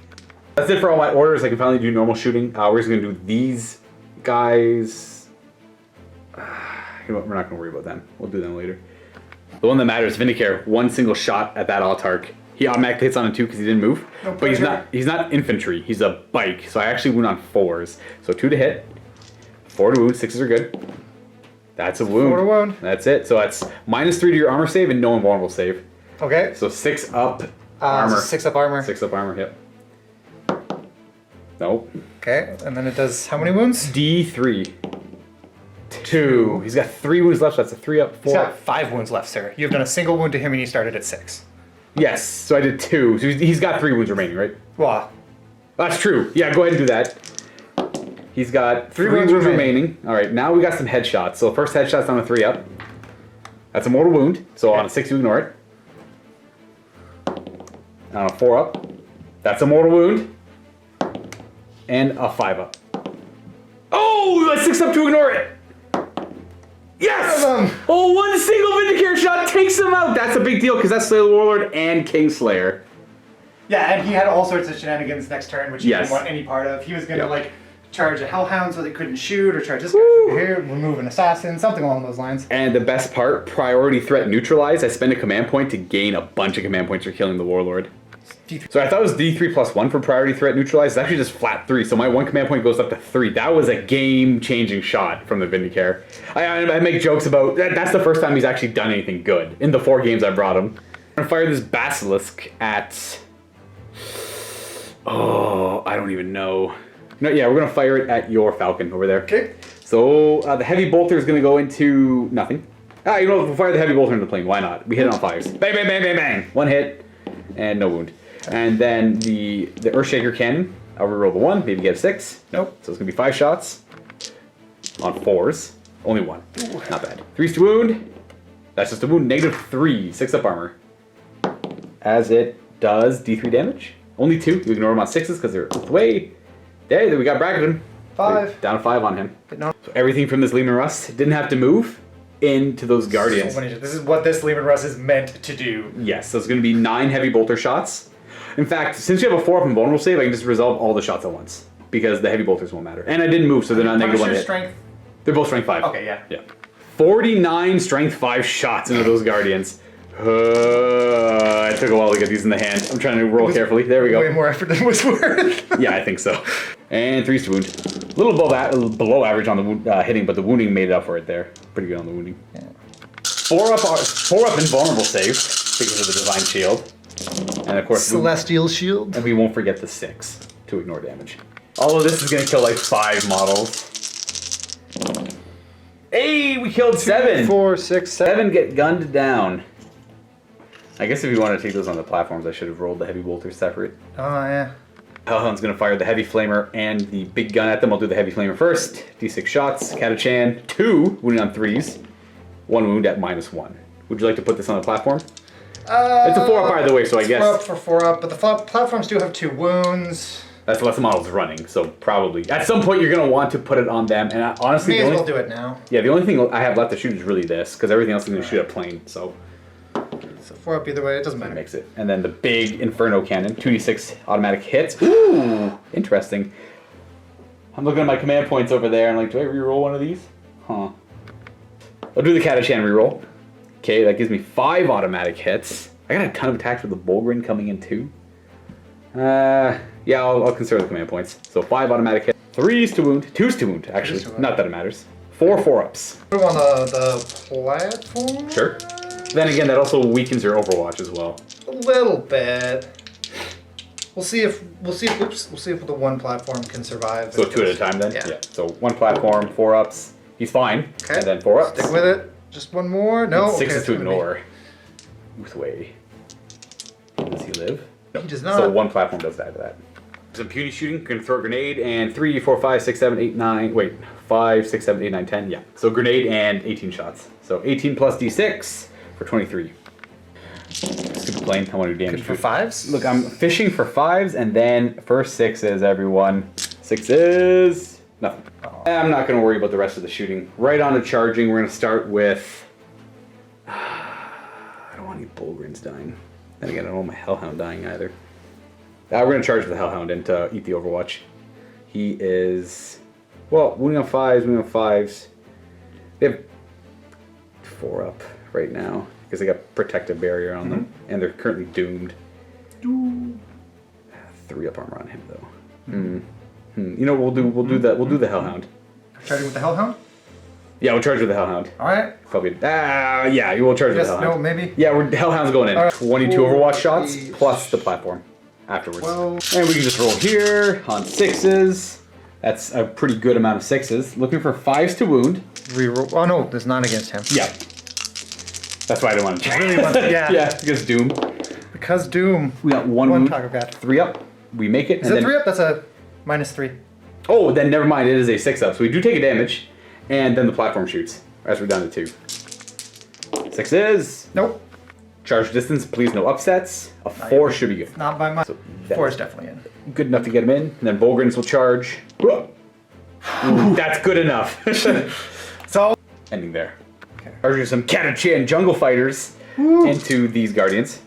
That's it for all my orders. I can finally do normal shooting. We're just gonna do these guys. You know what? We're not gonna worry about them. We'll do them later. The one that matters, Vindicar. 1 single shot at that Autarch. He automatically hits on a 2 because he didn't move. No But pressure. he's not infantry. He's a bike. So I actually wound on 4s. So 2 to hit. 4 to wound, 6s are good. That's a wound. 4 to wound. That's it. So that's -3 to your armor save and no invulnerable save. Okay. So 6 up armor. 6 up armor. 6 up armor, yep. Nope. Okay, and then it does how many wounds? D3. 2. He's got 3 wounds left, so that's a 3 up, 4 He's got up. 5 wounds left, sir. You've done a single wound to him and you started at 6. Yes, so I did 2. So he's got 3 wounds remaining, right? Wow. That's true. Yeah, go ahead and do that. He's got 3 wounds remaining. Alright, now we got some headshots. So first headshot's on a 3 up. That's a mortal wound, so on a 6 you ignore it. On a 4 up. That's a mortal wound. And a 5 up. Oh, a 6 up to ignore it! Yes! Oh, 1 single Vindicare shot takes him out! That's a big deal, because that's Slayer the Warlord and Kingslayer. Yeah, and he had all sorts of shenanigans next turn, which he Yes. didn't want any part of. He was going to, Yep. like, charge a Hellhound so they couldn't shoot, or charge this guy over here, remove an assassin, something along those lines. And the best part, priority threat neutralized. I spend a command point to gain a bunch of command points for killing the Warlord. So I thought it was D3 plus 1 for priority threat neutralized. It's actually just flat 3, so my 1 command point goes up to 3. That was a game-changing shot from the Vindicare. I make jokes about that's the first time he's actually done anything good in the 4 games I brought him. I'm gonna fire this Basilisk at... Oh, I don't even know. No, yeah, we're gonna fire it at your Falcon over there. Okay. So the Heavy Bolter is gonna go into nothing. You know, we'll fire the Heavy Bolter into the plane. Why not? We hit it on fires. Bang, bang, bang, bang, bang. 1 hit and no wound. And then the Earthshaker Cannon, I'll reroll the 1, maybe get a 6. Nope. So it's going to be 5 shots on 4s. Only 1. Not bad. 3's to wound. That's just a wound. -3. 6 up armor. As it does D3 damage. Only 2. You ignore them on 6s because they're away. There, we got bracketed him. 5. Down to 5 on him. No. So everything from this Lehman Russ didn't have to move into those Guardians. So many, this is what this Lehman Russ is meant to do. Yes, so it's going to be 9 Heavy Bolter shots. In fact, since you have a 4-up invulnerable save, I can just resolve all the shots at once. Because the Heavy Bolters won't matter. And I didn't move, so they're not negative 1 hit. Strength? They're both strength 5. Okay, yeah. Yeah. 49 strength 5 shots into those Guardians. It took a while to get these in the hand. I'm trying to roll carefully. There we go. Way more effort than it was worth. Yeah, I think so. And 3's to wound. A little below average on the wound, hitting, but the wounding made it up for it there. Pretty good on the wounding. Yeah. 4-up invulnerable save because of the Divine Shield. And of course, Celestial Shield. and we won't forget the 6 to ignore damage. All of this is going to kill like 5 models. Hey, we killed 7. 4, 6, 7. 7 get gunned down. I guess if you want to take those on the platforms, I should have rolled the Heavy Bolters separate. Oh, yeah. Hellhound's going to fire the Heavy Flamer and the big gun at them. I'll do the Heavy Flamer first. D6 shots. Catachan. 2 wounding on 3s. 1 wound at -1. Would you like to put this on the platform? It's a 4-up by the way, so I guess... 4-up for 4-up, but the platforms do have 2 wounds. That's less models running, so probably. At some point, you're going to want to put it on them, and honestly... May as well do it now. Yeah, the only thing I have left to shoot is really this, because everything else is going to shoot at plane, so... So 4-up either way, it doesn't matter. Makes it. And then the big Inferno Cannon, 2d6 automatic hits. Ooh, interesting. I'm looking at my command points over there, and like, do I reroll one of these? Huh. I'll do the Catachan reroll. Okay, that gives me 5 automatic hits. I got a ton of attacks with the Bulgrin coming in too. Yeah, I'll consider the command points. So 5 automatic hits, 3's to wound, 2's to wound, actually. to wound. Not that it matters. 4 4-ups. Put them on the platform? Sure. Then again, that also weakens your Overwatch as well. A little bit. We'll see if the 1 platform can survive. So 2 at a time then? Yeah. So 1 platform, 4-ups. He's fine. Okay. And then 4-ups. Stick with it. Just 1 more? No. And 6 okay, is to ignore. Uthway. Does he live? No. He does not. So 1 platform does that to that. Some puny shooting. Gonna throw a grenade and 3, 4, 5, 6, 7, 8, 9. Wait, 5, 6, 7, 8, 9, 10. Yeah. So grenade and 18 shots. So 18 plus D6 for 23. Stupid plane. I want to do damage. For 5s? Look, I'm fishing for 5s and then first 6s, everyone. 6s. Nothing. I'm not going to worry about the rest of the shooting. Right on to charging. We're going to start with... I don't want any Bulgrins dying. Then again, I don't want my Hellhound dying either. We're going to charge with the Hellhound and eat the Overwatch. He is... Well, wounding on 5s, wounding on 5s. They have 4-up right now because they got protective barrier on them. And they're currently doomed. 3-up armor on him, though. You know what we'll do the Hellhound. Charging with the Hellhound? Yeah, we'll charge with the Hellhound. Alright. Probably. Yeah, you will charge with the Hellhound. No, maybe? Yeah, Hellhound's going in. Alright. 22 Overwatch shots plus the platform afterwards. Well, and we can just roll here on 6s. That's a pretty good amount of 6s. Looking for 5s to wound. reroll. Oh no, there's none against him. Yeah. That's why I didn't want to. Really want to, yeah. Yeah, because Doom. Because Doom. We got 1 wound. target got. 3-up. We make it. Is it 3-up? That's a -3. Oh, then never mind. It is a 6-up. So we do take a damage, and then the platform shoots. As we're down to 2. 6s. Nope. Charge distance. Please no upsets. A 4 should be good. Not by much. So 4 is definitely in. good enough to get him in. And then Bulgrins will charge. Ooh, that's good enough. So Ending there. Charging some Catachan Jungle Fighters into these Guardians.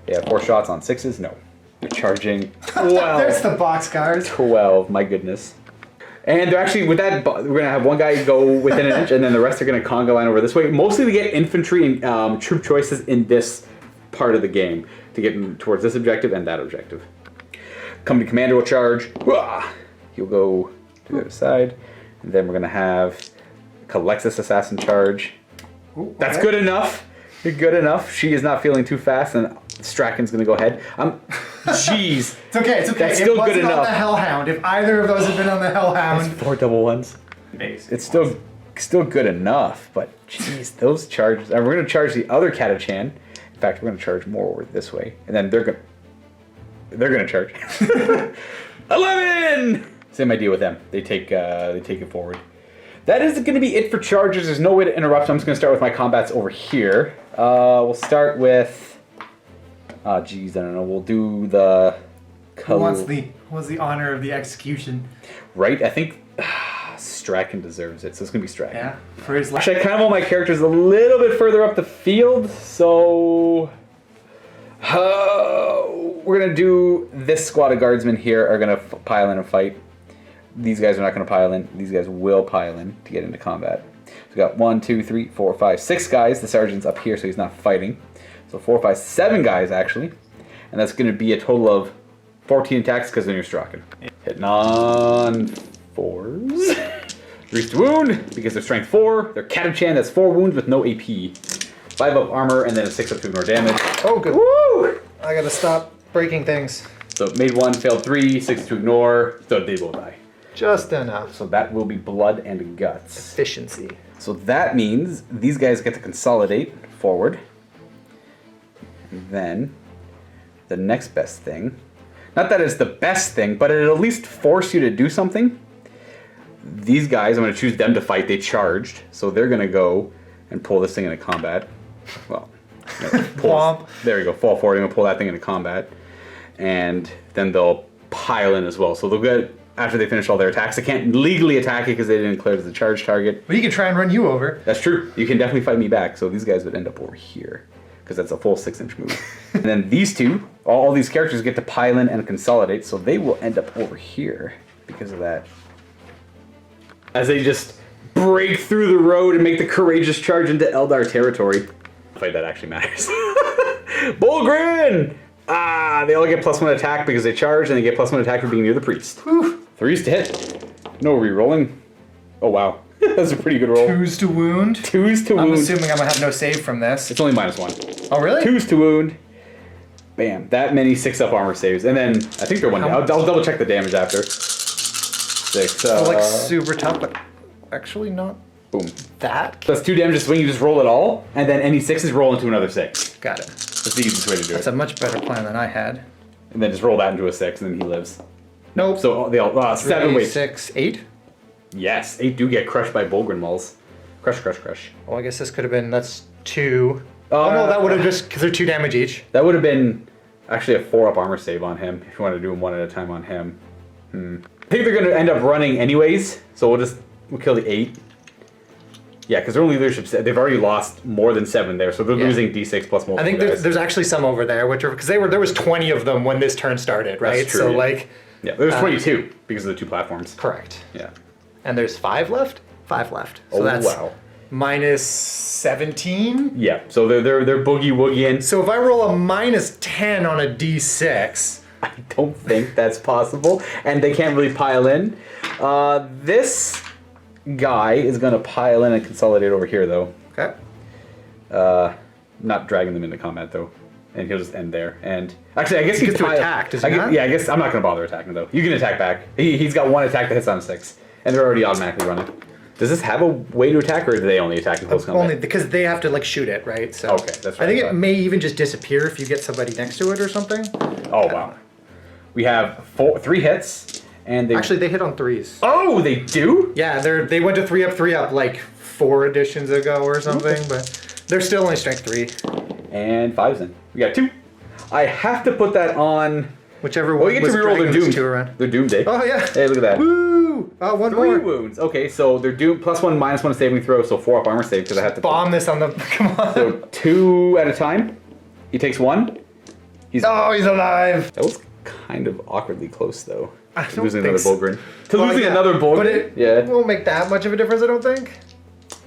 They have 4 shots on 6s. No. They're charging 12. There's the boxcars. 12, my goodness. And they're actually, with that, we're going to have one guy go within an inch, and then the rest are going to conga line over this way. Mostly to get infantry and troop choices in this part of the game to get towards this objective and that objective. Company commander will charge. He'll go to the other side. And then we're going to have Calexis assassin charge. Ooh, That's good enough. Good enough. She is not feeling too fast, and Strachan's going to go ahead. Jeez. It's okay. It's okay. That's still good enough. On the Hellhound. If either of those had been on the Hellhound, That's 4 double ones. It's still good enough, but jeez, those charges. And we're going to charge the other Catachan. In fact, we're going to charge more over this way, and then they're going to charge. 11. Same idea with them. They take it forward. That is going to be it for charges. There's no way to interrupt, so I'm just going to start with my combats over here. We'll start with. Geez, I don't know. We'll do the. Who wants the honor of the execution? Right, I think Strachan deserves it, so it's gonna be Strachan. Yeah, for his. Actually, I kind of want my characters a little bit further up the field, so we're gonna do this squad of guardsmen here are gonna pile in and fight. These guys are not gonna pile in. These guys will pile in to get into combat. So we got 1, 2, 3, 4, 5, 6 guys. The sergeant's up here, so he's not fighting. So 4, 5, 7 guys actually, and that's gonna be a total of 14 attacks because then you're Strachan. Hitting on 4s. 3 to wound because they're strength 4. They're Catachan, that's 4 wounds with no AP. 5 up armor and then a 6 up to ignore damage. Oh, good. Woo! I gotta stop breaking things. So made 1, failed 3, 6 to ignore, so they will die. Just enough. So that will be blood and guts. Efficiency. So that means these guys get to consolidate forward. And then the next best thing. Not that it's the best thing, but it'll at least force you to do something. These guys, I'm going to choose them to fight. They charged, so they're going to go and pull this thing into combat. Well, there you go. Fall forward. I'm going to pull that thing into combat. And then they'll pile in as well. So they'll get, after they finish all their attacks, they can't legally attack it because they didn't declare it as a charge target. But he can try and run you over. That's true. You can definitely fight me back. So these guys would end up over here, because that's a full 6-inch move. And then these two, all these characters get to pile in and consolidate, so they will end up over here because of that. As they just break through the road and make the courageous charge into Eldar territory. Fight that actually matters. Bullgrin! They all get +1 attack because they charge, and they get +1 attack for being near the priest. Whew. 3s to hit. No re-rolling. Oh wow. That's a pretty good roll. 2s to wound. 2s to wound. I'm assuming I'm gonna have no save from this. It's only -1. Oh, really? 2s to wound. Bam. That many 6-up armor saves. And then, I think they're 1 down. I'll double check the damage after. 6. Like super tough, but actually not Boom. that. That's 2 damage to swing. You just roll it all. And then any 6s roll into another 6. Got it. That's the easiest way to do That's it. a much better plan than I had. And then just roll that into a 6, and then he lives. Nope. So they all, 7, wait. 6, 8? Yes, 8 do get crushed by Bullgrin Mulls. Crush, crush, crush. Well, I guess this could have been, that's 2. Oh no, that would have just, because they're 2 damage each. That would have been actually a 4-up armor save on him, if you want to do them 1 at a time on him. I think they're going to end up running anyways, so we'll kill the 8. Yeah, because their only leadership, they've already lost more than 7 there, so they're losing D6 plus multiple I think there's actually some over there, which are, because there was 20 of them when this turn started, right? That's true, so yeah. like. Yeah, there's 22 because of the 2 platforms. Correct. Yeah. And there's 5 left? 5 left. So Oh, that's wow. minus 17? Yeah, so they're boogie woogieing. So if I roll a minus 10 on a d6. I don't think that's possible, and they can't really pile in. This guy is going to pile in and consolidate over here, though. Okay. Not dragging them into combat, though. And he'll just end there. And actually, I guess he gets to attack, does he not? Yeah, I guess I'm not going to bother attacking, though. You can attack back. He's got 1 attack that hits on a 6, and they're already automatically running. Does this have a way to attack, or do they only attack in close combat? Only because they have to like shoot it, right? So okay, that's right. I think it may even just disappear if you get somebody next to it or something. Oh wow. We have 3 hits, and they actually they hit on 3s. Oh, they do? Yeah, they went to 3 up like 4 editions ago or something, but they're still only strength 3. And 5s in. We got 2. I have to put that on. Whichever one. Oh, you get to reroll their doom. 2 around. Their doom day. Oh yeah. Hey, look at that. Woo! 1 3 more. wounds. Okay, so they're doom +1 -1 saving throw, so 4 up armor save because I have to bomb this on the. Come on. So 2 at a time. He takes 1. Oh, he's alive. That was kind of awkwardly close, though. I To don't losing think another so. Bulgrin. To Well, losing yeah, another Bulgrin? But it won't make that much of a difference, I don't think.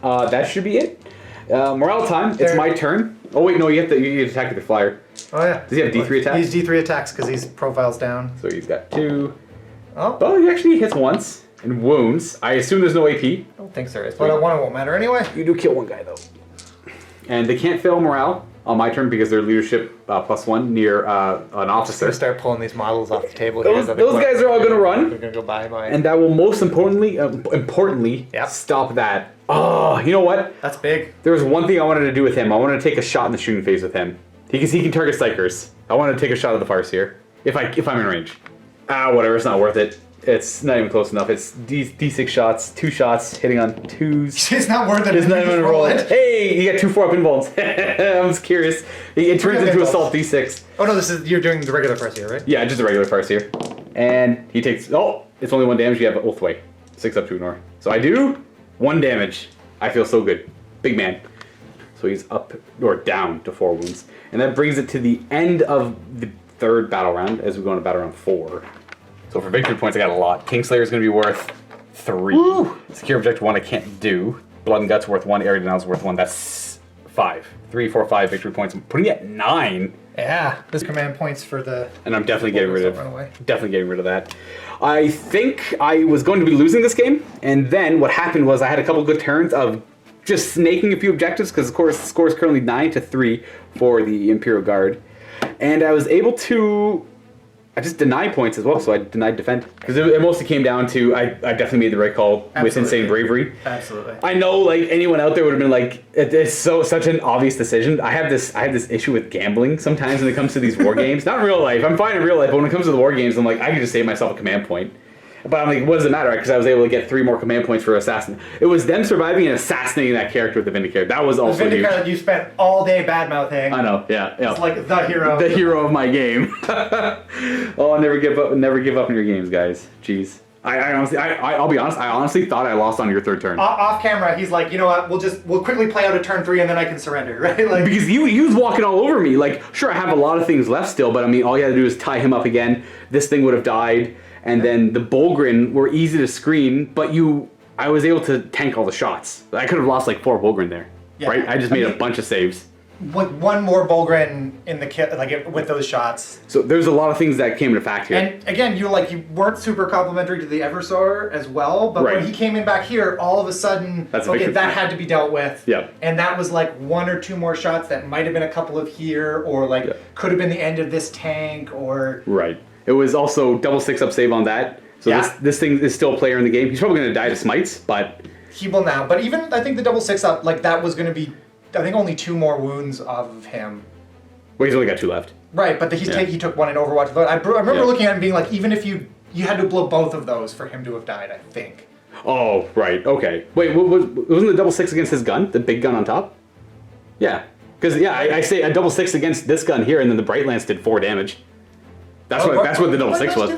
That should be it. Morale time. It's There. my turn. Oh wait, no, you have to attack with your flyer. Oh yeah. Does he have D3 attacks? He's D3 attacks because he's profiles down. So he's got 2. Oh, Oh, he actually hits once and wounds. I assume there's no AP. I don't think there is, but one won't matter anyway. You do kill one guy though. And they can't fail morale on my turn because they're leadership +1 near an I'm officer. gonna start pulling these models off the table Those here. guys are all gonna run. They're gonna go buy my. And that will most importantly Yep. stop that. Oh, you know what? That's big. There was one thing I wanted to do with him. I wanted to take a shot in the shooting phase with him. He can target Psychers. I wanted to take a shot at the farce here. If I'm in range. Whatever, it's not worth it. It's not even close enough. It's D6 shots, 2 shots, hitting on 2s. It's not worth it. It's not You even just a roll. it. Hey, you got 2 4-up invulns. I was curious. It turns into assault D6. Oh no, you're doing the regular first here, right? Yeah, just a regular farce here. And he takes, it's only 1 damage. You have Oathway. 6 up to ignore. So I do 1 damage. I feel so good. Big man. So he's up or down to 4 wounds. And that brings it to the end of the 3rd battle round as we go into battle round 4. So for victory points, I got a lot. Kingslayer is going to be worth 3. Woo! Secure Objective 1 I can't do. Blood and Guts worth 1. Area Denial is worth 1. That's 5. 3, 4, 5 victory points. I'm putting it at 9. Yeah. This command points for the. And I'm definitely getting rid of. Run away. Definitely getting rid of that. I think I was going to be losing this game, and then what happened was I had a couple good turns of just snaking a few objectives because, of course, the score is currently 9-3 for the Imperial Guard, and I was able to. I just denied points as well, so I denied defend. Because it mostly came down to, I definitely made the right call with insane bravery. Absolutely. I know, like, anyone out there would have been like, it's such an obvious decision. I have this issue with gambling sometimes when it comes to these war games. Not in real life. I'm fine in real life, but when it comes to the war games, I'm like, I can just save myself a command point. But I'm like, what does it matter? Because I was able to get 3 more command points for Assassin. It was them surviving and assassinating that character with the Vindicator. That was also huge. Vindicator that you spent all day badmouthing. I know, yeah. It's like the hero. The hero of my game. Oh, never give up on your games, guys. Jeez. I honestly, I'll be honest, I honestly thought I lost on your 3rd turn. Off camera, he's like, you know what, we'll quickly play out a turn 3 and then I can surrender, right? Like, because he was walking all over me. Like, sure, I have a lot of things left still, but I mean, all you had to do is tie him up again. This thing would have died. And then the Bulgrin were easy to screen, but I was able to tank all the shots. I could have lost like 4 Bulgrin there, right? I just made a bunch of saves. With 1 more Bulgrin in the kit, with those shots. So there's a lot of things that came into fact here. And again, you weren't super complimentary to the Eversor as well, but when he came in back here, all of a sudden, that had to be dealt with. Yeah. And that was like 1 or 2 more shots that might have been a couple of here, or could have been the end of this tank, or. Right. It was also double 6-up save on that. So this thing is still a player in the game. He's probably going to die to smites, but... He will now. But even, I think the double 6-up, that was going to be, I think, only 2 more wounds of him. Well, he's only got 2 left. Right, but he took 1 in Overwatch. I remember looking at him being like, even if you had to blow both of those for him to have died, I think. Oh, right, okay. Wait, wasn't the double 6 against his gun? The big gun on top? Yeah. Because, I say a double 6 against this gun here, and then the Bright Lance did 4 damage. That's what the double 6 was.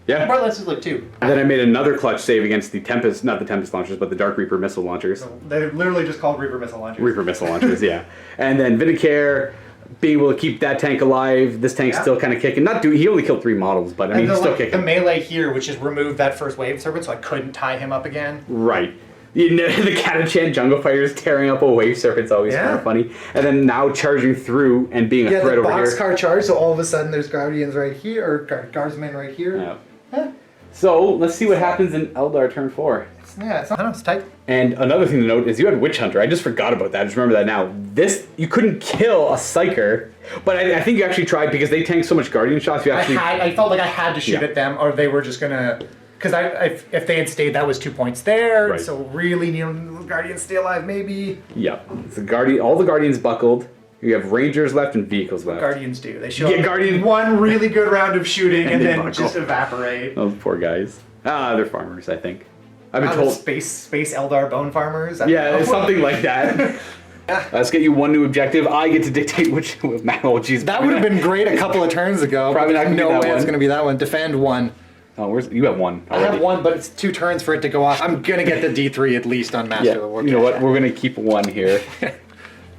Yeah. Bright Lance is like 2. And then I made another clutch save against the Tempest, not the Tempest launchers, but the Dark Reaper missile launchers. They're literally just called Reaper missile launchers. Reaper missile launchers, yeah. And then Vindicare, being able to keep that tank alive. This tank's still kind of kicking. He only killed 3 models, but I mean, he's still kicking. The melee here, which is removed that first wave serpent, so I couldn't tie him up again. Right. The Catachan Jungle Fighters tearing up a wave serpent's always kind of funny. And then now charging through and being a threat over here. Yeah, the boxcar charge, so all of a sudden there's Guardians right here, or Guardsmen right here. Yeah. So, let's see what happens in Eldar turn 4. It's tight. And another thing to note is you had Witch Hunter. I just forgot about that. I just remember that now. You couldn't kill a Psyker, but I think you actually tried because they tanked so much Guardian shots. I felt like I had to shoot at them, or they were just gonna. Because if they had stayed, that was 2 points there. Right. So really, Guardians stay alive, maybe. Yeah. It's all the Guardians buckled. You have Rangers left and vehicles left. Guardians do. They show one really good round of shooting and then buckle. Just evaporate. Those poor guys. They're farmers, I think. I've been told. Space Eldar bone farmers. Something like that. Let's get you 1 new objective. I get to dictate which. Oh, geez. That would have been great a couple of turns ago. Probably not going to be that one. No way it's going to be that one. Defend 1. Oh, you have 1 already. I have 1, but it's 2 turns for it to go off. I'm going to get the D3 at least on Master of the War. You know what? We're going to keep 1 here.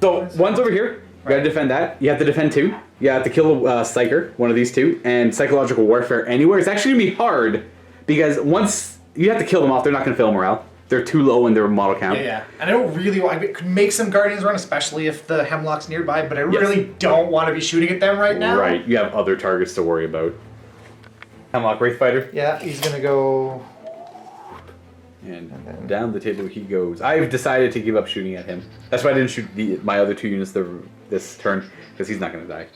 So, 1's over here. You gotta defend that. You have to defend 2. You have to kill a Psyker, one of these 2, and Psychological Warfare anywhere. It's actually gonna be hard because once you have to kill them off, they're not gonna fail morale. They're too low in their model count. Yeah. And I don't really want. I could make some Guardians run, especially if the Hemlock's nearby, but I really don't want to be shooting at them right now. Right. You have other targets to worry about. Hemlock Wraith Fighter. Yeah, he's gonna go. And down the table he goes. I've decided to give up shooting at him. That's why I didn't shoot my other 2 units this turn, because he's not going to die.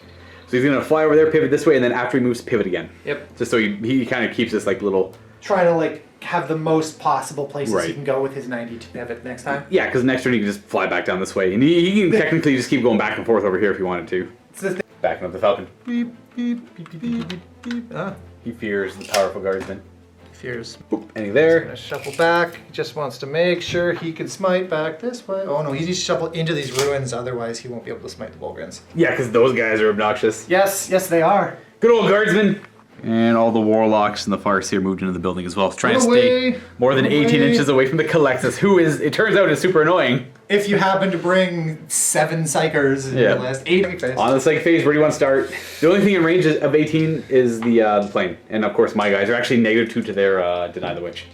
So he's going to fly over there, pivot this way, and then after he moves, pivot again. Yep. Just so he kind of keeps this like little... Trying to like have the most possible places he can go with his 90 to pivot next time. Yeah, because next turn he can just fly back down this way. And he can technically just keep going back and forth over here if he wanted to. It's the thing. Backing up the Falcon. Beep, beep, beep, beep, beep, beep, beep. He fears the powerful guardsman. Fears. Boop, and he's there. He's gonna shuffle back. He just wants to make sure he can smite back this way. Oh no, he needs to shuffle into these ruins, otherwise he won't be able to smite the Volgrins. Yeah, because those guys are obnoxious. Yes, yes they are. Good old guardsman. And all the warlocks and the Farseer moved into the building as well, trying to stay more than 18 inches away from the Colexus, who is, it turns out, is super annoying. If you happen to bring 7 Psychers in your list, 8 on the Psych phase, where do you want to start? The only thing in range of 18 is the plane, and of course my guys are actually -2 to their Deny the Witch,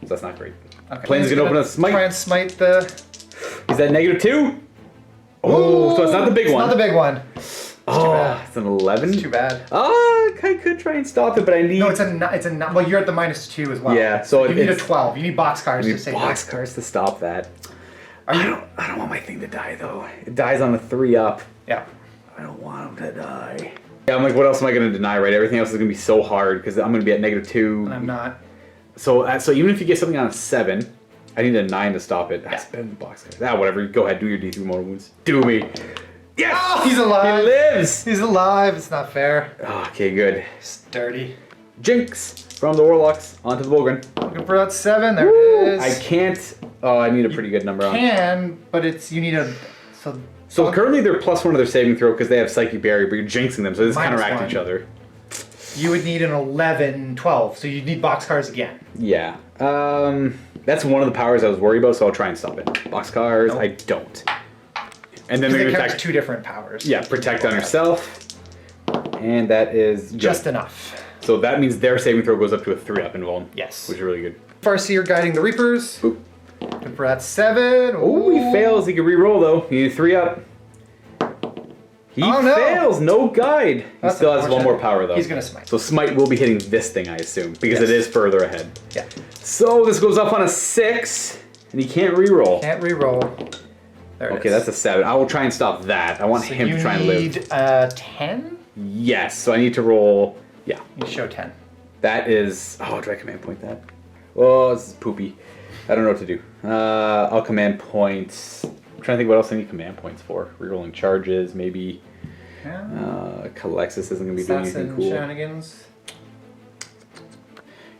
so that's not great. Okay. Plane's gonna open a smite. Try and smite the. Is that -2? Oh, so it's not the big one. Not the big one. Oh, it's an 11. It's too bad. Oh, I could try and stop it, but I need. No, it's a. Well, you're at the -2 as well. Yeah, so you need a 12. You need boxcars to save boxcars to stop that. I don't want my thing to die though. It dies on a 3-up. Yeah. I don't want him to die. Yeah, I'm like, what else am I going to deny, right? Everything else is going to be so hard because I'm going to be at -2. And I'm not. So even if you get something on a 7, I need a 9 to stop it. I spend the boxcars. Whatever. Go ahead, do your D3 mortal wounds. Do me. Yes! Oh, he's alive. He lives. He's alive. It's not fair. Oh, okay, good. Sturdy. Jinx from the Warlocks onto the Volgren. Looking for that 7. There Woo! it is. I can't. Oh, I need a pretty good number on. But you need a. So currently they're +1 to their saving throw because they have Psychic Barrier, but you're jinxing them, so they just counteract each other. You would need an 11, 12, so you'd need boxcars again. Yeah. That's one of the powers I was worried about, so I'll try and stop it. Boxcars, I don't. And then they're going to attack 2 different powers. Yeah, protect on herself. And that is just enough. So that means their saving throw goes up to a 3-up in Vuln. Yes. Which is really good. Farseer guiding the Reapers. Boop. Looking for that 7. Oh, he fails. He can re-roll though. He needs 3-up. He fails. No guide. He still has 1 more power though. He's going to smite. So smite will be hitting this thing, I assume, because it is further ahead. Yeah. So this goes up on a 6, and he can't re-roll. Can't re-roll. There it is. Okay, that's a 7. I will try and stop that. I want him to try and live. You need 10? Yes, so I need to roll. Yeah. You show 10. That is. Oh, do I command point that? Oh, this is poopy. I don't know what to do. I'll command points. I'm trying to think what else I need command points for. Rerolling charges, maybe. Yeah. Calexis isn't going to be doing anything cool. Shenanigans.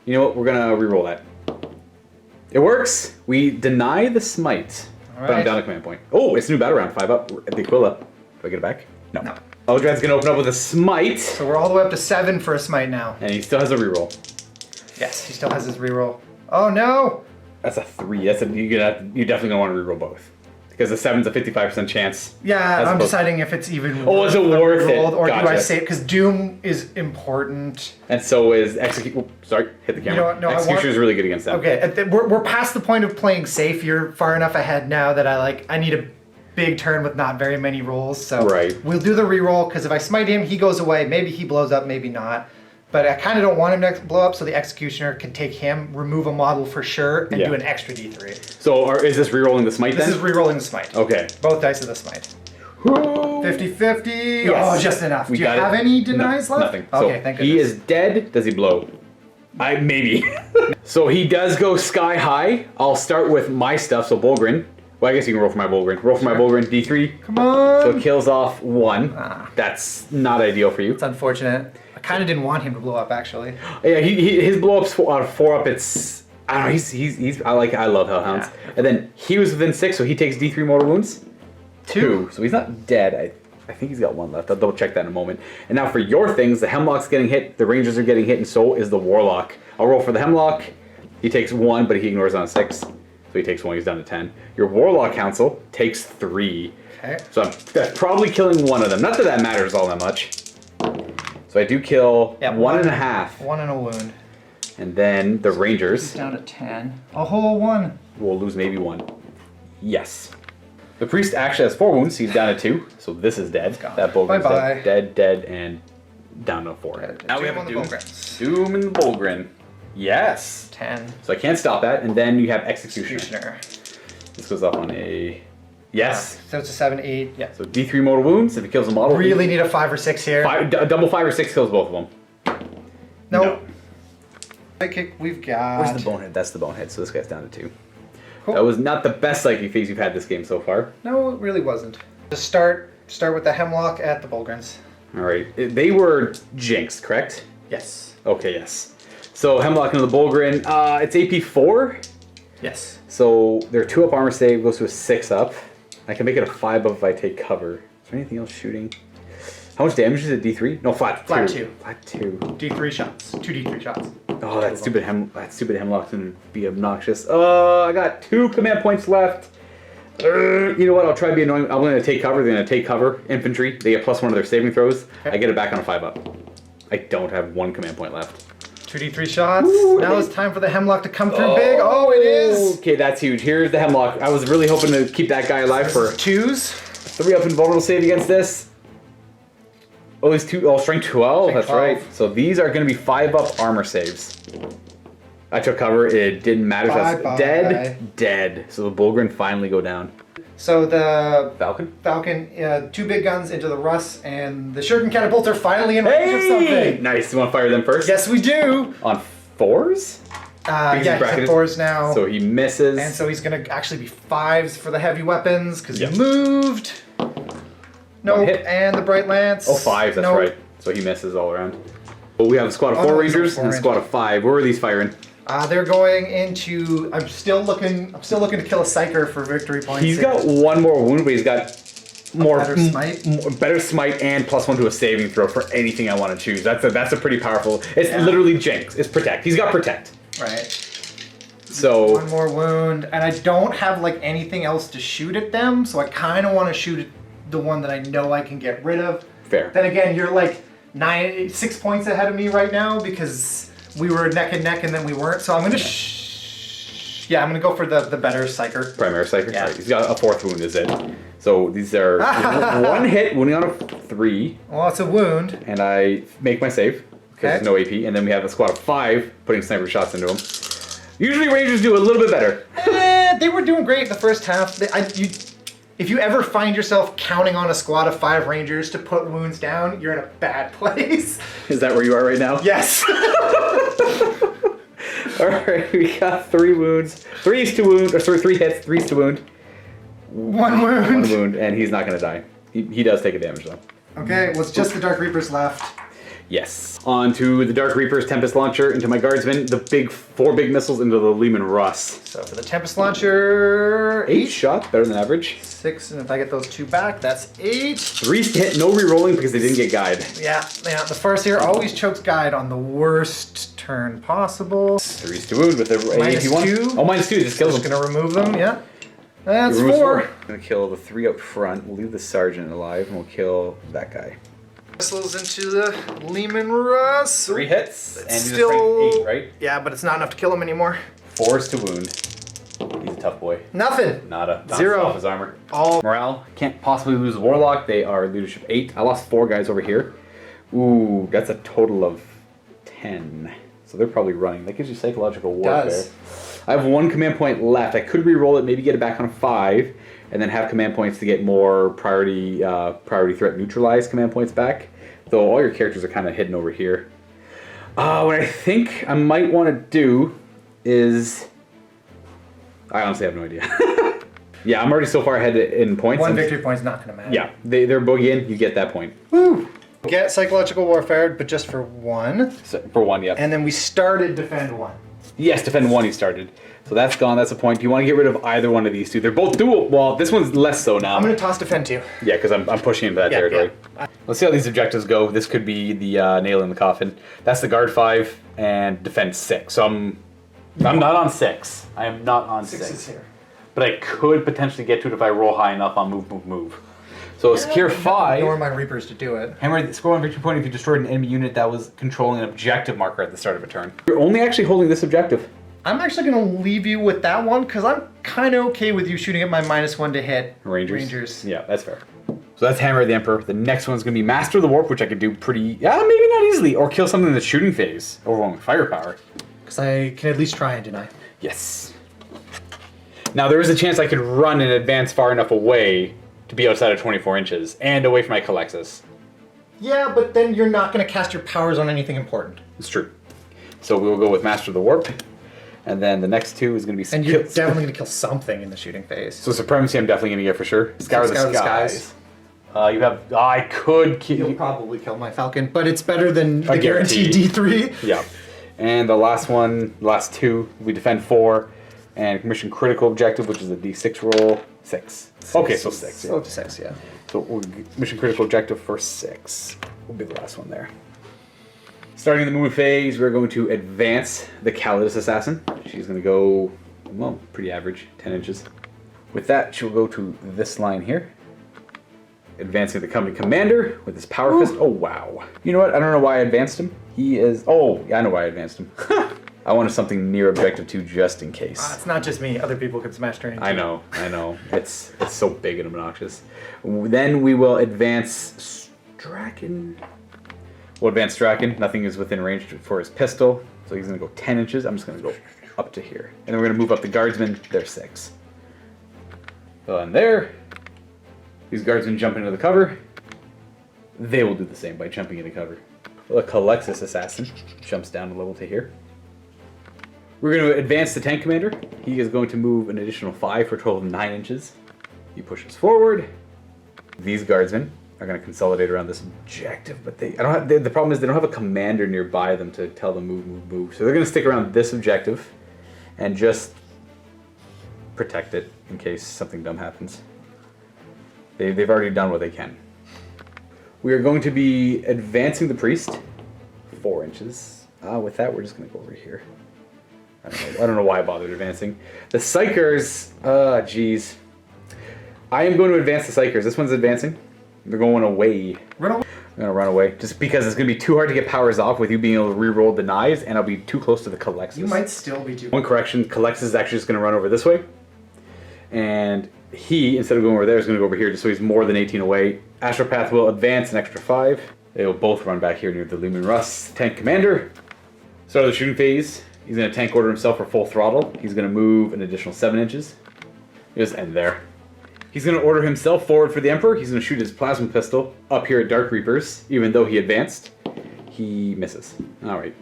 You know what? We're going to reroll that. It works. We deny the smite. But I'm down to command point. Oh, it's a new battle round. 5-up. The Aquila. Do I get it back? No. Eldrad's going to open up with a smite. So we're all the way up to 7 for a smite now. And he still has a reroll. Yes, he still has his reroll. Oh no! That's a 3. That's you're definitely going to want to reroll both. Because the 7's a 55% chance. Yeah, I'm deciding if it's even is it worth it? Or do I save? Because Doom is important. And so is Execute. Sorry, hit the camera. You know what? No, Execution is really good against that. Okay, we're past the point of playing safe. You're far enough ahead now that I need a big turn with not very many rolls. So we'll do the reroll, because if I smite him, he goes away. Maybe he blows up, maybe not. But I kind of don't want him to blow up, so the Executioner can take him, remove a model for sure, and do an extra D3. So is this rerolling the smite then? This is rerolling the smite. Okay. Both dice of the smite. 50-50. Yes. Oh, just enough. Do you have any denies left? Nothing. Okay, so thank goodness. He is dead. Does he blow? Maybe. So he does go sky high. I'll start with my stuff, so Volgren. Well, I guess you can roll for my Volgren. Roll for my Volgren, D3. Come on! So it kills off 1. That's not ideal for you. It's unfortunate. I kind of didn't want him to blow up, actually. Yeah, his blow up's out of 4-up. It's I don't know. He's I love Hellhounds. Yeah. And then he was within 6, so he takes D3 mortal wounds. 2. So he's not dead. I think he's got 1 left. I'll double check that in a moment. And now for your things, the Hemlock's getting hit, the Rangers are getting hit, and so is the Warlock. I'll roll for the Hemlock. He takes 1, but he ignores on a 6. So he takes 1, he's down to 10. Your Warlock Council takes 3. Okay. So that's probably killing one of them. Not that that matters all that much. So I do kill 1.5. 1 and a wound. And then the Rangers. He's down to 10. A whole 1. We'll lose maybe 1. Yes. The Priest actually has 4 wounds. He's down to 2. So this is dead. That Bulgrin's Bye-bye. dead, and down to 4. Now we have a Doom. Doom and the Bulgrin. Yes. 10. So I can't stop that. And then you have Executioner. This goes up on a... Yes. So it's a 7, 8. Yeah. So D3 mortal wounds. If it kills a model... Really need a 5 or 6 here. Double 5 or 6 kills both of them. Nope. Psychic we've got... Where's the Bonehead? That's the Bonehead. So this guy's down to 2. Cool. That was not the best psychic phase you've had this game so far. No, it really wasn't. Just start with the Hemlock at the Bulgrins. All right. They were jinxed, correct? Yes. Okay, yes. So Hemlock into the Bulgrin. It's AP 4. Yes. So their 2 up armor save goes to a 6 up. I can make it a 5 up if I take cover. Is there anything else shooting? How much damage is it? D3? No, flat 2. Flat 2. Flat 2. D3 shots. 2 D3 shots. Oh, that stupid Hemlock's gonna be obnoxious. I got 2 command points left. You know what? I'll try to be annoying. I'm gonna take cover. They're gonna take cover. Infantry. They get +1 of their saving throws. Okay. I get it back on a 5 up. I don't have 1 command point left. 2 D3 shots. Ooh, now it's time for the Hemlock to come through big. Oh, it is. Okay, that's huge. Here's the Hemlock. I was really hoping to keep that guy alive for 2s. 3 up invulnerable save against this. Oh, he's 2. Oh, strength 12. That's 12. right. So these are going to be 5 up armor saves. I took cover. It didn't matter. That's dead. So the Bulgrin finally go down. So the Falcon, 2 big guns into the Russ, and the Shuriken catapults are finally in range of something. Nice. You want to fire them first? Yes, we do. On 4s? Yeah, he's at 4s now. So he misses. And so he's going to actually be 5s for the heavy weapons because he moved. Nope. And the Bright Lance. Oh, 5s. That's right. So he misses all around. Well, we have a squad of 4 Rangers and a squad of 5. Where are these firing? They're going into. I'm still looking to kill a Psyker for victory points. He's got 1 more wound, but he's got better smite and +1 to a saving throw for anything I want to choose. That's a pretty powerful. It's literally Jinx. It's protect. He's got protect. Right. So 1 more wound, and I don't have like anything else to shoot at them, so I kind of want to shoot at the one that I know I can get rid of. Fair. Then again, you're like 6 points ahead of me right now because we were neck and neck and then we weren't. So I'm gonna I'm gonna go for the better Psyker. Primary Psyker? Yeah. Right. He's got a 4th wound, is it? So these are 1 hit, wounding on a 3. Well, it's a wound. And I make my save, because there's no AP. And then we have a squad of 5 putting sniper shots into them. Usually Rangers do a little bit better. They were doing great the first half. If you ever find yourself counting on a squad of 5 Rangers to put wounds down, you're in a bad place. Is that where you are right now? Yes. Alright, we got 3 wounds. 3's to wound, or sorry, 3 hits, 3's to wound. 1 wound. 1 wound, and he's not going to die. He does take a damage though. Okay, well it's just the Dark Reapers left. Yes. On to the Dark Reaper's Tempest Launcher, into my Guardsmen, the 4 big missiles into the Lehman Russ. So for the Tempest Launcher, 8 shots, better than average. 6, and if I get those 2 back, that's 8. 3's to hit, no re-rolling because they didn't get guide. Yeah, the Farseer always chokes guide on the worst turn possible. 3's to wound with the -2. Oh, -2, just kills Just him. gonna remove them, yeah. That's 4. I'm gonna kill the 3 up front, we'll leave the Sergeant alive, and we'll kill that guy. Missiles into the Lehman Russ. 3 hits, and he's still strength 8, right? Yeah, but it's not enough to kill him anymore. 4's to wound. He's a tough boy. Nothing. Nada. 0 off his armor. All morale. Can't possibly lose a Warlock. They are leadership 8. I lost 4 guys over here. Ooh, that's a total of 10. So they're probably running. That gives you psychological warfare. I have 1 command point left. I could re-roll it, maybe get it back on a 5, and then have command points to get more priority threat neutralized command points back. Though all your characters are kind of hidden over here. What I think I might want to do is... I honestly have no idea. Yeah, I'm already so far ahead in points. 1 victory point's not going to matter. Yeah, they're boogieing, you get that point. Woo! Get psychological warfare, but just for 1. So, for 1, yeah. And then we started defend 1. Yes, defend 1 he started. So that's gone, that's a point. Do you want to get rid of either one of these 2? They're both dual. Well, this one's less so now. I'm going to toss defend 2. Yeah, because I'm pushing into that territory. Yeah. Let's see how these objectives go. This could be the nail in the coffin. That's the guard 5 and defend 6. So I'm not on 6. I am not on 6. 6 is here. But I could potentially get to it if I roll high enough on move. So secure 5. Ignore my Reapers to do it. Hammer score 1 victory point if you destroyed an enemy unit that was controlling an objective marker at the start of a turn. You're only actually holding this objective. I'm actually going to leave you with that one because I'm kind of okay with you shooting at my -1 to hit. Rangers. Yeah, that's fair. So that's Hammer of the Emperor. The next one's going to be Master of the Warp, which I could do maybe not easily, or kill something in the shooting phase. Overwhelming firepower. Because I can at least try and deny. Yes. Now there is a chance I could run and advance far enough away to be outside of 24 inches and away from my Calexis. Yeah, but then you're not going to cast your powers on anything important. It's true. So we'll go with Master of the Warp. And then the next 2 is going to be... And you're definitely going to kill something in the shooting phase. So Supremacy I'm definitely going to get for sure. Scour the Skies. You have... I could kill... You'll probably kill my Falcon, but it's better than the guaranteed D3. Yeah. And the last one, last 2, we defend 4. And mission critical objective, which is a D6 roll, 6. Okay, so 6. So 6, yeah. So mission critical objective for 6 will be the last one there. Starting the movement phase, we're going to advance the Calidus Assassin. She's going to go, well, pretty average, 10 inches. With that, she'll go to this line here. Advancing the company commander with his power fist. Oh, wow. You know what? I don't know why I advanced him. He is... Oh, yeah, I know why I advanced him. I wanted something near objective 2 just in case. It's not just me. Other people could smash terrain. I know. It's so big and obnoxious. Then we will advance Strachan. We'll advance Strachan. Nothing is within range for his pistol. So he's going to go 10 inches. I'm just going to go up to here. And then we're going to move up the guardsmen. They're 6. So in there. These guardsmen jump into the cover. They will do the same by jumping into cover. The Calexis Assassin jumps down a level to here. We're going to advance the tank commander. He is going to move an additional 5 for a total of 9 inches. He pushes forward. These guardsmen are going to consolidate around this objective, but the problem is they don't have a commander nearby them to tell them move. So they're going to stick around this objective and just protect it in case something dumb happens. They've already done what they can. We are going to be advancing the priest 4 inches. With that, we're just going to go over here. I don't know why I bothered advancing. The Psychers, geez. I am going to advance the Psychers. This one's advancing. They're going away. Run away. I'm going to run away. Just because it's going to be too hard to get powers off with you being able to re-roll denies, and I'll be too close to the Calexis. You might still be too... One correction, Calexis is actually just going to run over this way. And he, instead of going over there, is going to go over here just so he's more than 18 away. Astropath will advance an extra 5. They will both run back here near the Lumen Russ tank commander. Start of the shooting phase. He's going to tank order himself for full throttle. He's going to move an additional 7 inches. Just end there. He's going to order himself forward for the Emperor. He's going to shoot his plasma pistol up here at Dark Reapers, even though he advanced. He misses. All right.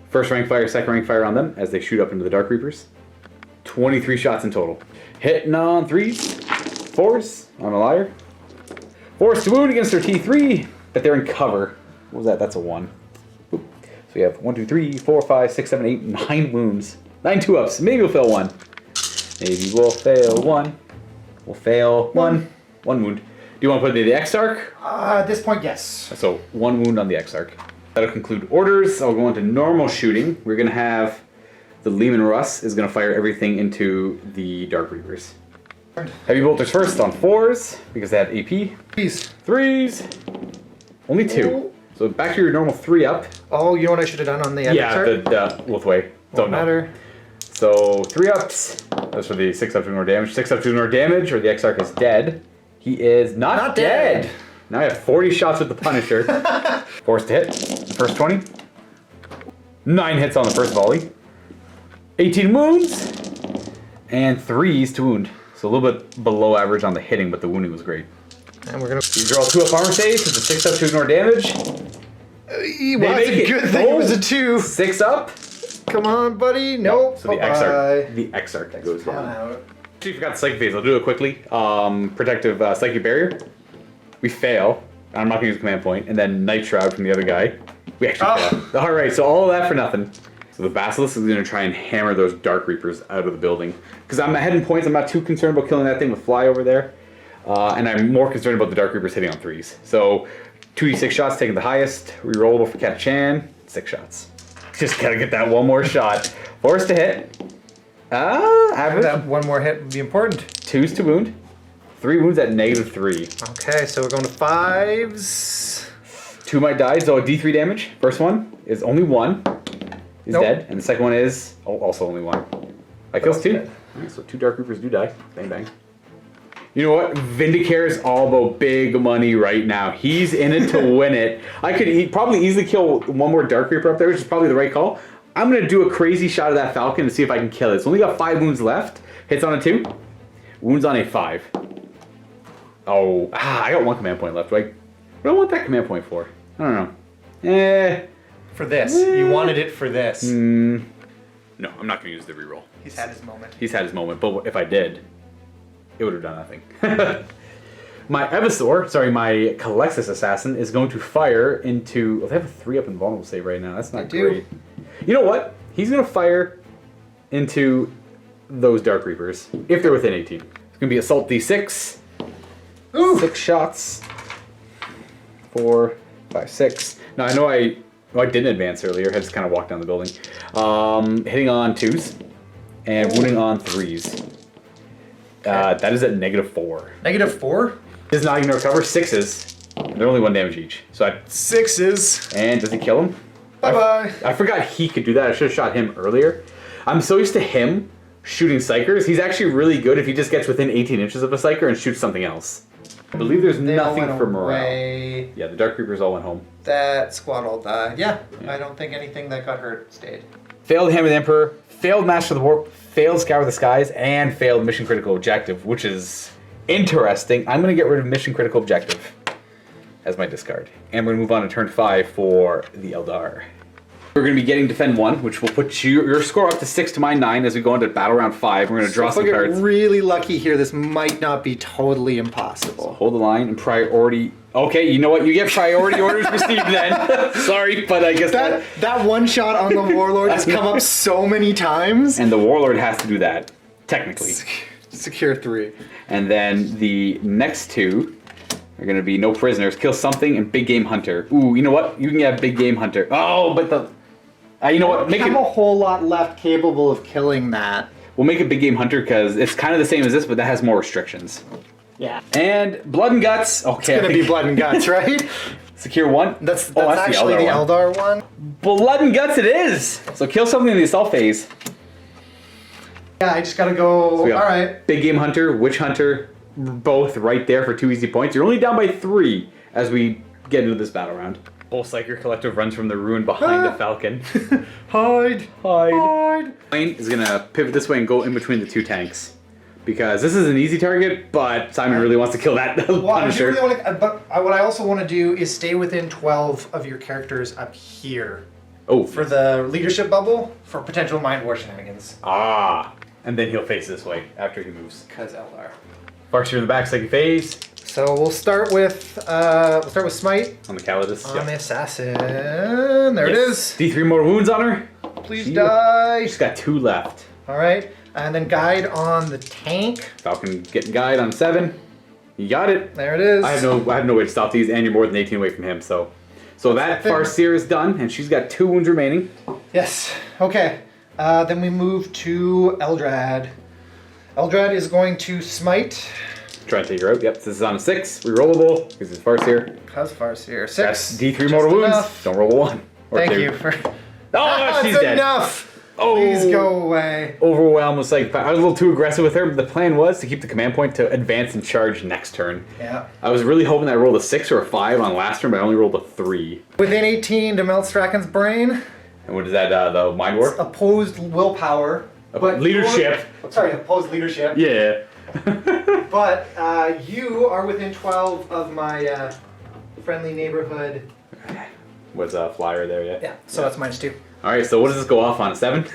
First rank fire, second rank fire on them as they shoot up into the Dark Reapers. 23 shots in total. Hitting on 3s, 4s on a liar. 4s to wound against their T3, but they're in cover. What was that? That's a 1. Boop. So we have 1, 2, 3, 4, 5, 6, 7, 8, 9 wounds. 9 2-ups. Maybe we'll fail 1. Maybe we'll fail 1. We'll fail 1. 1 wound. Do you want to put it in the Exarch? At this point, yes. So 1 wound on the Exarch. That'll conclude orders. I'll go into normal shooting. We're going to have the Lehman Russ is going to fire everything into the Dark Reapers. Heavy bolters first on 4s because they have AP. 3s. Only 2. So back to your normal 3 up. Oh, you know what I should have done on the Exarch? Yeah, the both way. Don't matter. So 3 ups. That's for the 6 up to ignore damage. 6 up to ignore damage, or the Exarch is dead. He is not dead. Now I have 40 shots with the Punisher. Forced to hit. The first 20. 9 hits on the first volley. 18 wounds. And 3s to wound. So a little bit below average on the hitting, but the wounding was great. And we're gonna... You draw 2 up armor saves with the 6 up to ignore damage. Well, that's a good thing it was a 2. 6 up. Come on, buddy. Nope. So the Exarch goes down. Actually, forgot the Psychic phase. I'll do it quickly. Protective Psychic Barrier. We fail. I'm not going to use Command Point. And then Night Shroud from the other guy. We actually fail. Alright, so all of that for nothing. So the Basilisk is going to try and hammer those Dark Reapers out of the building. Because I'm ahead in points. I'm not too concerned about killing that thing with Fly over there. And I'm more concerned about the Dark Reapers hitting on 3s. So 2d6 shots, taking the highest. Rerollable for Catachan. 6 shots. Just gotta get that one more shot. Forced to hit. Average. That one more hit would be important. 2s to wound. 3 wounds at -3. Okay, so we're going to 5s. 2 might die, so D3 damage. First one is only 1. Is dead, and the second one is also only 1. I kills 2. Alright, so 2 Dark Reapers do die. Bang bang. You know what? Vindicare is all about big money right now. He's in it to win it. I could probably easily kill 1 more Dark Reaper up there, which is probably the right call. I'm going to do a crazy shot of that Falcon to see if I can kill it. It's only got 5 wounds left. Hits on a 2. Wounds on a 5. Oh, I got 1 command point left. What do I want that command point for? I don't know. For this. You wanted it for this. No, I'm not going to use the reroll. He's had his moment. He's had his moment, but if I did, it would have done nothing. My my Calexis Assassin is going to fire into... Well, they have a 3 up in vulnerable save right now. That's not great. You know what? He's going to fire into those Dark Reapers, if they're within 18. It's going to be Assault D6. Ooh. 6 shots. 4, 5, 6. Now, I know I didn't advance earlier. I just kind of walked down the building. Hitting on 2s and wounding on 3s. Okay. That is at -4. -4? Is not going to recover. 6s. They're only 1 damage each. So 6s. And does he kill him? Bye-bye. I forgot he could do that. I should have shot him earlier. I'm so used to him shooting Psychers. He's actually really good if he just gets within 18 inches of a Psyker and shoots something else. I believe there's nothing for morale. Yeah, the Dark Reapers all went home. That squad all died. Yeah, I don't think anything that got hurt stayed. Failed Hammer the Emperor, failed Master of the Warp, failed Scour the Skies, and failed Mission Critical Objective, which is interesting. I'm going to get rid of Mission Critical Objective as my discard. And we're going to move on to turn 5 for the Eldar. We're going to be getting Defend 1, which will put your score up to 6 to my 9 as we go into Battle Round 5. We're going to draw some cards. If I get really lucky here, this might not be totally impossible. So hold the line and priority... Okay, you know what? You get priority orders received then. Sorry, but I guess that one shot on the Warlord has come up so many times. And the Warlord has to do that, technically. Secure 3. And then the next 2 are going to be No Prisoners, Kill Something, and Big Game Hunter. Ooh, you know what? You can get Big Game Hunter. Oh, but the... you know what? Make a whole lot left capable of killing that. We'll make a Big Game Hunter because it's kind of the same as this, but that has more restrictions. Yeah. And Blood and Guts. Okay. It's going to be Blood and Guts, right? Secure 1. That's actually the Eldar one. Blood and Guts it is! So kill something in the assault phase. Yeah, I just got to go... So Alright. Big Game Hunter, Witch Hunter, both right there for 2 easy points. You're only down by 3 as we get into this battle round. Bull Psyker Collective runs from the ruin behind the Falcon. Hide! Plane is going to pivot this way and go in between the 2 tanks. Because this is an easy target, but Simon really wants to kill that Punisher. What I also want to do is stay within 12 of your characters up here. Oh. For the leadership bubble, for potential Mind War shenanigans. Ah. And then he'll face this way after he moves. Because Eldar. Farseer in the back, second phase. So we'll start with Smite. On the Calidus. On the Assassin. There it is. D3 more wounds on her. Please die. She's got 2 left. Alright. And then Guide on the tank. Falcon getting Guide on 7. You got it. There it is. I have no way to stop these, and you're more than 18 away from him, so that Farseer is done, and she's got 2 wounds remaining. Yes. Okay. Then we move to Eldrad. Eldrad is going to Smite. Try and take her out. Yep, this is on a 6. Rerollable, because it's Farseer. Because Farseer. 6. That's D3 mortal wounds. Enough. Don't roll a 1. Or Thank 2. you for... Oh, she's dead. Enough! Oh, please go away. Overwhelm was like, I was a little too aggressive with her, but the plan was to keep the command point to advance and charge next turn. Yeah. I was really hoping that I rolled a 6 or a 5 on last turn, but I only rolled a 3. Within 18 to melt Strachan's brain. And what is that, the Mind War? Opposed willpower. But leadership. Opposed leadership. Yeah. But you are within 12 of my friendly neighborhood. Was a flyer there yet? Yeah, so that's -2. Alright, so what does this go off on? A 7?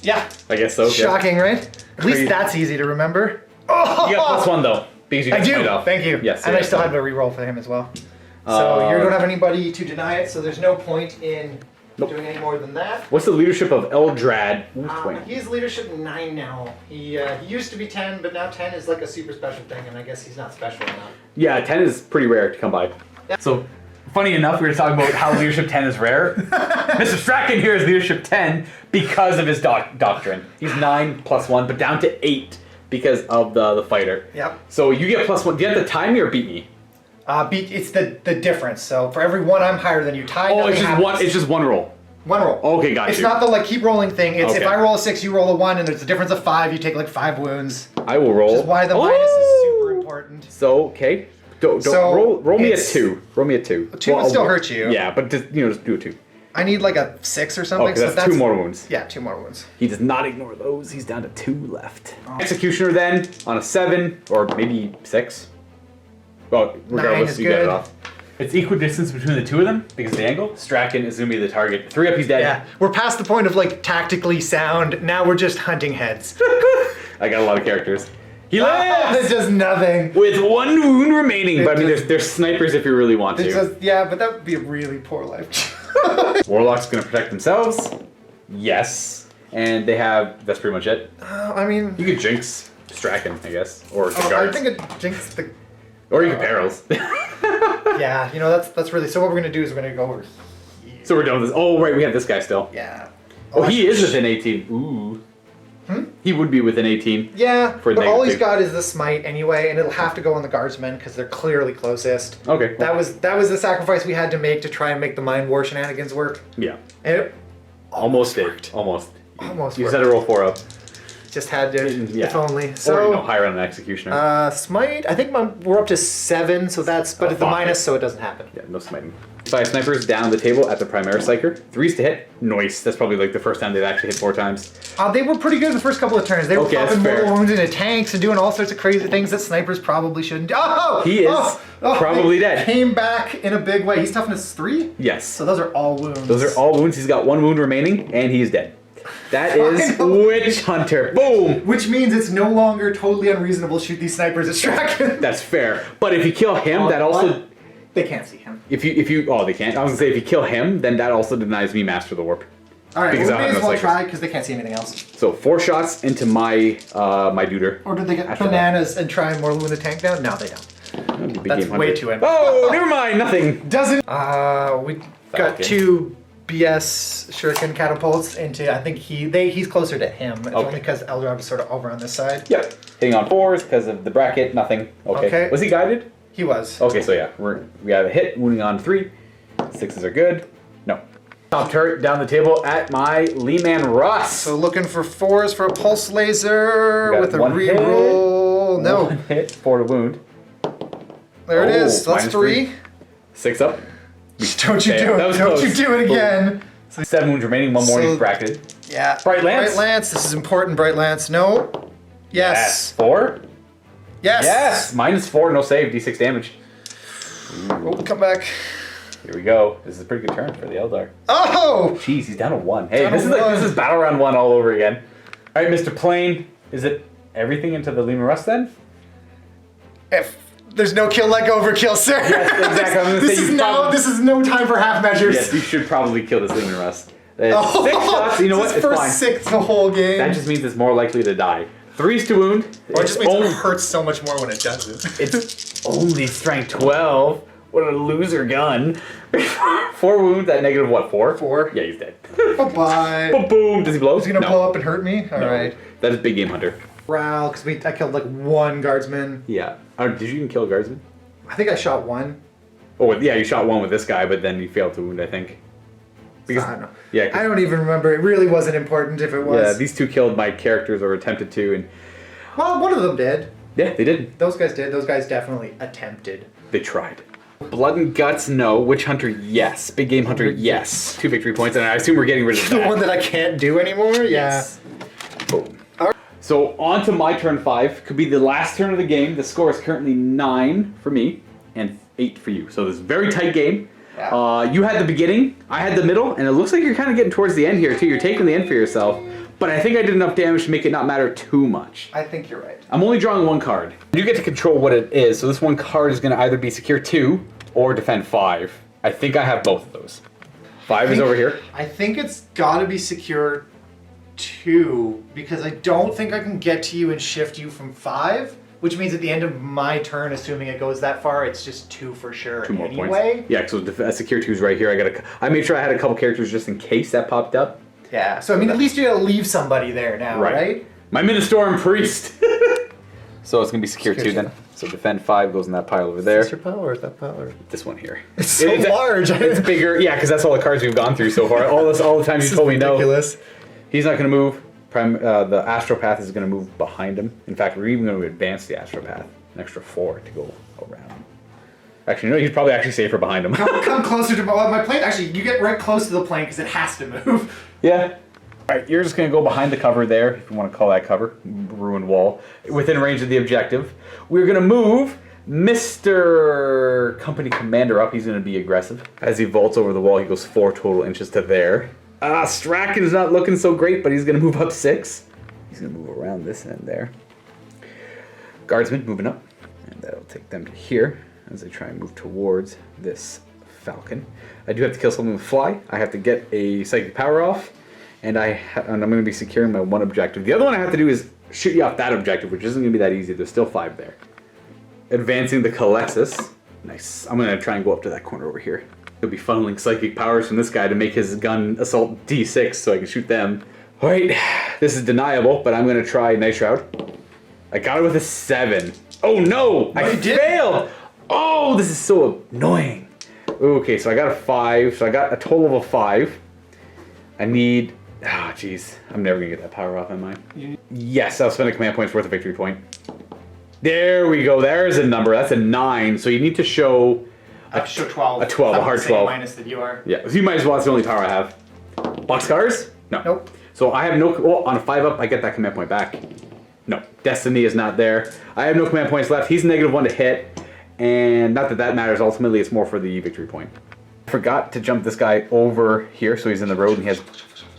Yeah. I guess so. Shocking, right? At least that's easy to remember. Oh! You got +1 though. Because you got Smite off. Thank you. Yes. And I still have a reroll for him as well. So you don't have anybody to deny it, so there's no point in doing any more than that. What's the leadership of Eldrad? He's leadership 9 now. He used to be 10, but now 10 is like a super special thing, and I guess he's not special enough. Yeah, 10 is pretty rare to come by. Yeah. So, funny enough, we were talking about how leadership 10 is rare. Mr. Strachan here is leadership 10 because of his doctrine. He's 9 +1, but down to 8 because of the fighter. Yep. So you get +1. Do you have to tie me or beat me? It's the difference. So for every one I'm higher than you, tie. Oh, it's just one. It's just one roll. One roll. Okay, got It's you. not the like keep rolling thing. It's Okay. if I roll a 6, you roll a 1, and there's a difference of 5. You take like 5 wounds. I will roll. Which is why the minus is super important. So okay, don't So roll me a it's- 2. Roll me a 2. 2 would still hurt you. Yeah, but just just do a 2. I need like a 6 or something. Okay, that's 2 more wounds. Yeah, 2 more wounds. He does not ignore those. He's down to 2 left. Executioner then on a 7 or maybe 6. Well, regardless, is you get it good. off. It's equidistance between the two of them because of the angle. Strachan is gonna be the target. 3 up, he's dead. Yeah, we're past the point of like tactically sound. Now we're just hunting heads. I got a lot of characters. He It lives does nothing. with 1 wound remaining. But I mean, just- there's snipers if you really want It to. just, yeah, but that would be a really poor life. Warlock's gonna protect themselves. Yes, and they have. That's pretty much it. I mean, You could jinx Strachan, I guess, or the I guards, think it jinxed the. or you could perils. Yeah, you know that's really. So what we're gonna do is we're gonna go over. So we're done with this. Oh right, we have this guy still. Yeah. Oh, he is within 18. Ooh. He would be within 18. Yeah, For but all he's negative. got is the smite anyway, and it'll have to go on the guardsmen because they're clearly closest. Okay. That was the sacrifice we had to make to try and make the mind war shenanigans work. Yeah. And it Almost did. Almost. almost You worked. said to roll 4 up. Just had to, Yeah. if only. Or So higher on an executioner. smite. I think we're up to 7, so that's but it's the fuck minus, it. so it doesn't happen. Yeah, no smiting. 5 snipers down the table at the Primaris Psyker. 3s to hit. Nice. That's probably like the first time they've actually hit 4 times. They were pretty good the first couple of turns. They were Okay, that's popping fair. mortal wounds into tanks and doing all sorts of crazy things that snipers probably shouldn't do. Oh! He is probably they dead. Came back in a big way. He's toughness 3? Yes. So those are all wounds. Those are all wounds. He's got 1 wound remaining, and he is dead. That is Finally. Witch Hunter. Boom! Which means it's no longer totally unreasonable to shoot these snipers at Strachan. That's fair. But if you kill him, that also... What? They can't see him. If you... Oh, they can't. I was gonna say, if you kill him, then that also denies me Master the Warp. Alright, Because well, we I may have as no well psychers. try because they can't see anything else. So 4 shots into my my duder. Or did they get After that. bananas and try and more wound the tank down? No, they don't. That'd be big That's game way hunter. too in. Oh, never mind. Nothing. Doesn't. We got Falcon. 2 BS shuriken catapults into. I think he's closer to him. It's only because Eldar was sort of over on this side. Yep. Hitting on 4s because of the bracket. Nothing. Okay. Okay. Was he guided? He was. Okay, so yeah, we have a hit, wounding on 3. 6s are good. No. Top turret down the table at my Leman Russ. So looking for 4s for a pulse laser Got with a 1 hit. reroll. No, 1 hit, 4 to wound. there it is. Oh, That's minus 3. 6 up. Don't you Okay, do that it. was Don't close. you do it again. 7 wounds remaining, 1 more So- he's bracketed. Yeah. Bright Lance. Bright Lance. This is important. Bright Lance. No. Yes. 4? Yes. Yes! Minus 4, no save, d6 damage. Oh, come back. Here we go. This is a pretty good turn for the Eldar. Oh! Jeez, he's down to 1. Hey, Down this to is like 1. this is Battle Round 1 all over again. Alright, Mr. Plane, is it everything into the Leman Russ then? If there's no kill like overkill, sir. Yes, exactly. I'm gonna this say is you probably- this is no time for half measures. Yes, you should probably kill this Leman Russ. Oh, 6 shots, you know what? this It's first fine. 6 the whole game. That just means it's more likely to die. 3s to wound. or it just means only, it hurts so much more when it doesn't. it's only strength 12. What a loser gun. 4 wounds at negative what, 4? 4. Yeah, he's dead. Bye-bye. Boom, boom. Does he blow? Is he gonna No. blow up and hurt me? All No. right. That is Big Game Hunter. Growl, because I killed like 1 guardsman. Yeah. Oh, did you even kill a guardsman? I think I shot 1. Oh, yeah, you shot 1 with this guy, but then you failed to wound, I think. Because, I don't know. yeah, 'cause- I don't even remember. It really wasn't important if it was. yeah, these 2 killed my characters or attempted to, and Well, one of them did. yeah, they did. Those guys did. Those guys definitely attempted. They tried. Blood and Guts, no. Witch Hunter, yes. Big Game Hunter, yes. 2 victory points, and I assume we're getting rid of The that. one that I can't do anymore? Yes. Boom. So on to my turn 5. Could be the last turn of the game. The score is currently 9 for me and 8 for you. So this is a very tight game. Yeah. You had the beginning, I had the middle, and it looks like you're kind of getting towards the end here too. You're taking the end for yourself, but I think I did enough damage to make it not matter too much. I think you're right. I'm only drawing 1 card. You get to control what it is, so this 1 card is going to either be secure 2 or defend 5. I think I have both of those. 5 is over here. I think it's got to be secure 2 because I don't think I can get to you and shift you from 5, which means at the end of my turn, assuming it goes that far, it's just 2 for sure 2 more anyway. points. Yeah, so secure 2 is right here. I made sure I had a couple characters just in case that popped up. Yeah, so I mean, at least you gotta leave somebody there now, right? My Ministorum Priest. So it's going to be secure 2 then. So defend 5 goes in that pile over there. Is this your pile or is that pile? Or? This one here. It's so large. It's bigger. Yeah, because that's all the cards we've gone through so far. All the times you told me no. He's not going to move. The Astra path is going to move behind him. In fact, we're even going to advance the Astra path. An extra 4 to go around. Actually, no, he's probably actually safer behind him. Come closer to my plane. Actually, you get right close to the plane because it has to move. Yeah. All right, you're just going to go behind the cover there, if you want to call that cover, ruined wall, within range of the objective. We're going to move Mr. Company Commander up. He's going to be aggressive. As he vaults over the wall, he goes 4 total inches to there. Strachan's not looking so great, but he's going to move up 6. He's going to move around this end there. Guardsmen moving up, and that'll take them to here as they try and move towards this Falcon. I do have to kill something with fly. I have to get a psychic power off. And I'm going to be securing my 1 objective. The other one I have to do is shoot you off that objective, which isn't going to be that easy. There's still 5 there. Advancing the Colexus. Nice. I'm going to try and go up to that corner over here. He'll be funneling psychic powers from this guy to make his gun assault D6 so I can shoot them. All right, this is deniable, but I'm going to try Night Shroud. I got it with a 7. Oh no! I failed! Oh, this is so annoying. Okay, so I got a 5. So I got a total of a 5. I need... Ah, oh, jeez. I'm never going to get that power off, am I? Yes, I'll spend a command point's worth a victory point. There we go. There's a number. That's a 9. So you need to show... Show 12. A 12, a hard 12. Minus that you are. Yeah, so you might as well. That's the only power I have. Boxcars? No. Nope. So I have no... Well, on a 5-up, I get that command point back. No. Destiny is not there. I have no command points left. He's -1 to hit. And not that that matters. Ultimately, it's more for the victory point. I forgot to jump this guy over here, so he's in the road and he has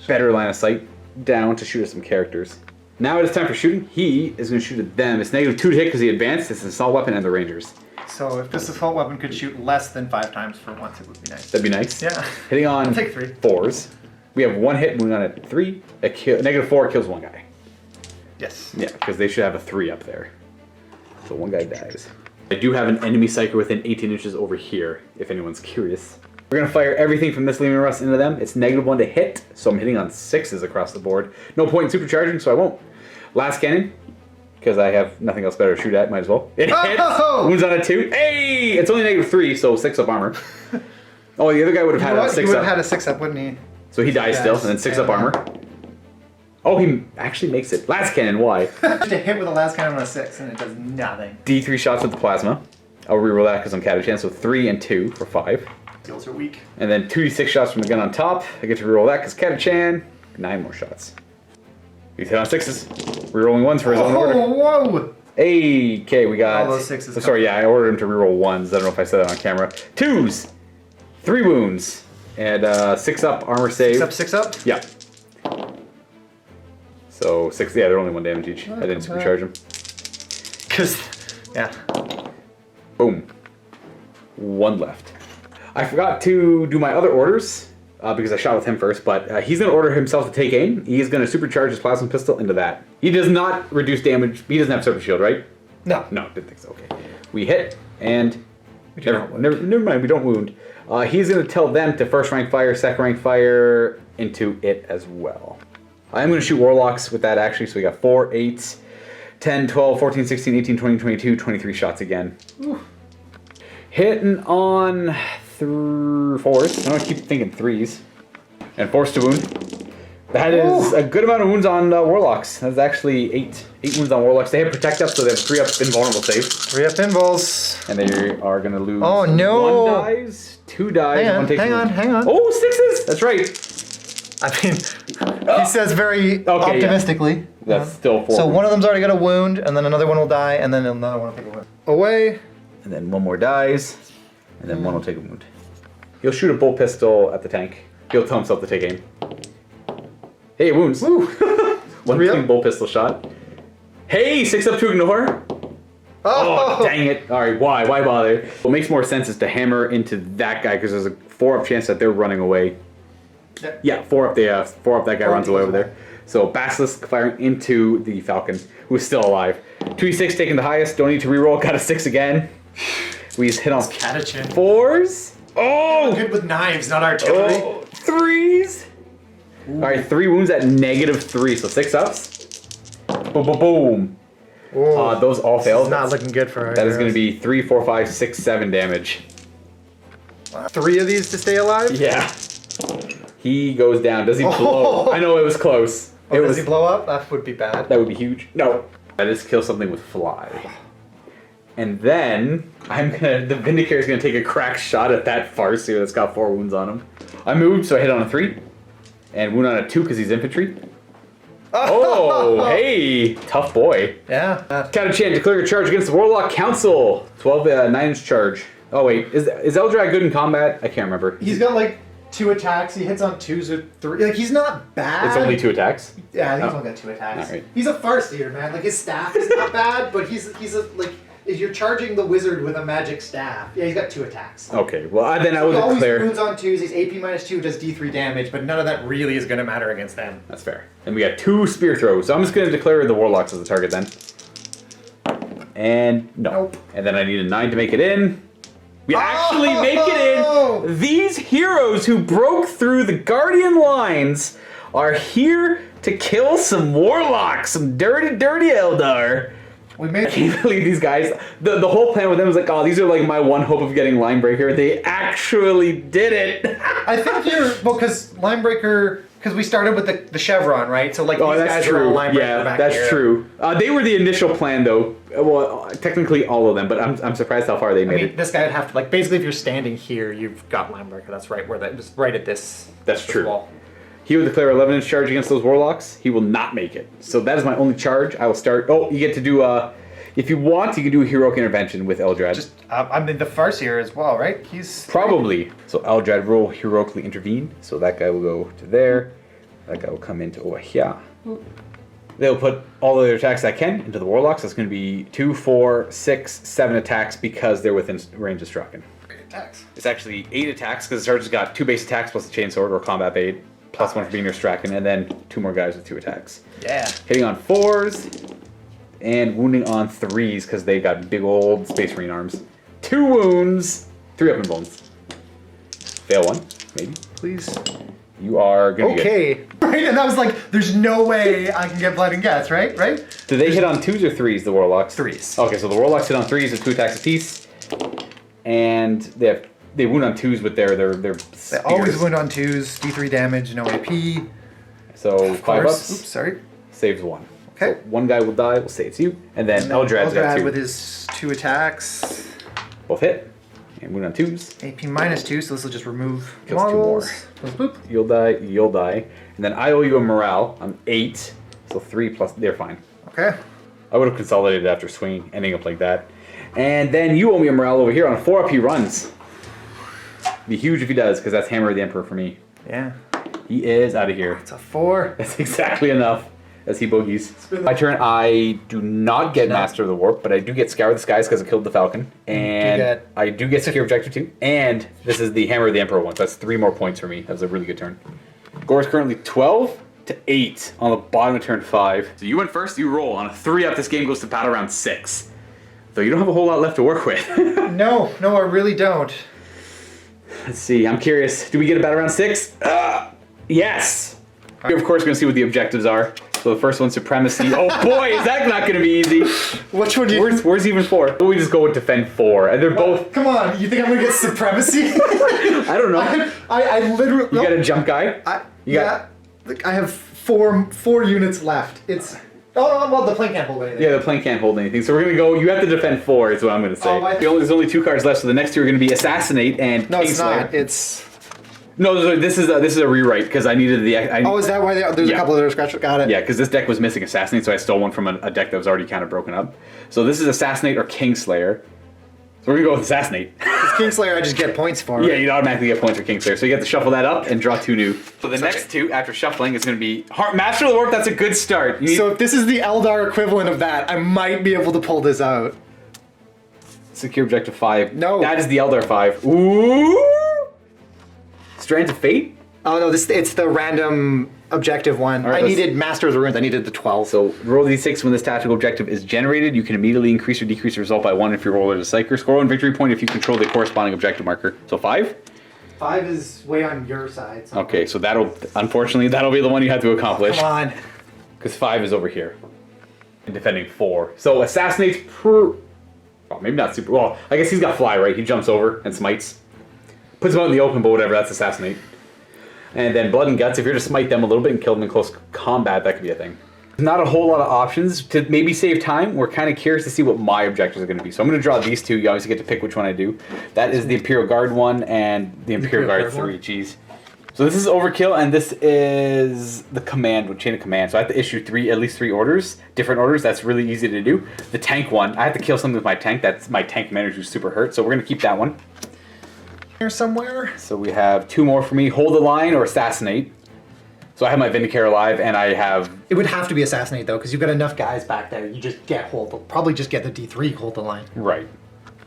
better line of sight down to shoot at some characters. Now it is time for shooting. He is going to shoot at them. It's -2 to hit because he advanced. It's an assault weapon and the Rangers. So if this assault weapon could shoot less than 5 times for once, it would be nice. That'd be nice. Yeah. Hitting on I'll take 3. 4s. We have 1 hit moving on at 3. -4 kills 1 guy. Yes. Yeah, because they should have a 3 up there. So 1 guy dies. I do have an enemy psyker within 18 inches over here, if anyone's curious. We're going to fire everything from this Leman Russ into them. It's -1 to hit, so I'm hitting on 6s across the board. No point in supercharging, so I won't. Last cannon, because I have nothing else better to shoot at, might as well. It hits! Wounds on a 2. Hey! It's only -3, so 6 up armor. Oh, the other guy would have had a 6 up. He would have had a 6 up, wouldn't he? So he dies still, and then 6 up armor. Oh, he actually makes it. Last cannon, why? Just a hit with a last cannon on a 6, and it does nothing. D3 shots with the plasma. I'll reroll that because I'm Catachan, so 3 and 2 for 5. Skills are weak. And then 2d6 shots from the gun on top. I get to reroll that because Catachan. 9 more shots. He's hit on 6s. Rerolling 1s for his own order. Whoa! Hey, okay, we got... All those 6s. Oh, sorry, yeah, I ordered him to reroll 1s. I don't know if I said that on camera. 2s! 3 wounds. And 6 up armor save. 6 up? Yeah. So 6, yeah, they're only 1 damage each. I didn't supercharge them. Because, yeah. Boom. 1 left. I forgot to do my other orders because I shot with him first, but he's going to order himself to take aim. He's going to supercharge his plasma pistol into that. He does not reduce damage. He doesn't have serpent shield, right? No. No, didn't think so. Okay. We hit, and never mind, we don't wound. He's going to tell them to first rank fire, second rank fire into it as well. I'm going to shoot Warlocks with that actually, so we got 4, 8, 10, 12, 14, 16, 18, 20, 22, 23 shots again. Ooh. Hitting on 4s. I don't keep thinking 3s. And forced to wound. That is a good amount of wounds on Warlocks. That's actually 8 wounds on Warlocks. They have Protect Up, so they have 3 up invulnerable save. 3 up invuls. And they are going to lose. Oh no! 1 dies, 2 dies, hang on, 1 takes hang on, wound. hang on. Oh, 6s! That's right. I mean, he says very optimistically. Yeah. That's still 4. So wounds. One of them's already got a wound, and then another one will die, and then another one will take a wound. Away. And then 1 more dies, and then 1 will take a wound. He'll shoot a bolt pistol at the tank. He'll tell himself to take aim. Hey, wounds. Woo. 1 clean bolt pistol shot. Hey, 6 up to ignore. Oh, dang it. All right, why? Why bother? What makes more sense is to hammer into that guy because there's a 4 up chance that they're running away. Yeah, 4 up. The 4 up. That guy runs away over there. So Basilisk firing into the Falcon, who is still alive. 2d6 taking the highest. Don't need to reroll. Got a 6 again. We hit on Catachan. 4s. Oh, good with knives, not artillery. Oh, 3s. Ooh. All right, 3 wounds at -3, so 6 ups. Boom, boom, boom. Those all fail. It's not looking good for our That is going to heroes. be 3, 4, 5, 6, 7 damage. 3 of these to stay alive? Yeah. He goes down. Does he blow? I know it was close. Does he blow up? That would be bad. That would be huge. No. I just kill something with fly. And then the Vindicator's gonna take a crack shot at that Farseer that's got 4 wounds on him. I moved, so I hit on a 3. And wound on a 2 because he's infantry. Oh, hey, tough boy. Yeah. Catachan, declare your charge against the Warlock Council. 12, 9-inch charge. Oh wait, is Eldar good in combat? I can't remember. He's got like 2 attacks. He hits on 2s or 3. Like he's not bad. It's only 2 attacks. Yeah, I think he's only got 2 attacks. All right. He's a Farseer, man. Like his staff is not bad, but he's a like if you're charging the wizard with a magic staff. Yeah, he's got 2 attacks. Okay, well then I will He always declare. wounds on 2s. He's AP -2, does D3 damage, but none of that really is going to matter against them. That's fair. And we got 2 spear throws, so I'm just going to declare the Warlocks as the target then. And no. Nope. And then I need a 9 to make it in. We actually make it in! These heroes who broke through the Guardian lines are here to kill some Warlocks, some dirty, dirty Eldar. We made I can't believe these guys. The whole plan with them was like, oh, these are like my one hope of getting Linebreaker. They actually did it. I think because Linebreaker, because we started with the Chevron, right? So like these guys are all Linebreaker Yeah, back that's here. true. They were the initial plan, though. Well, technically all of them, but I'm surprised how far they made it. This guy would have to like basically if you're standing here, you've got Linebreaker. That's right where that just right at this. That's this true. wall. He will declare 11-inch charge against those Warlocks. He will not make it. So that is my only charge. I will start. Oh, you get to do if you want, you can do a heroic intervention with Eldrad. I mean the Farseer as well, right? He's Probably. So Eldrad will heroically intervene. So that guy will go to there. That guy will come into over here. They'll put all of their attacks I can into the Warlocks. That's going to be 2, 4, 6, 7 attacks because they're within range of Strachan. attacks. It's actually 8 attacks because the Sergeant's got 2 base attacks plus a chainsword or combat bait, plus 1 for being near Strachan, and then 2 more guys with 2 attacks. Yeah. Hitting on 4s and wounding on 3s because they got big old Space Marine arms. 2 wounds, 3 up in bones. Fail 1, maybe. Please. You are gonna Okay. Right, and that was like, there's no way I can get Blood and Guts, right? Right? Do they hit on 2s or 3s, the Warlocks? 3s. Okay, so the Warlocks hit on 3s with 2 attacks apiece. And they wound on 2s with their They spears. always wound on 2s, D3 damage, no AP. So Of 5 course. ups, Oops, sorry. saves 1. Okay. So 1 guy will die, we'll say it's you. And then Eldrad's got 2. with his 2 attacks. Both hit. And wound on 2s. AP -2, so this will just remove Kills 2 models. Boop. You'll die. And then I owe you a morale. I'm 8. So 3 plus, they're fine. Okay. I would have consolidated after swinging, ending up like that. And then you owe me a morale over here on a 4-up he runs. Be huge if he does, because that's Hammer of the Emperor for me. Yeah. He is out of here. It's a 4. That's exactly enough as he boogies. My turn, I do not get Master of the Warp, but I do get Scour the Skies because I killed the Falcon. And I do get Secure Objective 2. And this is the Hammer of the Emperor one, so that's 3 more points for me. That was a really good turn. Gore is currently 12 to 8 on the bottom of turn 5. So you went first, you roll. On a 3-up, this game goes to battle round 6. Though you don't have a whole lot left to work with. No, I really don't. Let's see, I'm curious. Do we get a battle round 6? Yes! We're of course going to see what the objectives are. So the first one's Supremacy. Oh boy, is that not going to be easy. Which one do you... Where's even 4? We just go with Defend 4. And they're both... Come on, you think I'm going to get Supremacy? I don't know. I literally... You got a jump guy? I have four units left. It's... Oh, well, the plane can't hold anything. Yeah, the plane can't hold anything. So we're going to go... You have to Defend 4 is what I'm going to say. There's only 2 cards left, so the next 2 are going to be Assassinate and No, it's Kingslayer. not. It's... No, this is a rewrite because I needed the... Oh, is that why there's a couple that are scratched? Got it. Yeah, because this deck was missing Assassinate, so I stole one from a deck that was already kind of broken up. So this is Assassinate or Kingslayer. So we're going to go with Assassinate. It's Kingslayer, I just get points for it. Yeah, you'd automatically get points for Kingslayer. So you have to shuffle that up and draw 2 new. So the next 2 after shuffling is going to be Master of the Warp. That's a good start. So if this is the Eldar equivalent of that, I might be able to pull this out. Secure Objective 5. No. That is the Eldar 5. Ooh! Strands of Fate? Oh no, it's the random objective one. Right, I needed Master of the Runes, I needed the 12. So roll d6 when this tactical objective is generated. You can immediately increase or decrease the result by 1 if your roller is a Psyker. Score 1 victory point if you control the corresponding objective marker. So 5? 5 is way on your side. So. Okay, so unfortunately, that'll be the one you have to accomplish. Come on. Because 5 is over here. and defending 4. So assassinates per... Oh, maybe not super... Well, I guess he's got fly, right? He jumps over and smites. Puts them out in the open, but whatever, that's assassinate. And then blood and guts, if you're to smite them a little bit and kill them in close combat, that could be a thing. Not a whole lot of options. To maybe save time, we're kind of curious to see what my objectives are going to be. So I'm going to draw these two. You obviously get to pick which one I do. That is the Imperial Guard one and the Imperial Guard 3. Jeez. So this is overkill, and this is the command, chain of command. So I have to issue at least three orders, different orders. That's really easy to do. The tank one, I have to kill something with my tank. That's my tank commander who's super hurt. So we're going to keep that one. Here somewhere. So we have 2 more for me. Hold the line or assassinate. So I have my Vindicare alive, and I have... It would have to be assassinate, though, because you've got enough guys back there. You just get probably just get the D3 hold the line. Right.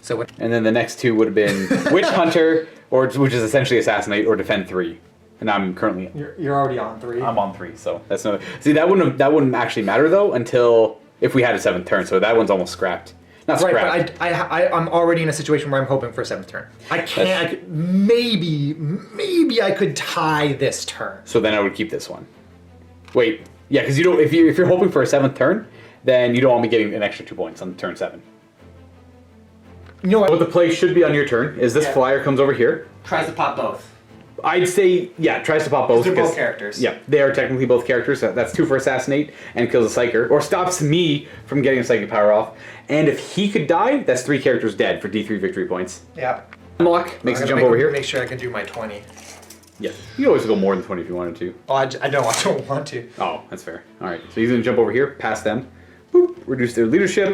So and then the next 2 would have been Witch Hunter, which is essentially assassinate, or defend 3. And I'm currently... You're already on 3. I'm on 3, so that's another... See, that wouldn't actually matter, though, until if we had a 7th turn, so that one's almost scrapped. Not scrapped. Right, but I'm already in a situation where I'm hoping for a 7th turn. I can't... Maybe I could tie this turn. So then I would keep this one. Wait, yeah, because you don't. If you're hoping for a 7th turn, then you don't want me getting an extra 2 points on turn 7. You know what the play should be on your turn is this flyer comes over here. Tries to pop both. I'd say, yeah, tries to pop both. They're both characters. Yeah, they are technically both characters. That's 2 for assassinate and kills a psyker, or stops me from getting a psychic power off. And if he could die, that's 3 characters dead for D3 victory points. Yeah. Unlock makes a jump over here. Make sure I can do my 20. Yeah, you always go more than 20 if you wanted to. Oh, I don't want to. Oh, that's fair. All right, so he's gonna jump over here, past them, boop, reduce their leadership,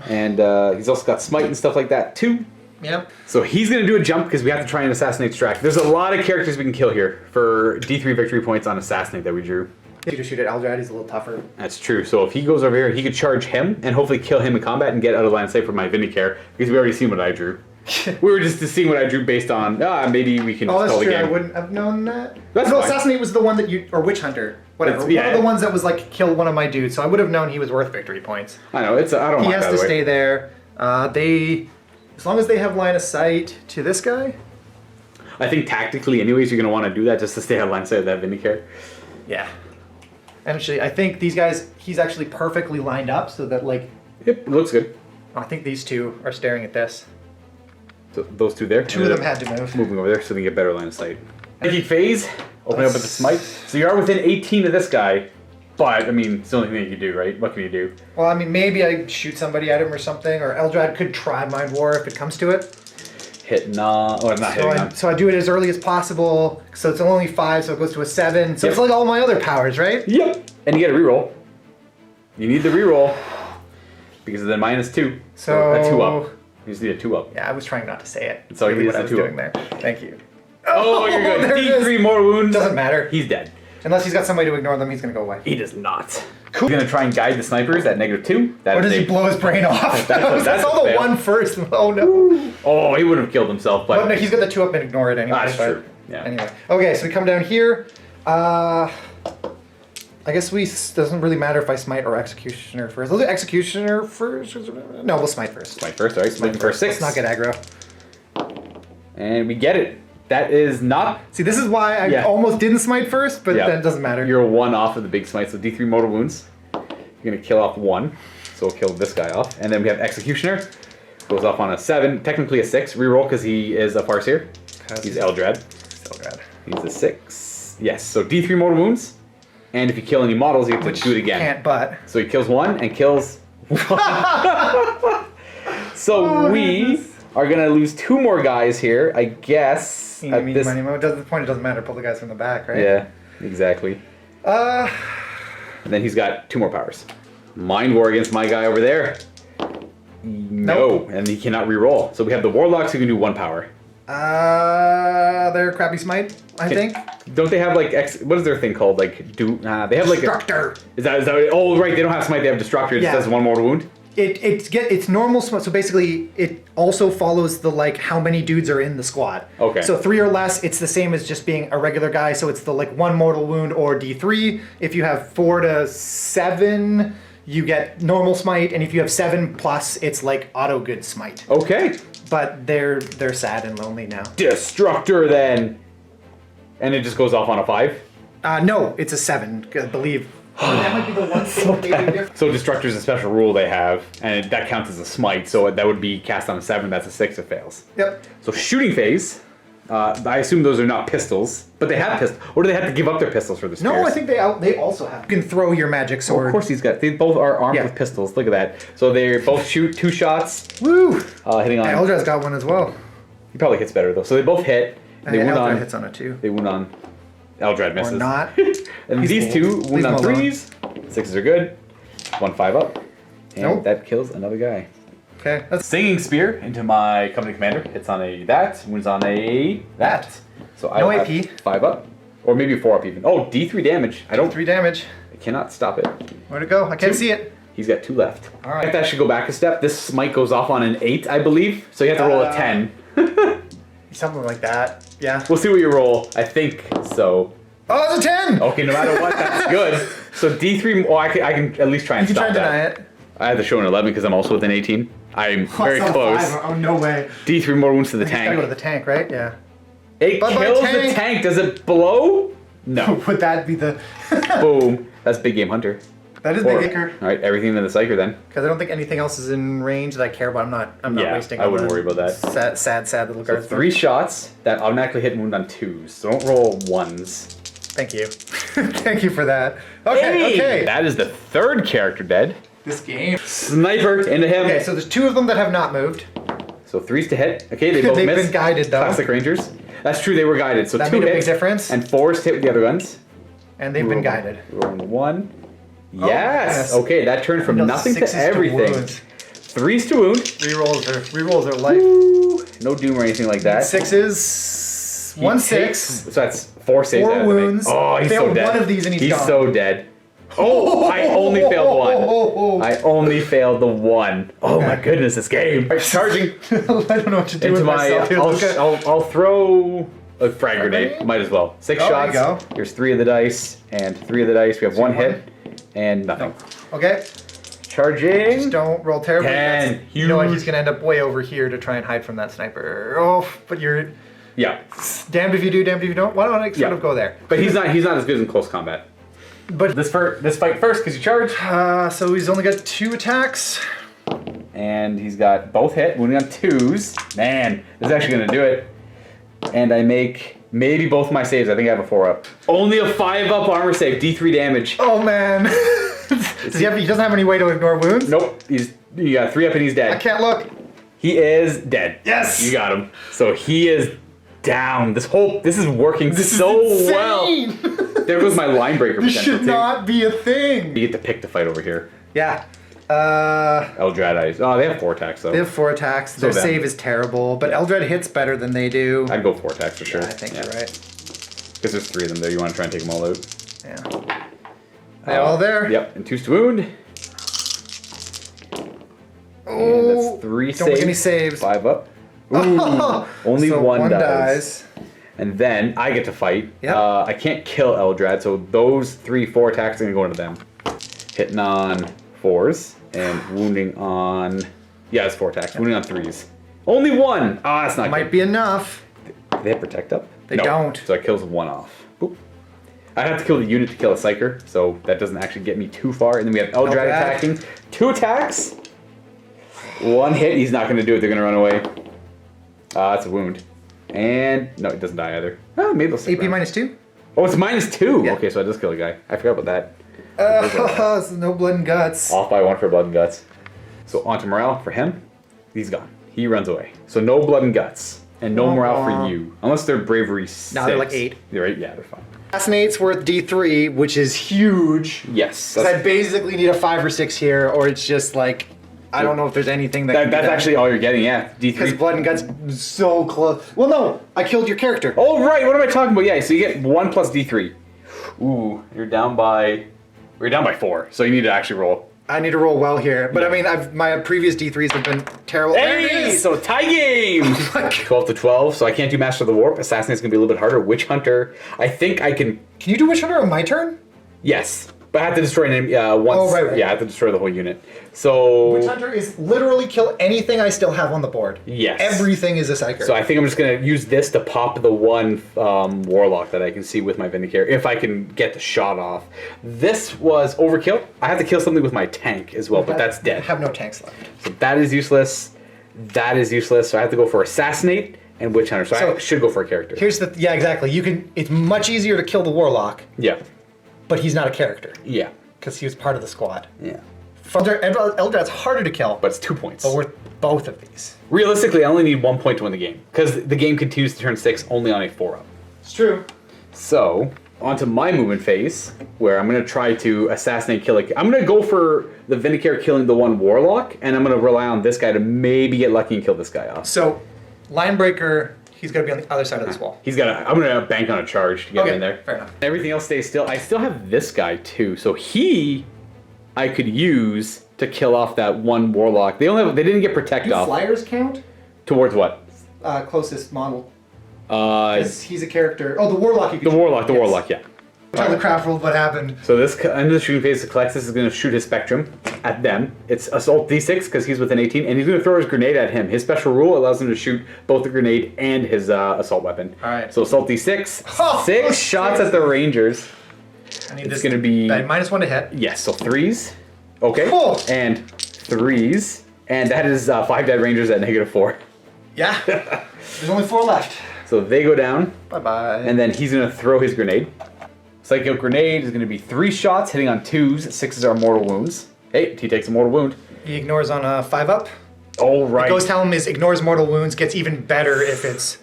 and he's also got smite and stuff like that too. Yep. So he's gonna do a jump because we have to try and assassinate Strack. There's a lot of characters we can kill here for D3 victory points on assassinate that we drew. You could shoot at Eldar, he's a little tougher. That's true. So if he goes over here, he could charge him and hopefully kill him in combat and get out of line of sight for my Vindicare because we already seen what I drew. We were just seeing what I drew based on, maybe we can that's call the true. game. I wouldn't have known that. That's no, fine. Assassinate was the one that you, or Witch Hunter, whatever. One of the ones that was like, kill one of my dudes, so I would have known he was worth victory points. I know, I don't He mind, has to stay there. As long as they have line of sight to this guy. I think tactically anyways, you're going to want to do that just to stay out of line of sight of that Vindicare. Yeah. Actually, I think these guys, he's actually perfectly lined up so that like... Yep, it looks good. I think these two are staring at this. So those 2 there? 2 of them had to move. Moving over there so they can get better line of sight. Psychic phase, open up with the smite. So you are within 18 of this guy, but I mean, it's the only thing you can do, right? What can you do? Well, I mean, maybe I shoot somebody at him or something, or Eldrad could try Mind War if it comes to it. So I do it as early as possible, so it's only 5, so it goes to a 7. So it's like all my other powers, right? Yep. And you get a reroll. You need the reroll because of the -2. So a 2 up. You just need a 2 up. Yeah, I was trying not to say it. So really he what I gets was a 2 doing up. there. Thank you. Oh, you're good. There it D3 more wounds. Doesn't matter. He's dead. Unless he's got somebody to ignore them, he's going to go away. He does not. Cool. He's going to try and guide the snipers at -2. Or does he blow his brain off? That's all the fail. 1 first. Oh, no. Oh, he would have killed himself. But no, he's got the 2 up and ignore it anyway. That's true. Yeah. Anyway. Okay, so we come down here. I guess doesn't really matter if I smite or executioner first. We'll do executioner first. No, we'll smite first. Smite first, all right. Smite for 6. Let's not get aggro. And we get it. That is not... See, this is why I almost didn't smite first, but then it doesn't matter. You're 1 off of the big smite, so D3 mortal wounds. You're going to kill off 1, so we'll kill this guy off. And then we have executioner. Goes off on a 7, technically a 6. Reroll because he is a Farseer. He's Eldrad. He's a 6. Yes, so D3 mortal wounds. And if you kill any models, you have to do it again. Can't but. So he kills 1 and kills 1. So we are going to lose 2 more guys here, I guess. The point, it doesn't matter. Pull the guys from the back, right? Yeah, exactly. And then he's got 2 more powers. Mind War against my guy over there. No, and he cannot reroll. So we have the Warlocks who can do 1 power. They're crappy smite, I think. Don't they have like what is their thing called? Like they have like Destructor. Is that oh right, they don't have smite, they have Destructor. It just does 1 mortal wound. It's normal smite, so basically it also follows the like how many dudes are in the squad. Okay. So 3 or less, it's the same as just being a regular guy, so it's the like 1 mortal wound or D3. If you have 4 to 7, you get normal smite, and if you have 7 plus, it's like auto good smite. Okay. But they're sad and lonely now. Destructor then. And it just goes off on a 5? No, it's a 7, I believe. That might be the one thing that made it different. So Destructor's a special rule they have, and that counts as a smite, so that would be cast on a 7, that's a 6 if fails. Yep. So shooting phase, I assume those are not pistols, but they have pistols. Or do they have to give up their pistols for the spears? No, I think they also have. You can throw your magic sword. Oh, of course they both are armed with pistols, look at that. So they both shoot 2 shots. Woo! Hitting on... Eldar's got one as well. He probably hits better though. So they both hit. They wound Eldar on... hits on it too. They wound on... Eldrad misses. Or not. And these two wound on 3s. 6s are good. 1 5 up. And that kills another guy. Okay. That's Singing Spear into my company commander. Hits on a that. Wounds on a that. So I no will AP. have 5 up. Or maybe 4 up even. Oh, D3 damage. I don't... 3 damage. I cannot stop it. Where'd it go? I can't see it. He's got 2 left. All right. I think that should go back a step. This smite goes off on an 8, I believe. So you have to roll a 10. Something like that. Yeah. We'll see what you roll. I think so. Oh, it's a 10! Okay, no matter what, that's good. So D3, well, I can at least try and You can stop try and that. deny it. I have to show an 11 because I'm also within 18. I'm very It's on close. 5. Oh, no way. D3 more wounds to the You gotta go to tank. the tank, right? Yeah. It Bye-bye, kills the tank. tank. Does it blow? No. Would that be the... Boom. That's Big Game Hunter. That is 4. Big Icker. All right, everything in the Psyker then. Because I don't think anything else is in range that I care about. I'm not Yeah, wasting. I on wouldn't the worry about that. Sad little So cards. 3 shots that automatically hit and wound on 2s. So don't roll 1s. Thank you. Thank you for that. Okay, Hey! okay. That is the 3rd character dead. This game. Sniper into him. Okay, so there's 2 of them that have not moved. So 3s to hit. Okay, they both They've missed. been guided, though. Classic Rangers. That's true, they were guided. So That 2 made a big hits difference. and 4s to hit with the other guns. And they've been guided. Rolling 1. Oh, Yes. yes. Okay, that turned from Those nothing to 6s everything. wound. 3s to wound. Rerolls are life. Ooh, no doom or anything like that. 6s. He 1 takes- 6. So that's 4 saves. 4 out of the wounds. make. Oh, he's Failed so dead. one of these and he's gone. so dead. Oh, I only failed 1. I only failed the 1. Oh my goodness, this game. All right, charging I don't know what to do into with my. myself here, Luka. I'll throw a frag grenade. grenade? Might as well. 6 Oh, there shots. you go. Here's 3 of the dice and 3 of the dice. We have 1 hit and nothing. Okay. Charging. Just don't roll terribly. 10. That's- You know what? Huge. He's gonna end up way over here to try and hide from that sniper. Oh, but you're Yeah, damned if you do, damned if you don't. Why don't I sort of go there? but he's not as good in close combat. But This fight first because you charge, so he's only got 2 attacks. and he's got both hit, wounding on 2s. Man, this is actually gonna do it. And I make maybe both my saves. I think I have a 4 up. Only a 5 up armor save, D3 damage. Oh man. He doesn't have any way to ignore wounds. Nope, you got 3 up and he's dead. I can't look. He is dead. Yes! You got him. So he is down. This is working so well. There goes my line breaker This potential should too. not be a thing. You get to pick the fight over here. Yeah. Eldrad eyes. Oh, they have 4 attacks though. They have 4 attacks. Their then- save is terrible, but Eldred hits better than they do. I'd go 4 attacks for sure. I think you're right. Because there's 3 of them there. You want to try and take them all out. Yeah. They're all there. Yep, and 2s to wound. And Oh, that's 3 don't make any saves. 5 up. Ooh, only So 1 one dies. And then I get to fight. Yep. I can't kill Eldrad, so those 3-4 attacks are going to go into them. Hitting on 4s and wounding on... Yeah, it's 4 attacks. Wounding on 3s. Only 1! Ah, that's not Might good. be enough. Do they have Protect up? They No. don't. So it kills 1 off. Boop. I have to kill the unit to kill a Psyker, so that doesn't actually get me too far. And then we have Eldrad Eldrad. attacking. 2 attacks. 1 hit, he's not going to do it. They're going to run away. That's a wound. And no, it doesn't die either. Oh, maybe they'll stick AP around. -2? Oh, it's -2. Yeah. Okay, so I just killed a guy. I forgot about that. So no blood and guts. Off by 1 for blood and guts. So on to morale for him. He's gone. He runs away. So no blood and guts. And no morale for you. Unless they're bravery 6. No, they're like 8. They're 8? Yeah, they're fine. Assassinate's worth D3, which is huge. Yes. Because I basically need a 5 or 6 here, or it's just like, I don't know if there's anything that can be That's done. actually all you're getting, yeah. Because D3. blood and guts is so close. Well, no, I killed your character. Oh, right. What am I talking about? Yeah, so you get 1 plus D3. Ooh, you're down by 4. So you need to actually roll. I need to roll well here, but I mean, my previous D3s have been terrible. There it Hey, is! so tie game. 12 to 12. So I can't do Master of the Warp. Assassinate's gonna be a little bit harder. Witch Hunter. I think I can. Can you do Witch Hunter on my turn? Yes, But I have to destroy an enemy once. Oh, right. Yeah, I have to destroy the whole unit. So Witch Hunter is literally kill anything I still have on the board. Yes. Everything is a psyker. So I think I'm just going to use this to pop the one Warlock that I can see with my Vindicare, if I can get the shot off. This was overkill. I have to kill something with my tank as well, but that's dead. I have no tanks left. So that is useless. That is useless. So I have to go for Assassinate and Witch Hunter. So I should go for a character. Here's the... Yeah, exactly. You can... It's much easier to kill the Warlock. Yeah. But he's not a character. Yeah. Because he was part of the squad. Yeah. Eldrad's harder to kill. But it's 2 points. But worth both of these. Realistically, I only need 1 point to win the game. Because the game continues to turn 6 only on a 4-up. It's true. So, onto my movement phase, where I'm going to try to assassinate, kill it. I'm going to go for the Vindicare killing the one Warlock, and I'm going to rely on this guy to maybe get lucky and kill this guy off. So, Linebreaker... He's got to be on the other side of this wall. I'm gonna bank on a charge to get him in there. Fair enough. Everything else stays still. I still have this guy too, so I could use to kill off that one Warlock. They didn't get protect off. Do flyers count? Towards what? Closest model. He's a character. Oh, the Warlock. You could The Warlock, yeah. Tell the craft world what happened. So this end of the shooting phase, Colexis is going to shoot his Spectrum at them. It's Assault D6 because he's within 18, and he's going to throw his grenade at him. His special rule allows him to shoot both the grenade and his assault weapon. All right. So Assault D6, 6 shots at the Rangers. It's going to be... -1 to hit. Yes, so 3s. Okay. Oh. And 3s. And that is 5 dead Rangers at -4. Yeah. There's only 4 left. So they go down. Bye-bye. And then he's going to throw his grenade. Psychic Grenade is going to be 3 shots, hitting on 2s. 6s are mortal wounds. Hey, he takes a mortal wound. He ignores on a 5-up. Oh, right. The Ghost Helm is ignores mortal wounds, gets even better if it's...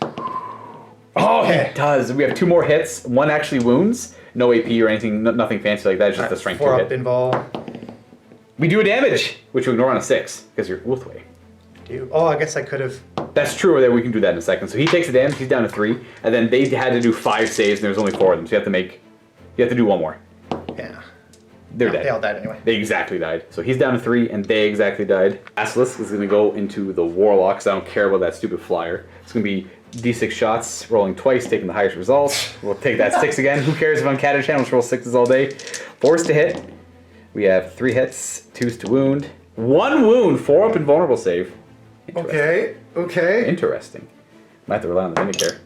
Oh, he does. We have 2 more hits. 1 actually wounds. No AP or anything, nothing fancy like that. It's just a strength 4 hit. up involve. We do a damage, which we ignore on a 6, because you're Wolfway. Oh, I guess I could have... That's true, we can do that in a second. So he takes the damage, he's down to 3, and then they had to do 5 saves, and there's only 4 of them, so you have to do 1 more. Yeah. They're dead. They all died anyway. They exactly died. So he's down to 3, and they exactly died. Basilisk is going to go into the Warlock, because I don't care about that stupid flyer. It's going to be D6 shots, rolling twice, taking the highest result. We'll take that 6 again. Who cares if I'm Catachan? Let's roll 6s all day. 4s to hit. We have 3 hits, 2s to wound. 1 wound, 4 up invulnerable save. Okay. Interesting. Might have to rely on the Vindicare.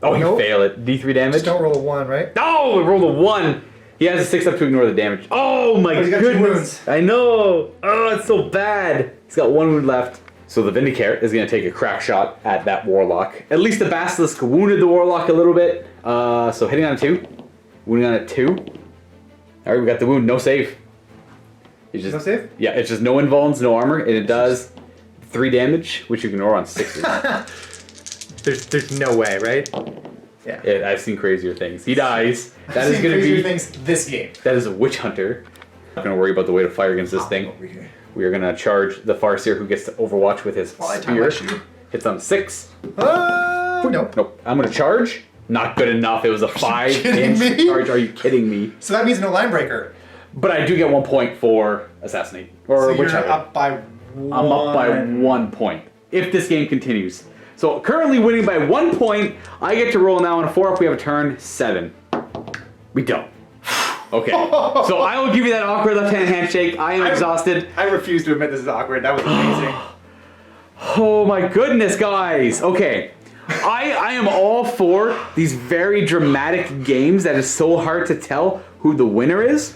Oh, you Nope. fail it. D3 damage. Just don't roll a 1, right? No, it rolled a 1. He has a 6 up to ignore the damage. Oh my he's got 2 goodness. wounds. I know. Oh, it's so bad. He's got 1 wound left. So the Vindicare is going to take a crack shot at that Warlock. At least the Basilisk wounded the Warlock a little bit. So hitting on a 2. Wounding on a 2. All right, we got the wound. No save. It's just, No save? Yeah, it's just no invulns, no armor, and it does 3 damage, which you can ignore on 6s. There's no way, right? Yeah. I've seen crazier things. He dies. That is going to be... things this game. That is a Witch Hunter. Not going to worry about the way to fire against this thing. Over here. We are going to charge the Farseer, who gets to overwatch with his spear. Hits on 6. Nope. Nope. I'm going to charge. Not good enough. It was a 5-inch charge. Are you kidding me? So that means no line breaker. But I do get 1 point for Assassinate. Or So Witch you're Hunter. up by 1. I'm up by 1 point. If this game continues. So currently winning by 1 point. I get to roll now on a 4-up. We have a turn 7. We don't. Okay. So I will give you that awkward left-hand handshake. I am exhausted. I refuse to admit this is awkward. That was amazing. Oh my goodness, guys. Okay. I am all for these very dramatic games that is so hard to tell who the winner is.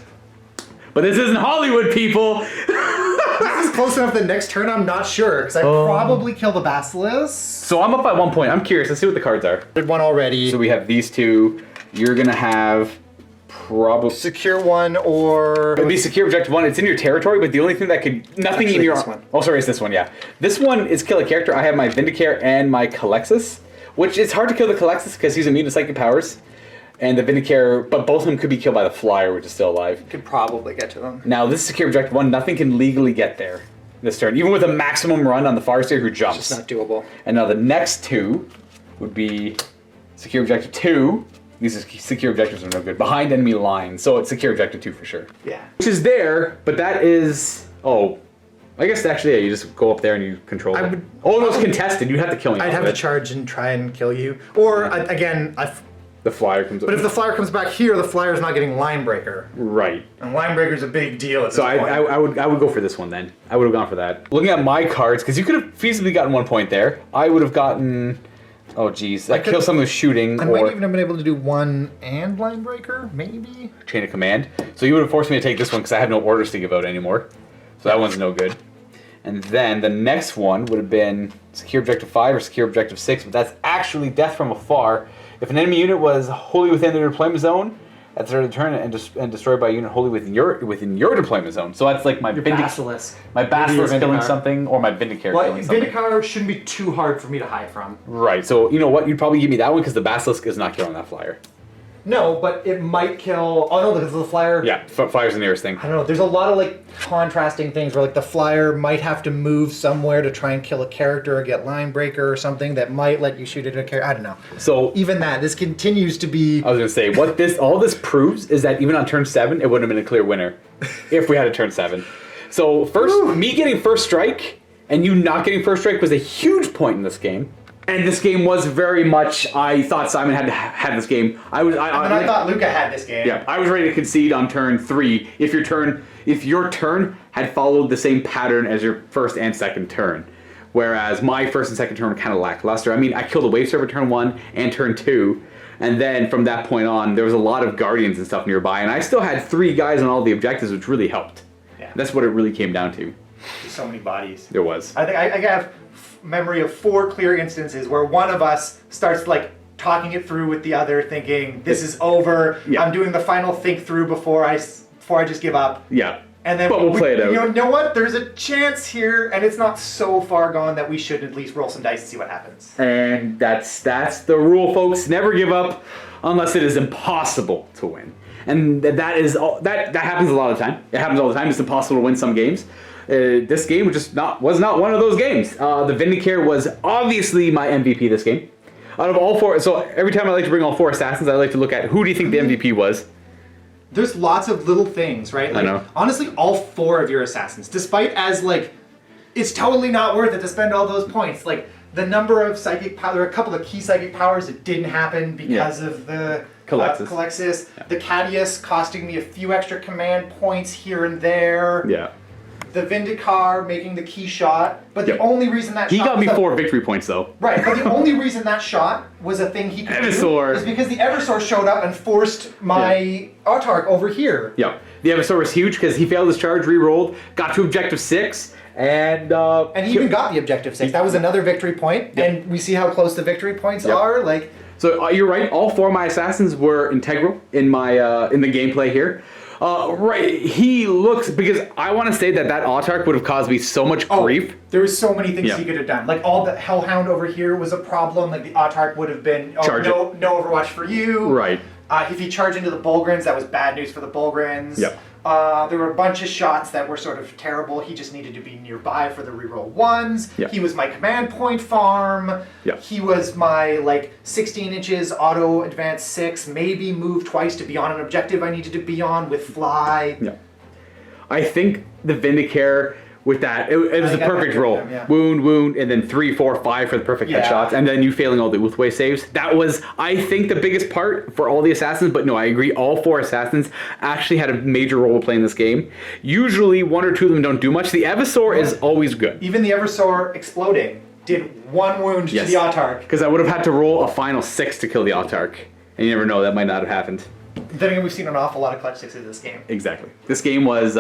But this isn't Hollywood, people. This is close enough that next turn I'm not sure, because I probably kill the Basilisk. So I'm up by 1 point. I'm curious. Let's see what the cards are. Did one already. So we have these 2. You're going to have probably... Secure 1 or... It would be secure objective 1. It's in your territory, but the only thing that could... Nothing Actually, in your... this one. Oh, sorry, it's this one, yeah. This one is kill a character. I have my Vindicare and my Colexis, which is hard to kill the Colexis because he's immune to psychic powers. And the Vindicare, but both of them could be killed by the Flyer, which is still alive. Could probably get to them. Now, this is secure objective 1. Nothing can legally get there this turn, even with a maximum run on the Farseer who jumps. It's not doable. And now the next 2 would be secure objective 2. These secure objectives are no good. Behind enemy line, so it's secure objective 2 for sure. Yeah. Which is there, but that is... Oh, I guess actually, yeah, you just go up there and you control it. Oh, no, it's contested. You'd have to kill me. I'd have to charge and try and kill you. Or, again, The flyer comes. But if the flyer comes back here, the flyer's not getting line breaker. Right. And line breaker's a big deal at this So point. I would go for this one then. I would have gone for that. Looking at my cards, because you could have feasibly gotten 1 point there. I would have gotten. Oh geez, that kills someone who's shooting. I might even have been able to do 1 and line breaker, maybe. Chain of command. So you would have forced me to take this one because I have no orders to give out anymore. So that one's no good. And then the next one would have been secure objective 5 or secure objective 6, but that's actually death from afar. If an enemy unit was wholly within their deployment zone at the start of the turn and destroyed by a unit wholly within your deployment zone. So that's like my Basilisk. My Basilisk killing something, or my Vindicare killing something. Vindicar shouldn't be too hard for me to hide from. Right, so you know what? You'd probably give me that one because the Basilisk is not killing that flyer. No, but it might kill... Oh no, because of the flyer... Yeah, flyer's the nearest thing. I don't know, there's a lot of like contrasting things where like the flyer might have to move somewhere to try and kill a character or get line breaker or something that might let you shoot at a character. I don't know. So even that, this continues to be... I was going to say, what all this proves is that even on turn 7, it wouldn't have been a clear winner if we had a turn 7. So first, me getting first strike and you not getting first strike was a huge point in this game. And this game was very much, I thought Simon had to have this game. I thought Luka had this game. Yeah, I was ready to concede on turn 3 if your turn had followed the same pattern as your first and second turn. Whereas my first and second turn were kind of lackluster. I mean, I killed a wave server turn 1 and turn 2. And then from that point on, there was a lot of guardians and stuff nearby. And I still had 3 guys on all the objectives, which really helped. Yeah. That's what it really came down to. There's so many bodies. There was. I think I have memory of 4 clear instances where one of us starts like talking it through with the other, thinking this is over. Yeah. I'm doing the final think through before I just give up. Yeah. And then but we'll play it out. You know what? There's a chance here, and it's not so far gone that we should at least roll some dice and see what happens. And that's the rule, folks. Never give up unless it is impossible to win. And that happens a lot of the time. It happens all the time. It's impossible to win some games. This game was not one of those games. The Vindicare was obviously my MVP this game. Out of all 4, so every time I like to bring all 4 assassins, I like to look at who do you think the MVP was. There's lots of little things, right? Like, I know. Honestly, all 4 of your assassins, despite as like, it's totally not worth it to spend all those points. Like the number of psychic power, there are a couple of key psychic powers that didn't happen because of the Calexis. Yeah. The Cadius costing me a few extra command points here and there. Yeah. The Vindicar making the key shot, but the only reason that he shot got me 4 victory points though. Right, but the only reason that shot was a thing he could do is because the Eversor showed up and forced my Autarch over here. Yeah, the Eversor was huge because he failed his charge, re-rolled, got to objective 6, and he even got the objective 6. That was another victory point, and we see how close the victory points are. Like, so you're right. All 4 of my assassins were integral in my in the gameplay here. Right, he looks, because I want to say that Autarch would have caused me so much grief. There was so many things he could have done. Like all the Hellhound over here was a problem. Like the Autarch would have been, no Overwatch for you. Right. If he charged into the Bulgrins, that was bad news for the Bulgrins. Yep. There were a bunch of shots that were sort of terrible. He just needed to be nearby for the reroll 1s. Yep. He was my command point farm. Yep. He was my like 16 inches auto advance 6, maybe move twice to be on an objective I needed to be on with fly. Yeah. I think the Vindicare with that, it was the perfect roll. Wound, and then 3, 4, 5 for the perfect headshots, and then you failing all the Uthway saves. That was, I think, the biggest part for all the assassins, but no, I agree, all 4 assassins actually had a major role to play in this game. Usually, 1 or 2 of them don't do much. The Eversor is always good. Even the Eversor exploding did 1 wound to the Autarch. Because I would have had to roll a final 6 to kill the Autarch, and you never know, that might not have happened. Then again, we've seen an awful lot of clutch 6s in this game. Exactly. This game was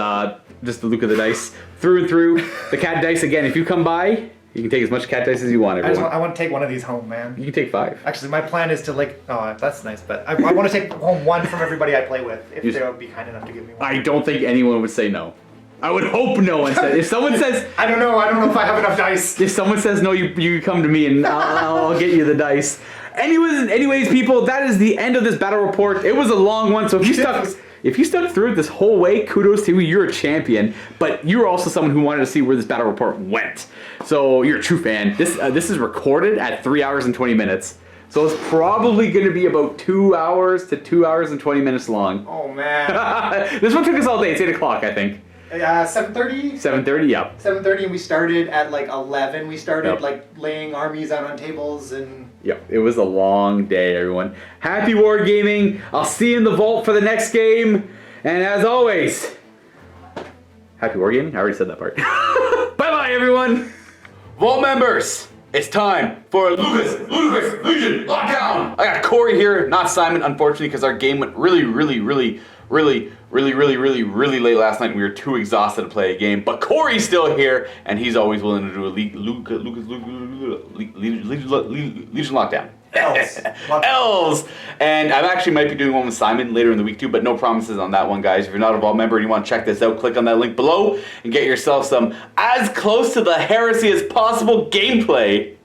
just the Luka the dice through and through. The cat dice, again, if you come by, you can take as much cat dice as you want, everyone. I want to take one of these home, man. You can take 5. Actually, my plan is to that's nice, but I want to take home 1 from everybody I play with, if they would be kind enough to give me 1. I don't think anyone would say no. I would hope no one said. If someone says, I don't know if I have enough dice. If someone says no, you come to me and I'll get you the dice. Anyways, people, that is the end of this battle report. It was a long one, so if you stuck through it this whole way, kudos to you. You're a champion. But you're also someone who wanted to see where this battle report went. So you're a true fan. This is recorded at 3 hours and 20 minutes. So it's probably going to be about 2 hours to 2 hours and 20 minutes long. Oh, man. This one took us all day. It's 8 o'clock, I think. 7:30? 7:30, yeah. 7:30, and we started at like 11. We started like laying armies out on tables and... Yep, it was a long day, everyone. Happy wargaming. I'll see you in the vault for the next game. And as always, happy wargaming. I already said that part. Bye-bye, everyone. Vault members, it's time for Luka's Ludicrous Legion Lockdown. I got Corey here, not Simon, unfortunately, because our game went really late last night and we were too exhausted to play a game. But Corey's still here, and he's always willing to do a Luka's Legion Lockdown. Elves. And I actually might be doing one with Simon later in the week too, but no promises on that one, guys. If you're not a Vault member and you want to check this out, click on that link below and get yourself some as close to the heresy as possible gameplay